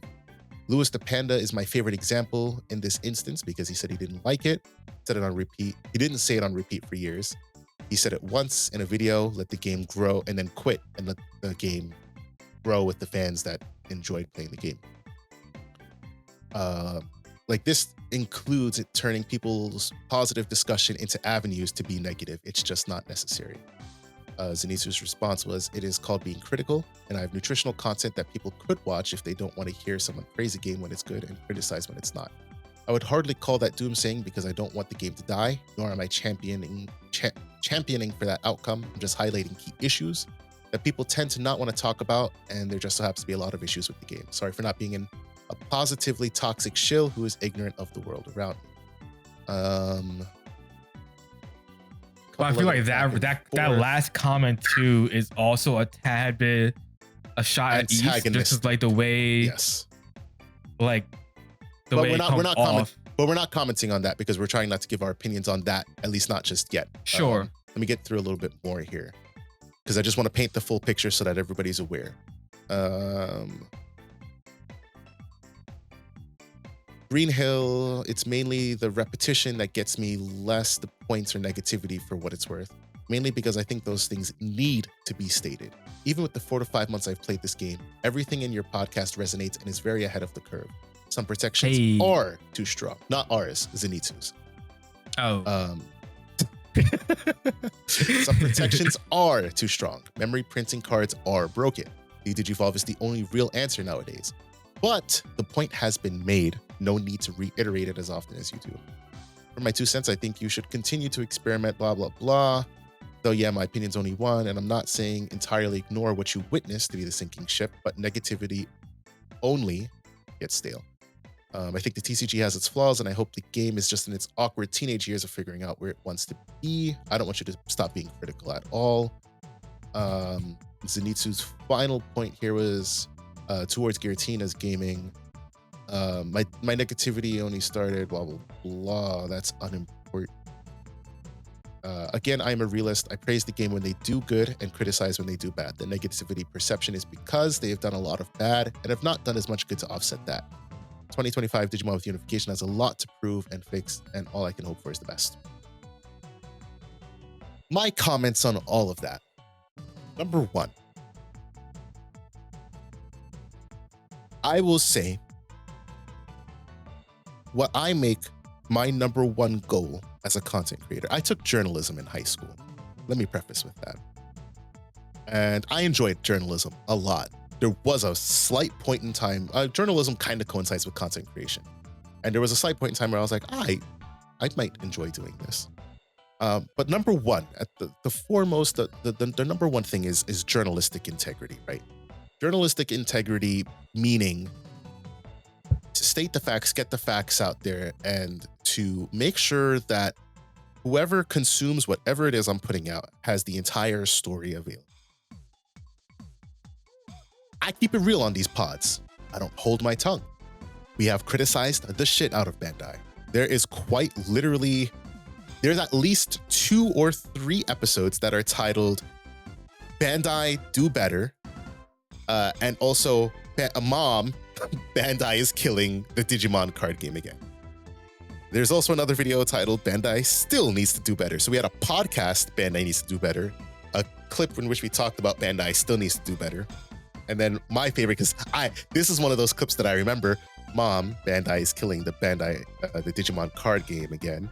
Louis the Panda is my favorite example in this instance because he said he didn't like it, said it on repeat. He didn't say it on repeat for years. He said it once in a video, let the game grow, and then quit and let the game grow with the fans that enjoyed playing the game. Like, this includes it turning people's positive discussion into avenues to be negative. It's just not necessary. Zenitsu's response was, it is called being critical, and I have nutritional content that people could watch if they don't want to hear someone praise a game when it's good and criticize when it's not. I would hardly call that doomsaying because I don't want the game to die, nor am I championing for that outcome. I'm just highlighting key issues that people tend to not want to talk about, and there just so happens to be a lot of issues with the game. Sorry for not being a positively toxic shill who is ignorant of the world around me. Well, I feel like that last comment too is also a tad bit a shot at East, just as like the way, yes, like the way it comes off. But we're not commenting on that because we're trying not to give our opinions on that, at least not just yet. Sure. Let me get through a little bit more here because I just want to paint the full picture so that everybody's aware. Green Hill, it's mainly the repetition that gets me, less the points or negativity for what it's worth. Mainly because I think those things need to be stated. Even with the 4 to 5 months I've played this game, everything in your podcast resonates and is very ahead of the curve. Some protections are too strong. Not ours, Zenitsu's. Oh. Some protections are too strong. Memory printing cards are broken. The Digivolve is the only real answer nowadays. But the point has been made. No need to reiterate it as often as you do. For my 2 cents, I think you should continue to experiment, blah, blah, blah. Though, yeah, my opinion's only one, and I'm not saying entirely ignore what you witnessed to be the sinking ship, but negativity only gets stale. I think the TCG has its flaws, and I hope the game is just in its awkward teenage years of figuring out where it wants to be. I don't want you to stop being critical at all. Zenitsu's final point here was towards Giratina's gaming. My negativity only started blah, blah, blah. That's unimportant. Again, I'm a realist. I praise the game when they do good and criticize when they do bad. The negativity perception is because they have done a lot of bad and have not done as much good to offset that. 2025 Digimon with Unification has a lot to prove and fix, and all I can hope for is the best. My comments on all of that. Number 1. I will say what I make my number 1 goal as a content creator. I took journalism in high school. Let me preface with that. And I enjoyed journalism a lot. There was a slight point in time, journalism kind of coincides with content creation. And there was a slight point in time where I was like, I might enjoy doing this. But number 1, at the foremost, the number 1 thing is journalistic integrity, right? Journalistic integrity meaning to state the facts, get the facts out there, and to make sure that whoever consumes whatever it is I'm putting out has the entire story available. I keep it real on these pods. I don't hold my tongue. We have criticized the shit out of Bandai. There is quite literally, there's at least 2 or 3 episodes that are titled Bandai Do Better, and also Mom, Bandai is killing the Digimon card game again. There's also another video titled Bandai Still Needs to Do Better. So we had a podcast, Bandai Needs to Do Better, a clip in which we talked about Bandai Still Needs to Do Better. And then my favorite, because this is one of those clips that I remember, Mom, Bandai is killing the Digimon card game again.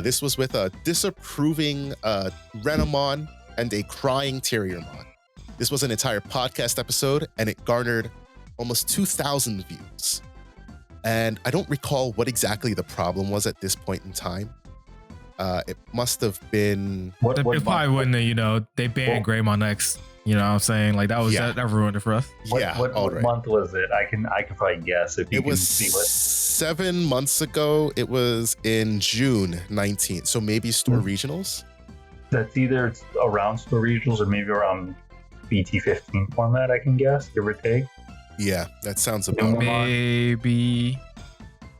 This was with a disapproving Renamon and a crying Terriermon. This was an entire podcast episode, and it garnered almost 2,000 views. And I don't recall what exactly the problem was at this point in time, It must have been. It probably wouldn't have, they banned Greymon X. You know what I'm saying? Like that was that ruined it for us. What month was it? I can probably guess if you can see what. 7 months ago. It was in June 19th. So maybe store regionals. That's either around store regionals or maybe around BT15 format. I can guess, give or take. Yeah, that sounds about maybe.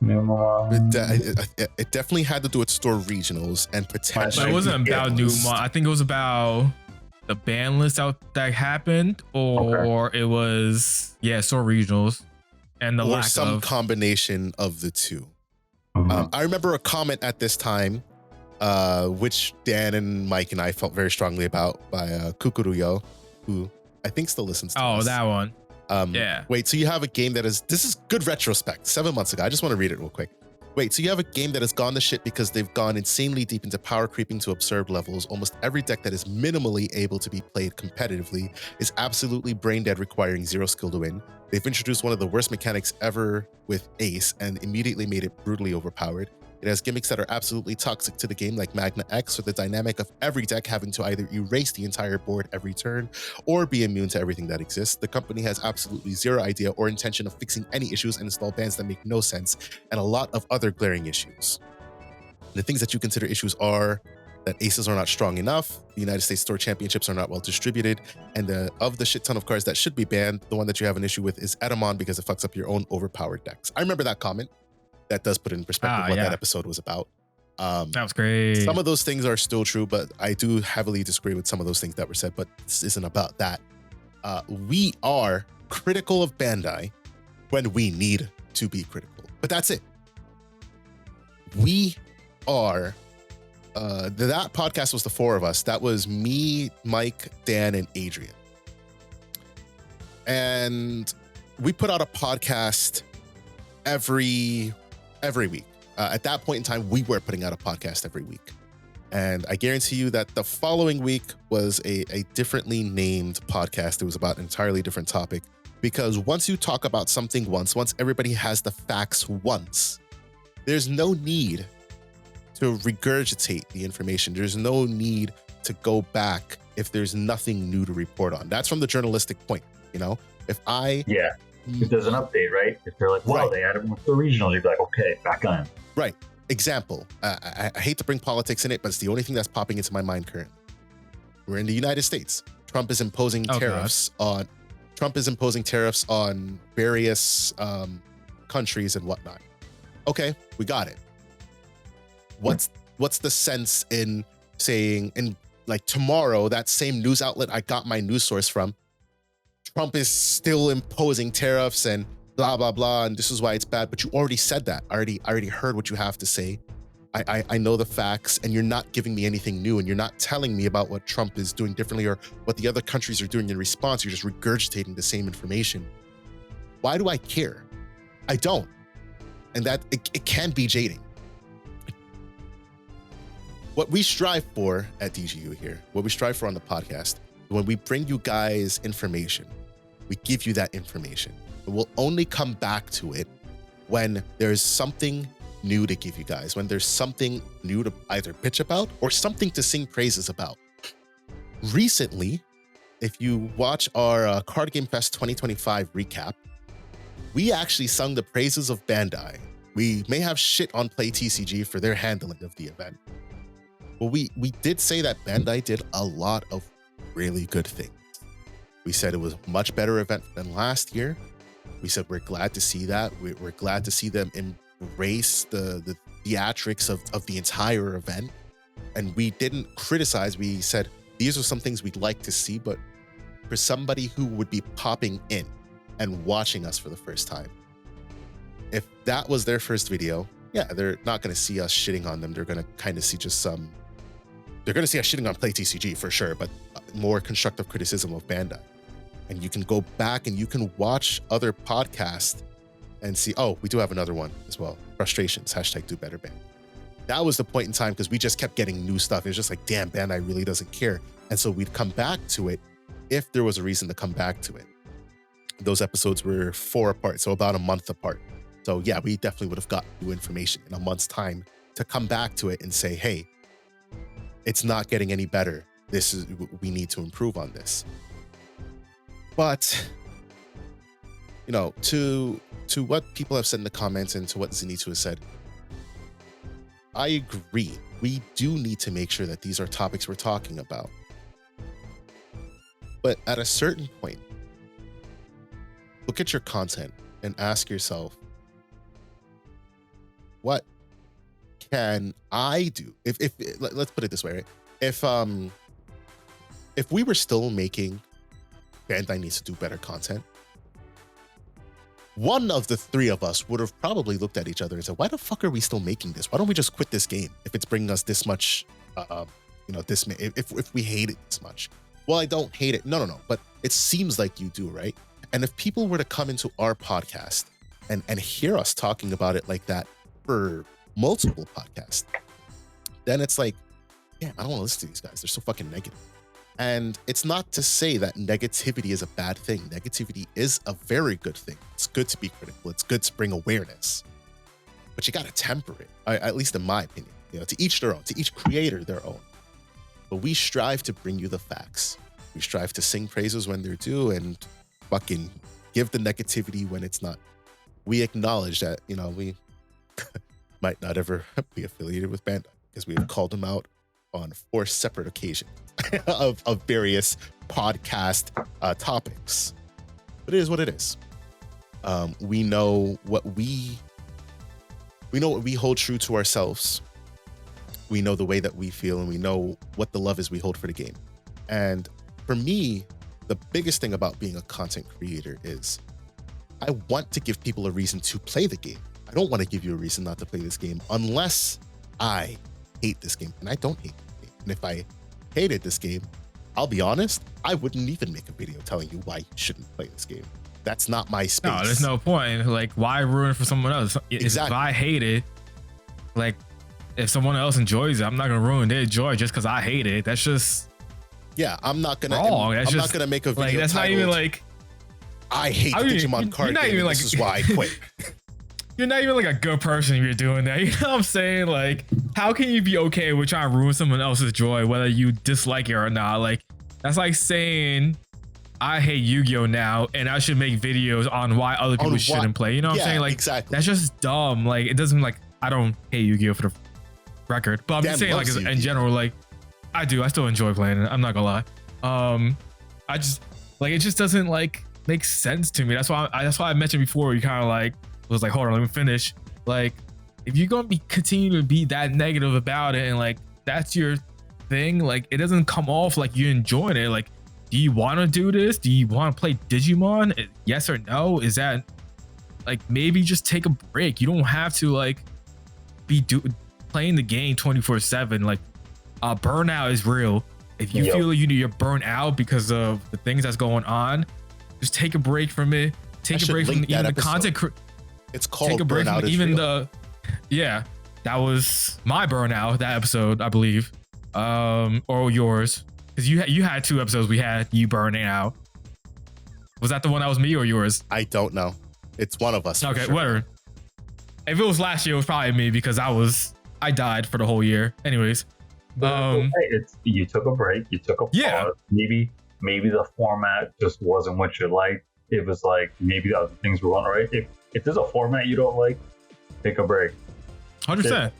It definitely had to do with store regionals and potentially. But it wasn't about Numon. I think it was about the ban list that happened, or it was store regionals and the or lack some combination of the two. I remember a comment at this time, which Dan and Mike and I felt very strongly about by Kukuruyo, who I think still listens to us. Oh, that one. Wait, so you have a game this is good retrospect, 7 months ago. I just want to read it real quick. Wait, so you have a game that has gone to shit because they've gone insanely deep into power creeping to absurd levels. Almost every deck that is minimally able to be played competitively is absolutely brain dead, requiring 0 skill to win. They've introduced one of the worst mechanics ever with Ace and immediately made it brutally overpowered. It has gimmicks that are absolutely toxic to the game, like Magna X, or the dynamic of every deck having to either erase the entire board every turn or be immune to everything that exists. The company has absolutely zero idea or intention of fixing any issues and install bans that make no sense, and a lot of other glaring issues. The things that you consider issues are that aces are not strong enough, the United States Store Championships are not well distributed, and of the shit ton of cards that should be banned, the one that you have an issue with is Edamon because it fucks up your own overpowered decks. I remember that comment. That does put in perspective what that episode was about. That was great. Some of those things are still true, but I do heavily disagree with some of those things that were said, but this isn't about that. We are critical of Bandai when we need to be critical, but that's it. We are, that podcast was the 4 of us. That was me, Mike, Dan, and Adrian. And we put out a podcast every week. At that point in time, we were putting out a podcast every week. And I guarantee you that the following week was a differently named podcast. It was about an entirely different topic. Because once you talk about something once everybody has the facts once, there's no need to regurgitate the information. There's no need to go back if there's nothing new to report on. That's from the journalistic point, If there's an update, right? If they're like, wow, they added one to the regionals, you'd be like, okay, back on. Right. Example, I hate to bring politics in it, but it's the only thing that's popping into my mind currently. We're in the United States. Trump is imposing tariffs on various countries and whatnot. Okay, we got it. What's the sense in saying, in like tomorrow, that same news outlet I got my news source from, Trump is still imposing tariffs and blah, blah, blah, and this is why it's bad. But you already said that. I already heard what you have to say. I know the facts, and you're not giving me anything new, and you're not telling me about what Trump is doing differently or what the other countries are doing in response. You're just regurgitating the same information. Why do I care? I don't. And that it can be jading. What we strive for at DGU here, what we strive for on the podcast, when we bring you guys information, we give you that information. But we'll only come back to it when there's something new to give you guys, when there's something new to either bitch about or something to sing praises about. Recently, if you watch our Card Game Fest 2025 recap, we actually sung the praises of Bandai. We may have shit on Play TCG for their handling of the event, but we did say that Bandai did a lot of really good things. We said it was a much better event than last year. We said we're glad to see that. We're glad to see them embrace the theatrics of the entire event. And we didn't criticize. We said these are some things we'd like to see, but for somebody who would be popping in and watching us for the first time, if that was their first video, they're not going to see us shitting on them. They're going to kind of see just they're going to see us shitting on Play TCG for sure, but more constructive criticism of Bandai. And you can go back and you can watch other podcasts and see, oh, we do have another one as well. Frustrations, #DoBetterBand. That was the point in time because we just kept getting new stuff. It was just like, damn, Bandai really doesn't care. And so we'd come back to it if there was a reason to come back to it. Those episodes were 4 apart, so about a month apart. So yeah, we definitely would have got new information in a month's time to come back to it and say, hey, it's not getting any better. We need to improve on this. But, you know, to what people have said in the comments and to what Zenitsu has said, I agree. We do need to make sure that these are topics we're talking about. But at a certain point, look at your content and ask yourself, what can I do? If let's put it this way, right? If we were still making Bandai needs to do better content, one of the three of us would have probably looked at each other and said, why the fuck are we still making this? Why don't we just quit this game if it's bringing us this much, if we hate it this much? Well, I don't hate it. No. But it seems like you do, right? And if people were to come into our podcast and hear us talking about it like that for multiple podcasts, then it's like, damn, I don't want to listen to these guys. They're so fucking negative. And it's not to say that negativity is a bad thing. Negativity is a very good thing. It's good to be critical. It's good to bring awareness. But you got to temper it, at least in my opinion. You know, to each their own, to each creator their own. But we strive to bring you the facts. We strive to sing praises when they're due and fucking give the negativity when it's not. We acknowledge that, you know, we might not ever be affiliated with Bandai because we have called them out on 4 separate occasions of various podcast topics. But it is what it is. We know what we hold true to ourselves. We know the way that we feel, and we know what the love is we hold for the game. And for me, the biggest thing about being a content creator is I want to give people a reason to play the game. I don't want to give you a reason not to play this game unless I hate this game, and I don't hate the game. And if I hated this game, I'll be honest, I wouldn't even make a video telling you why you shouldn't play this game. That's not my space. No, there's no point. Like, why ruin it for someone else? Exactly. If I hate it, like, if someone else enjoys it, I'm not gonna ruin their joy just because I hate it. That's just I'm not gonna. Wrong. I'm not gonna make a video. Like, that's titled, not even like. I hate the Digimon card game. Even like, this is why I quit. You're not even like a good person if you're doing that. You know what I'm saying? Like, how can you be okay with trying to ruin someone else's joy, whether you dislike it or not? Like, that's like saying I hate Yu-Gi-Oh now and I should make videos on why other people shouldn't play. You know what I'm saying? Like, exactly. That's just dumb. Like, it doesn't, like, I don't hate Yu-Gi-Oh for the record, but I'm just saying, like, in general, like, I still enjoy playing it. I'm not gonna lie. I just, like, it just doesn't, like, make sense to me. That's why I mentioned before, you kind of like was like, hold on, let me finish. Like, if you're gonna continue to be that negative about it and like that's your thing, like, it doesn't come off like you're enjoying it. Like, do you want to do this? Do you want to play Digimon? Yes or no? Is that, like, maybe just take a break. You don't have to like be playing the game 24/7. Like, burnout is real. If you feel you're burnt out because of the things that's going on, just take a break from it. Take a break from even the content. It's called take a break Burnout from even the. Yeah, that was my burnout. That episode, I believe, or yours, because you had 2 episodes. We had you burning out. Was that the one that was me or yours? I don't know. It's one of us. Okay, whatever. If it was last year, it was probably me because I died for the whole year. Anyways. You took a break. You took a pause. Yeah. Maybe the format just wasn't what you liked. It was like maybe the other things were going right. If there's a format you don't like, take a break. 100%.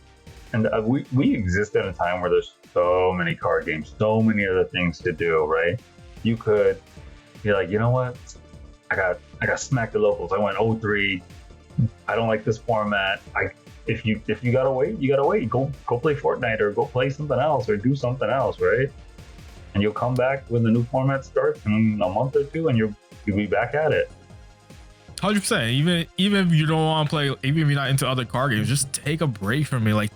And we exist in a time where there's so many card games, so many other things to do. Right? You could be like, you know what? I got smacked the locals. I went 0-3. I don't like this format. If you gotta wait, you gotta wait. Go play Fortnite or go play something else or do something else, right? And you'll come back when the new format starts in a month or 2, and you'll be back at it. 100%. Even if you don't want to play, even if you're not into other card games, just take a break from it. Like,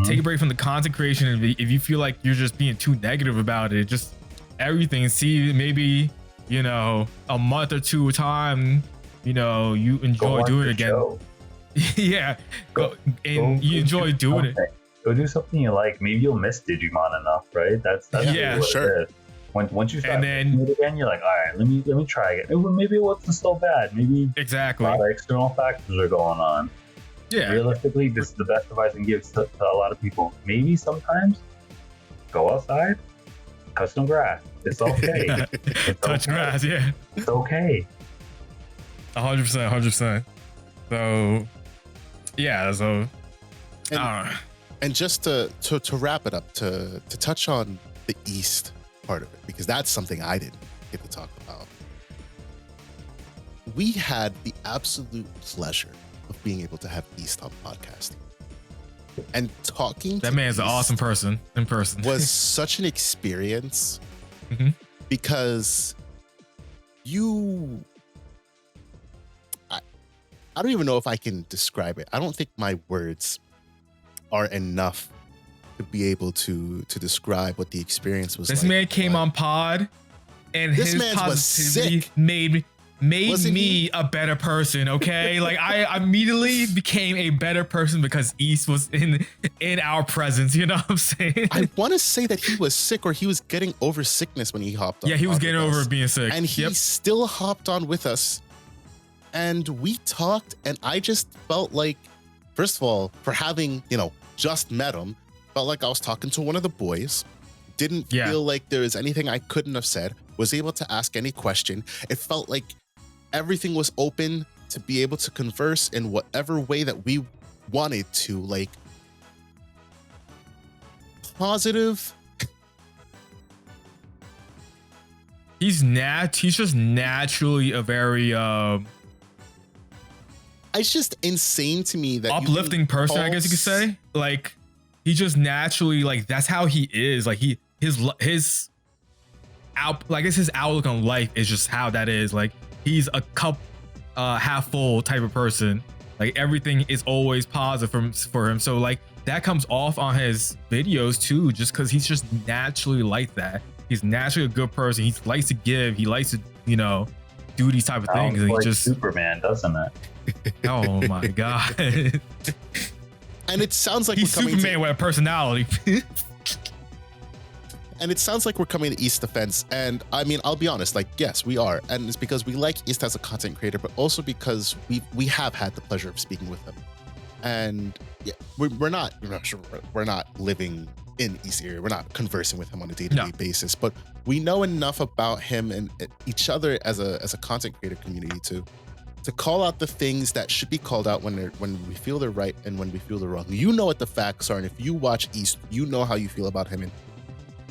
take a break from the content creation. If you feel like you're just being too negative about it, just everything. See, maybe, you know, a month or 2 time, you know, you enjoy doing it again. Yeah, you enjoy doing it. Go do something you like. Maybe you'll miss Digimon enough, right? That's yeah, really sure. Once you start playing it again, you're like, all right, let me try again. Maybe it wasn't so bad. Maybe exactly. A lot of external factors are going on. Yeah. Realistically, this is the best advice I can give to a lot of people. Maybe sometimes go outside, touch some grass. It's okay. Touch grass, yeah. It's okay. 100%. So, yeah. So, and just to wrap it up, to touch on the East part of it, because that's something I didn't get to talk about. We had the absolute pleasure of being able to have East on podcasting. And talking that man's an awesome person in person. Was such an experience because I don't even know if I can describe it. I don't think my words are enough to be able to describe what the experience was. This like. Man came on pod, and his positivity made me a better person. Okay, like I immediately became a better person because East was in our presence. You know what I'm saying? I want to say that he was sick, or he was getting over sickness when he hopped on. Yeah, he was getting over being sick, and he still hopped on with us, and we talked. And I just felt like, first of all, for having just met him, felt like I was talking to one of the boys. Didn't feel like there was anything I couldn't have said. Was able to ask any question. It felt like everything was open to be able to converse in whatever way that we wanted to, like positive. He's just naturally a very it's just insane to me that uplifting person, I guess you could say. Like he just naturally, like, that's how he is. Like his outlook on life is just how that is. Like he's a cup half full type of person. Like everything is always positive for him. So like that comes off on his videos too, just because he's just naturally like that. He's naturally a good person. He likes to give. He likes to, do these type of things. And like he just Superman, doesn't it? Oh my god! And it sounds like he's Superman with a personality. And it sounds like we're coming to East defense. And I mean, I'll be honest, like, yes, we are. And it's because we like East as a content creator, but also because we have had the pleasure of speaking with him. And yeah, we're not living in East area. We're not conversing with him on a day-to-day basis, but we know enough about him and each other as a content creator community to call out the things that should be called out when we feel they're right and when we feel they're wrong. You know what the facts are, and if you watch East, you know how you feel about him. And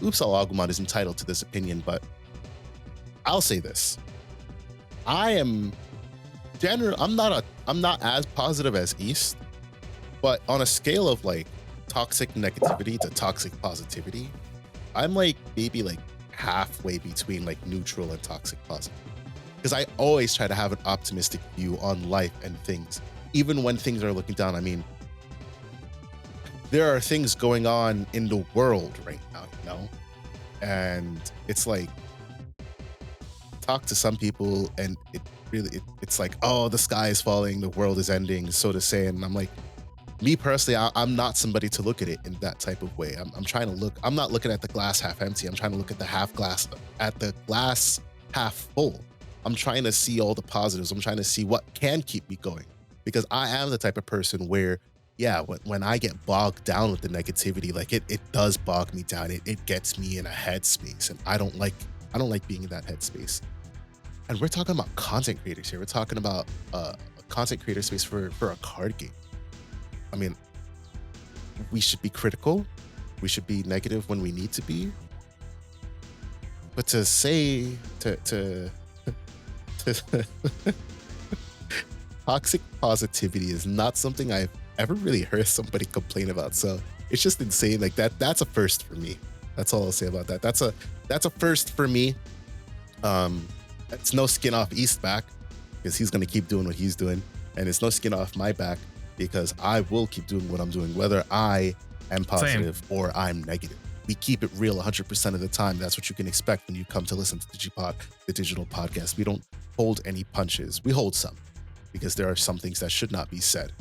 Oops All Agumon is entitled to this opinion, but I'll say this: I'm not as positive as East, but on a scale of like toxic negativity to toxic positivity, I'm like maybe like halfway between like neutral and toxic positive. Because I always try to have an optimistic view on life and things, even when things are looking down. I mean, there are things going on in the world right now, and it's like, talk to some people and it's like, oh, the sky is falling, the world is ending, so to say. And I'm like, me personally, I'm not somebody to look at it in that type of way. I'm trying to look, I'm not looking at the glass half empty. I'm trying to look at the glass half full. I'm trying to see all the positives. I'm trying to see what can keep me going, because I am the type of person where, yeah, when I get bogged down with the negativity, like it does bog me down. It gets me in a headspace, and I don't like being in that headspace. And we're talking about content creators here. We're talking about a content creator space for a card game. I mean, we should be critical. We should be negative when we need to be. But to say to toxic positivity is not something I've ever really heard somebody complain about. So it's just insane. Like that's a first for me. That's all I'll say about that. That's a first for me. It's no skin off East back, because he's gonna keep doing what he's doing, and it's no skin off my back, because I will keep doing what I'm doing, whether I am positive or I'm negative. We keep it real 100% of the time. That's what you can expect when you come to listen to DigiPod, the digital podcast. We don't hold any punches. We hold some, because there are some things that should not be said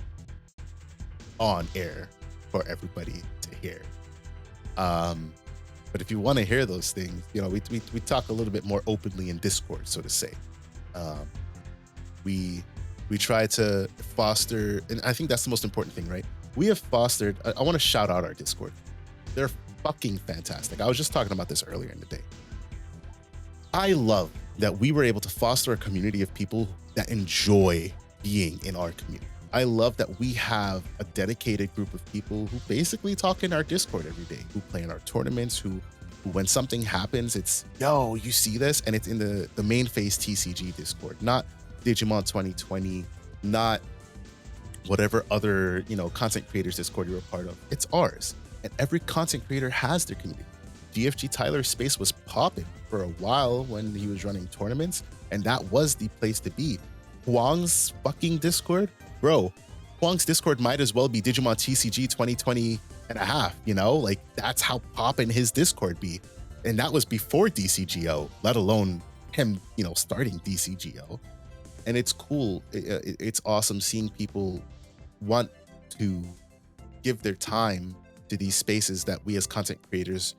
on air for everybody to hear. But if you want to hear those things, we talk a little bit more openly in Discord, so to say. We try to foster, and I think that's the most important thing, right? We have fostered, I want to shout out our Discord. There are fucking fantastic. I was just talking about this earlier in the day. I love that we were able to foster a community of people that enjoy being in our community. I love that we have a dedicated group of people who basically talk in our Discord every day, who play in our tournaments, who when something happens, it's, yo, you see this? And it's in the main phase TCG Discord, not Digimon 2020, not whatever other, content creators Discord you're a part of. It's ours. And every content creator has their community. DFG Tyler's space was popping for a while when he was running tournaments, and that was the place to be. Huang's fucking Discord, bro. Huang's Discord might as well be Digimon TCG 2020 and a half, like that's how poppin' his Discord be. And that was before DCGO, let alone him, starting DCGO. And it's cool. It's awesome seeing people want to give their time to these spaces that we as content creators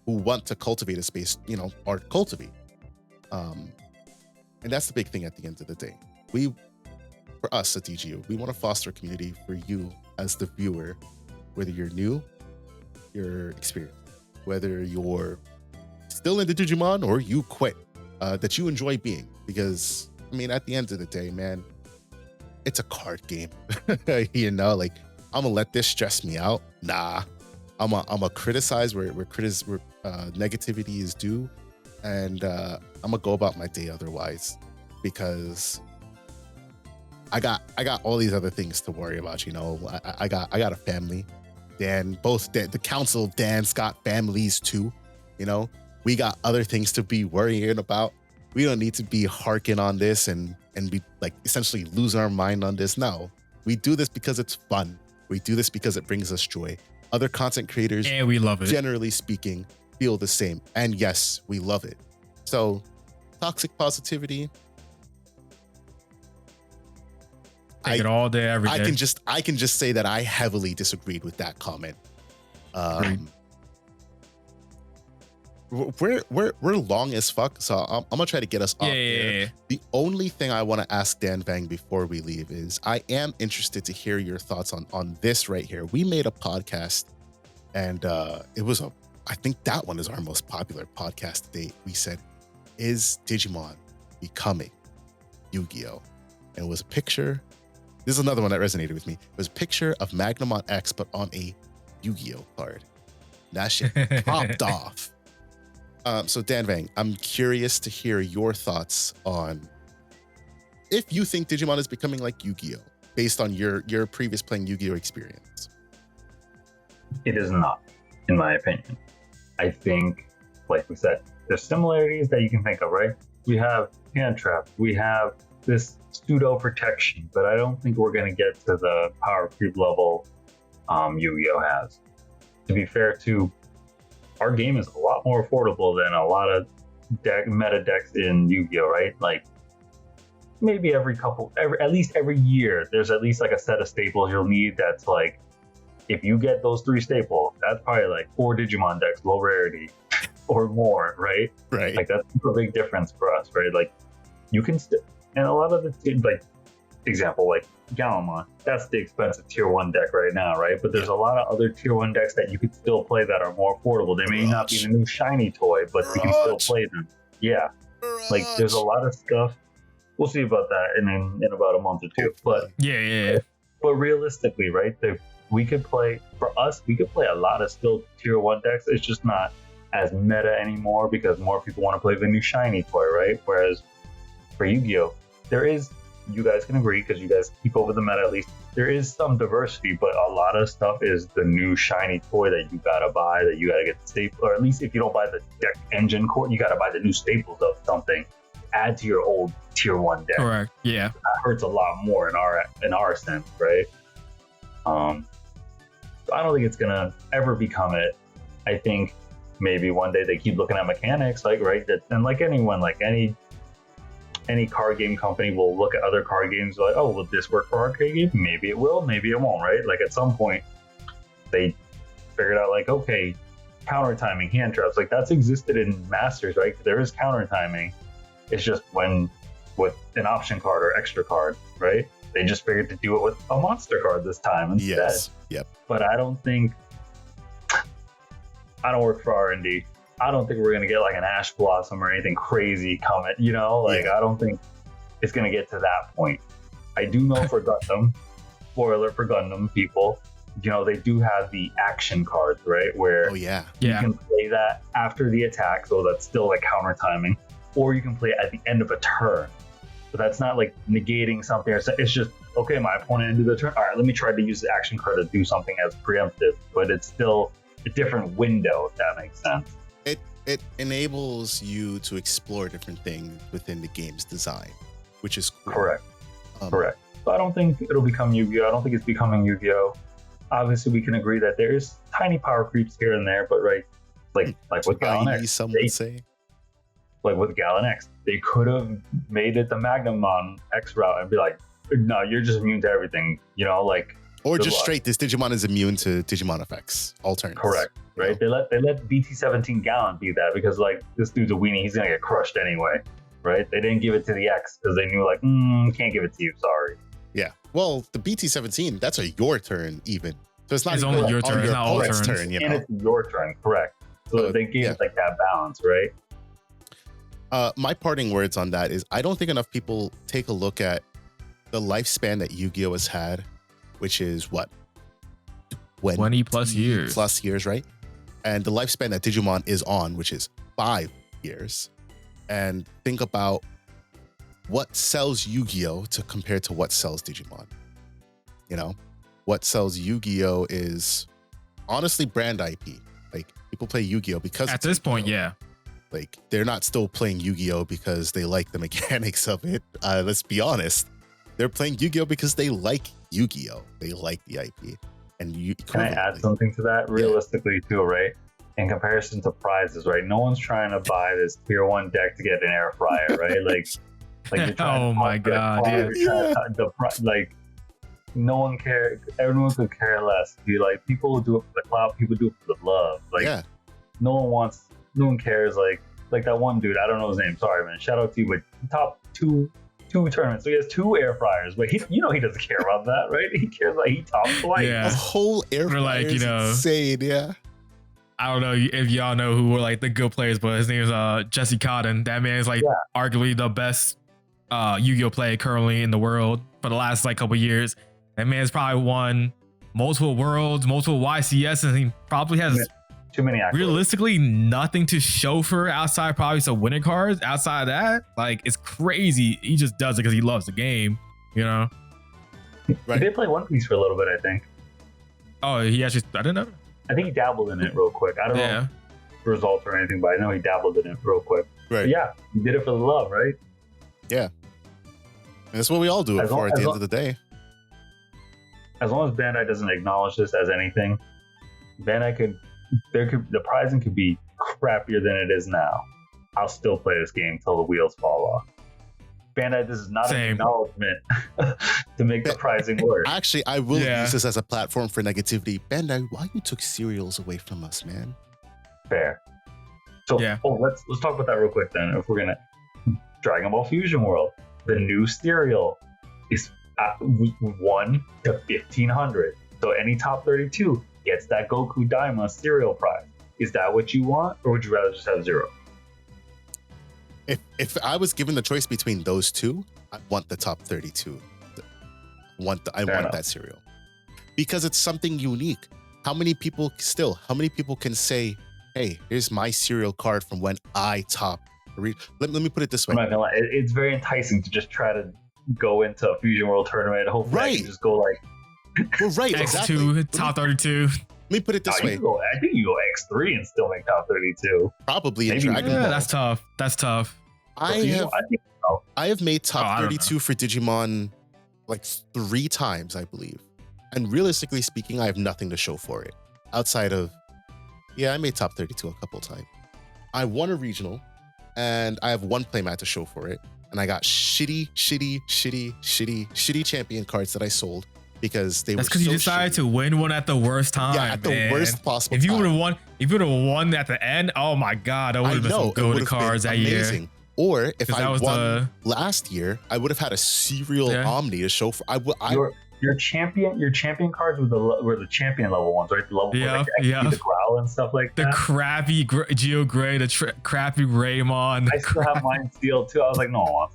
who want to cultivate a space, are cultivate. And that's the big thing at the end of the day. For us at DGO, we want to foster a community for you as the viewer, whether you're new, you're experienced, whether you're still into Digimon or you quit, that you enjoy being. Because, at the end of the day, man, it's a card game. Like, I'm gonna let this stress me out. Nah, I'm a criticize where negativity is due, and I'm gonna go about my day otherwise, because I got all these other things to worry about. I got a family. The council of Dan's got families too. We got other things to be worrying about. We don't need to be harking on this and be like essentially losing our mind on this. No, we do this because it's fun. We do this because it brings us joy. Other content creators, and we love it. Generally speaking, feel the same. And yes, we love it. So, toxic positivity. Take it all day, every day. I can just say that I heavily disagreed with that comment. We're long as fuck, so I'm gonna try to get us off there. Yeah. The only thing I want to ask Dan Vang before we leave is I am interested to hear your thoughts on this right here. We made a podcast, and I think that one is our most popular podcast to date. We said, "Is Digimon becoming Yu-Gi-Oh?" And it was a picture. This is another one that resonated with me. It was a picture of Magnamon X, but on a Yu-Gi-Oh card. That shit popped off. So Dan Vang, I'm curious to hear your thoughts on if you think Digimon is becoming like Yu-Gi-Oh based on your previous playing Yu-Gi-Oh experience. It is not, in my opinion. I think, like we said, there's similarities that you can think of, right? We have hand trap, we have this pseudo protection, but I don't think we're going to get to the power creep level Yu-Gi-Oh has. To be fair, too, our game is a lot more affordable than a lot of meta decks in Yu-Gi-Oh, right? Like, maybe at least every year, there's at least like a set of staples you'll need that's like, if you get those 3 staples, that's probably like 4 Digimon decks, low rarity, or more, right? Right. Like, that's a big difference for us, right? Like, you can and a lot of the, like, example, like Gallimon, that's the expensive tier 1 deck right now, right? But there's a lot of other tier 1 decks that you could still play that are more affordable. They may not be the new shiny toy, but you can still play them. Yeah. Like, there's a lot of stuff. We'll see about that in about a month or two. But yeah. But realistically, right? We could play a lot of still tier 1 decks. It's just not as meta anymore because more people want to play the new shiny toy, right? Whereas for Yu-Gi-Oh, there is, you guys can agree because you guys keep over the meta at least, there is some diversity, but a lot of stuff is the new shiny toy that you gotta buy, that you gotta get the staple, or at least if you don't buy the deck engine core, you gotta buy the new staples of something, add to your old tier 1 deck. Correct. Yeah. That hurts a lot more in our sense, right? So I don't think it's gonna ever become it. I think maybe one day they keep looking at mechanics, like, right? And like anyone, like any card game company will look at other card games like, oh, will this work for arcade game? Maybe it will, maybe it won't, right? Like, at some point, they figured out, like, okay, counter timing, hand traps, like, that's existed in Masters, right? There is counter timing. It's just when with an option card or extra card, right? They just figured to do it with a monster card this time instead. Yes. Yep. But I don't think I don't work for R&D. I don't think we're gonna get like an Ash Blossom or anything crazy coming. You know, like I don't think it's gonna get to that point. I do know for Gundam, spoiler for Gundam people, you know, they do have the action cards, right? Where you can play that after the attack, so that's still like counter timing, or you can play it at the end of a turn. So that's not like negating something. It's just, okay, my opponent ended the turn. All right, let me try to use the action card to do something as preemptive, but it's still a different window, if that makes sense. It enables you to explore different things within the game's design, which is cool. Correct. Correct. So I don't think it'll become Yu-Gi-Oh! I don't think it's becoming Yu-Gi-Oh! Obviously, we can agree that there is tiny power creeps here and there, but like with Gallon X, some would say. Like with Gallon X, they could have made it the Magnamon X route and be like, no, you're just immune to everything, you know, like. Or just straight, this Digimon is immune to Digimon effects, all turns. Correct, right? You know? They let BT-17 Gallon be that because like this dude's a weenie, he's gonna get crushed anyway, right? They didn't give it to the X because they knew like, can't give it to you, sorry. Yeah, well, the BT-17, that's a your turn even. So it's not even only your turn, it's not all turns. Turn, you know? And it's your turn, correct. So they gave it like that balance, right? My parting words on that is I don't think enough people take a look at the lifespan that Yu-Gi-Oh! Has had, which is what? 20 plus years. Plus years, right? And the lifespan that Digimon is on, which is 5 years. And think about what sells Yu-Gi-Oh! To compare to what sells Digimon. You know? What sells Yu-Gi-Oh! Is honestly brand IP. Like, people play Yu-Gi-Oh! Because at this point, yeah. Like, they're not still playing Yu-Gi-Oh! Because they like the mechanics of it. Let's be honest. They're playing Yu-Gi-Oh! Because they like Yu-Gi-Oh! They like the IP. And can I add something to that? Realistically, too, right? In comparison to prizes, right? No one's trying to buy this tier 1 deck to get an air fryer, right? Like you're trying oh my god, like no one cares. Everyone could care less. Be like, people do it for the clout. People do it for the love. Like no one cares. Like that one dude. I don't know his name. Sorry, man. Shout out to you. But top two tournaments. So he has 2 air fryers. But he doesn't care about that, right? He cares like he top flight. Yeah. A whole air fryer, like, you know, insane. Yeah. I don't know if y'all know who were like the good players, but his name is Jesse Cotton. That man is like arguably the best Yu-Gi-Oh! Player currently in the world for the last like couple years. That man's probably won multiple worlds, multiple YCS, and he probably has too many accolades. Realistically nothing to show for outside probably some winning cards. Outside of that, like, it's crazy. He just does it because he loves the game, you know. Right. He did play One Piece for a little bit, I think. Oh, he actually, I didn't know. I think he dabbled in it real quick. I don't know results or anything, but I know he dabbled in it real quick. Right. But yeah, he did it for the love, right? Yeah. And that's what we all do it for at the end of the day. As long as Bandai doesn't acknowledge this as anything, the pricing could be crappier than it is now. I'll still play this game till the wheels fall off. Bandai, this is not an acknowledgement to make the pricing work. Actually, I will use this as a platform for negativity. Bandai, why you took cereals away from us, man? Fair. So let's talk about that real quick then. If we're gonna Dragon Ball Fusion World, the new cereal is 1 to 1500. So any top 32 gets that Goku Daima cereal prize. Is that what you want, or would you rather just have 0? If I was given the choice between those two, I want the top 32. I want that cereal because it's something unique. How many people can say, "Hey, here's my cereal card from when I topped"? Let me put it this way. I'm not gonna lie. It's very enticing to just try to go into a Fusion World tournament. Hopefully, I can just go like. Well, right, X2, exactly. top 32. Let me put it this way. I think you go X3 and still make top 32. Probably in Dragon Ball. That's tough. I have made top 32 for Digimon like 3 times, I believe. And realistically speaking, I have nothing to show for it. Outside of, I made top 32 a couple times. I won a regional, and I have 1 playmat to show for it. And I got shitty champion cards that I sold. Because that's because you decided to win one at the worst time. Yeah, at the worst possible time. If you would have won at the end, oh my god, that would have been some good cards that year. Or if I won last year, I would have had a cereal Omni to show for. your champion cards were the champion level ones, right? The level for like the Growl and stuff like that. The crappy Geo Gray, the crappy Raymond. I still have mine sealed too. I was like, no.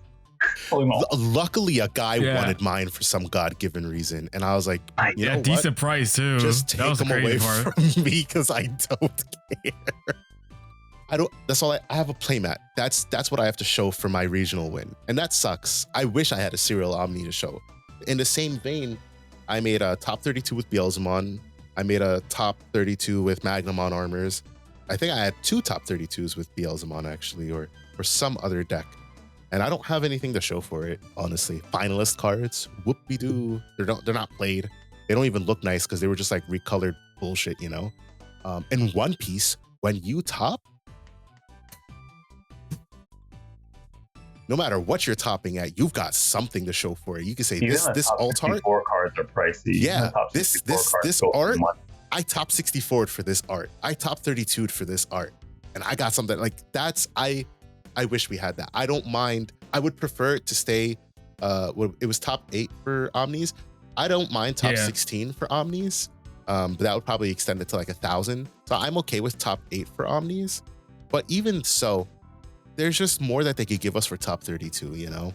Luckily, a guy wanted mine for some God-given reason, and I was like, you know decent price too. Just take them away from me because I don't care. That's all I have a playmat. That's what I have to show for my regional win, and that sucks. I wish I had a serial Omni to show. In the same vein, I made a top 32 with Beelzemon. I made a top 32 with Magnamon armors. I think I had 2 top 32s with Beelzemon actually, or some other deck. And I don't have anything to show for it, honestly. Finalist cards, whoop-de-doo. They're not played. They don't even look nice because they were just like recolored bullshit, you know? In One Piece, when you top, no matter what you're topping at, you've got something to show for it. You can say this alt art. 64 cards are pricey. Yeah, this art. I top 64'd for this art. I top 32'd for this art, and I got something like that's. I wish we had that. I don't mind. I would prefer it to stay. It was top 8 for Omnis. I don't mind top 16 for Omnis, but that would probably extend it to like 1,000. So I'm okay with top 8 for Omnis. But even so, there's just more that they could give us for top 32, you know?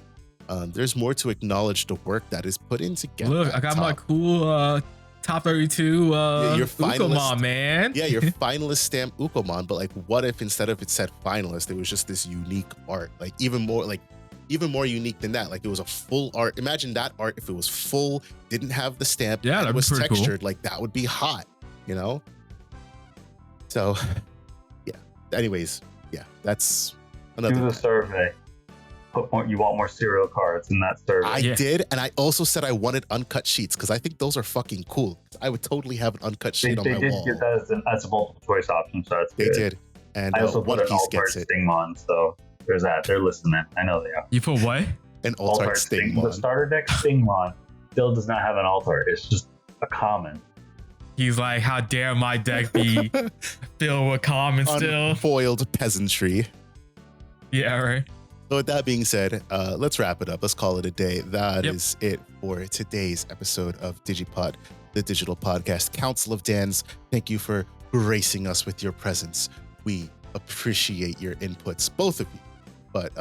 There's more to acknowledge the work that is put in to get. Look, I got my cool top 32 your Ukomon, man. Yeah, your finalist stamp Ukomon, but like what if instead of it said finalist, it was just this unique art, like even more unique than that. Like it was a full art. Imagine that art if it was full, didn't have the stamp, it was textured, cool. Like that would be hot, you know? So yeah. Anyways, yeah, that's another. Do the survey. You want more serial cards in that survey. I did, and I also said I wanted uncut sheets because I think those are fucking cool. I would totally have an uncut sheet on my wall. They did get that as a multiple choice option, so that's good. They did, and I also One put an Piece gets it. Stingmon, so there's that. They're listening. I know they are. You put what? An alt-art Stingmon. The starter deck Stingmon still does not have an alt-art. It's just a common. He's like, how dare my deck be filled with common still? Unfoiled peasantry. Yeah, right. So with that being said, let's wrap it up. Let's call it a day. That is it for today's episode of DigiPod, the digital podcast. Council of Dans, thank you for gracing us with your presence. We appreciate your inputs, both of you, but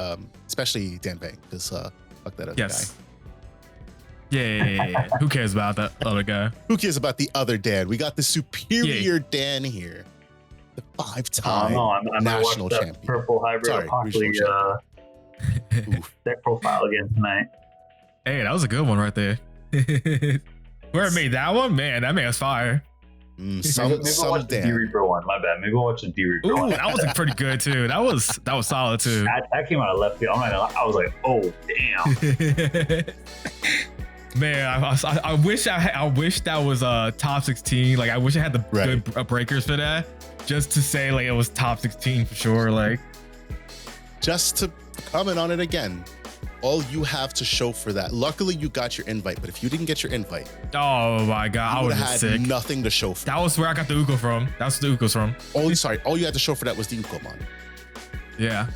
especially Dan Vang, because fuck that other guy. Yeah. Who cares about that other guy? Who cares about the other Dan? We got the superior Dan here. The 5-time national champion. Purple hybrid deck profile again tonight. Hey, that was a good one right there. Whoever made that one, man, that man was fire. Maybe we'll watch the D-Reaper one. My bad. Maybe we'll watch the D-Reaper one. That was pretty good too. That was solid too. That came out of left field. I was like, oh damn. Man, I wish that was top 16. Like I wish I had the good breakers for that, just to say like it was top 16 for sure. Like just to comment on it again. All you have to show for that. Luckily, you got your invite, but if you didn't get your invite, oh my god, I would have had sick. Nothing to show for. That was where I got the Uko from. That's the Uko's from. All you had to show for that was the Ukomon. Yeah,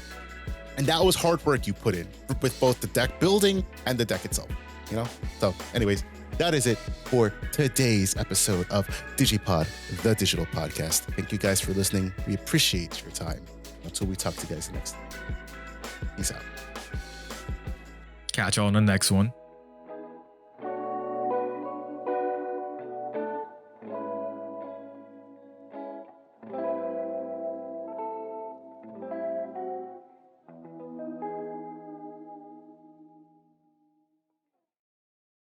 and that was hard work you put in with both the deck building and the deck itself. You know. So, anyways, that is it for today's episode of DigiPod, the digital podcast. Thank you guys for listening. We appreciate your time. Until we talk to you guys next time. Peace out. Catch you on the next one.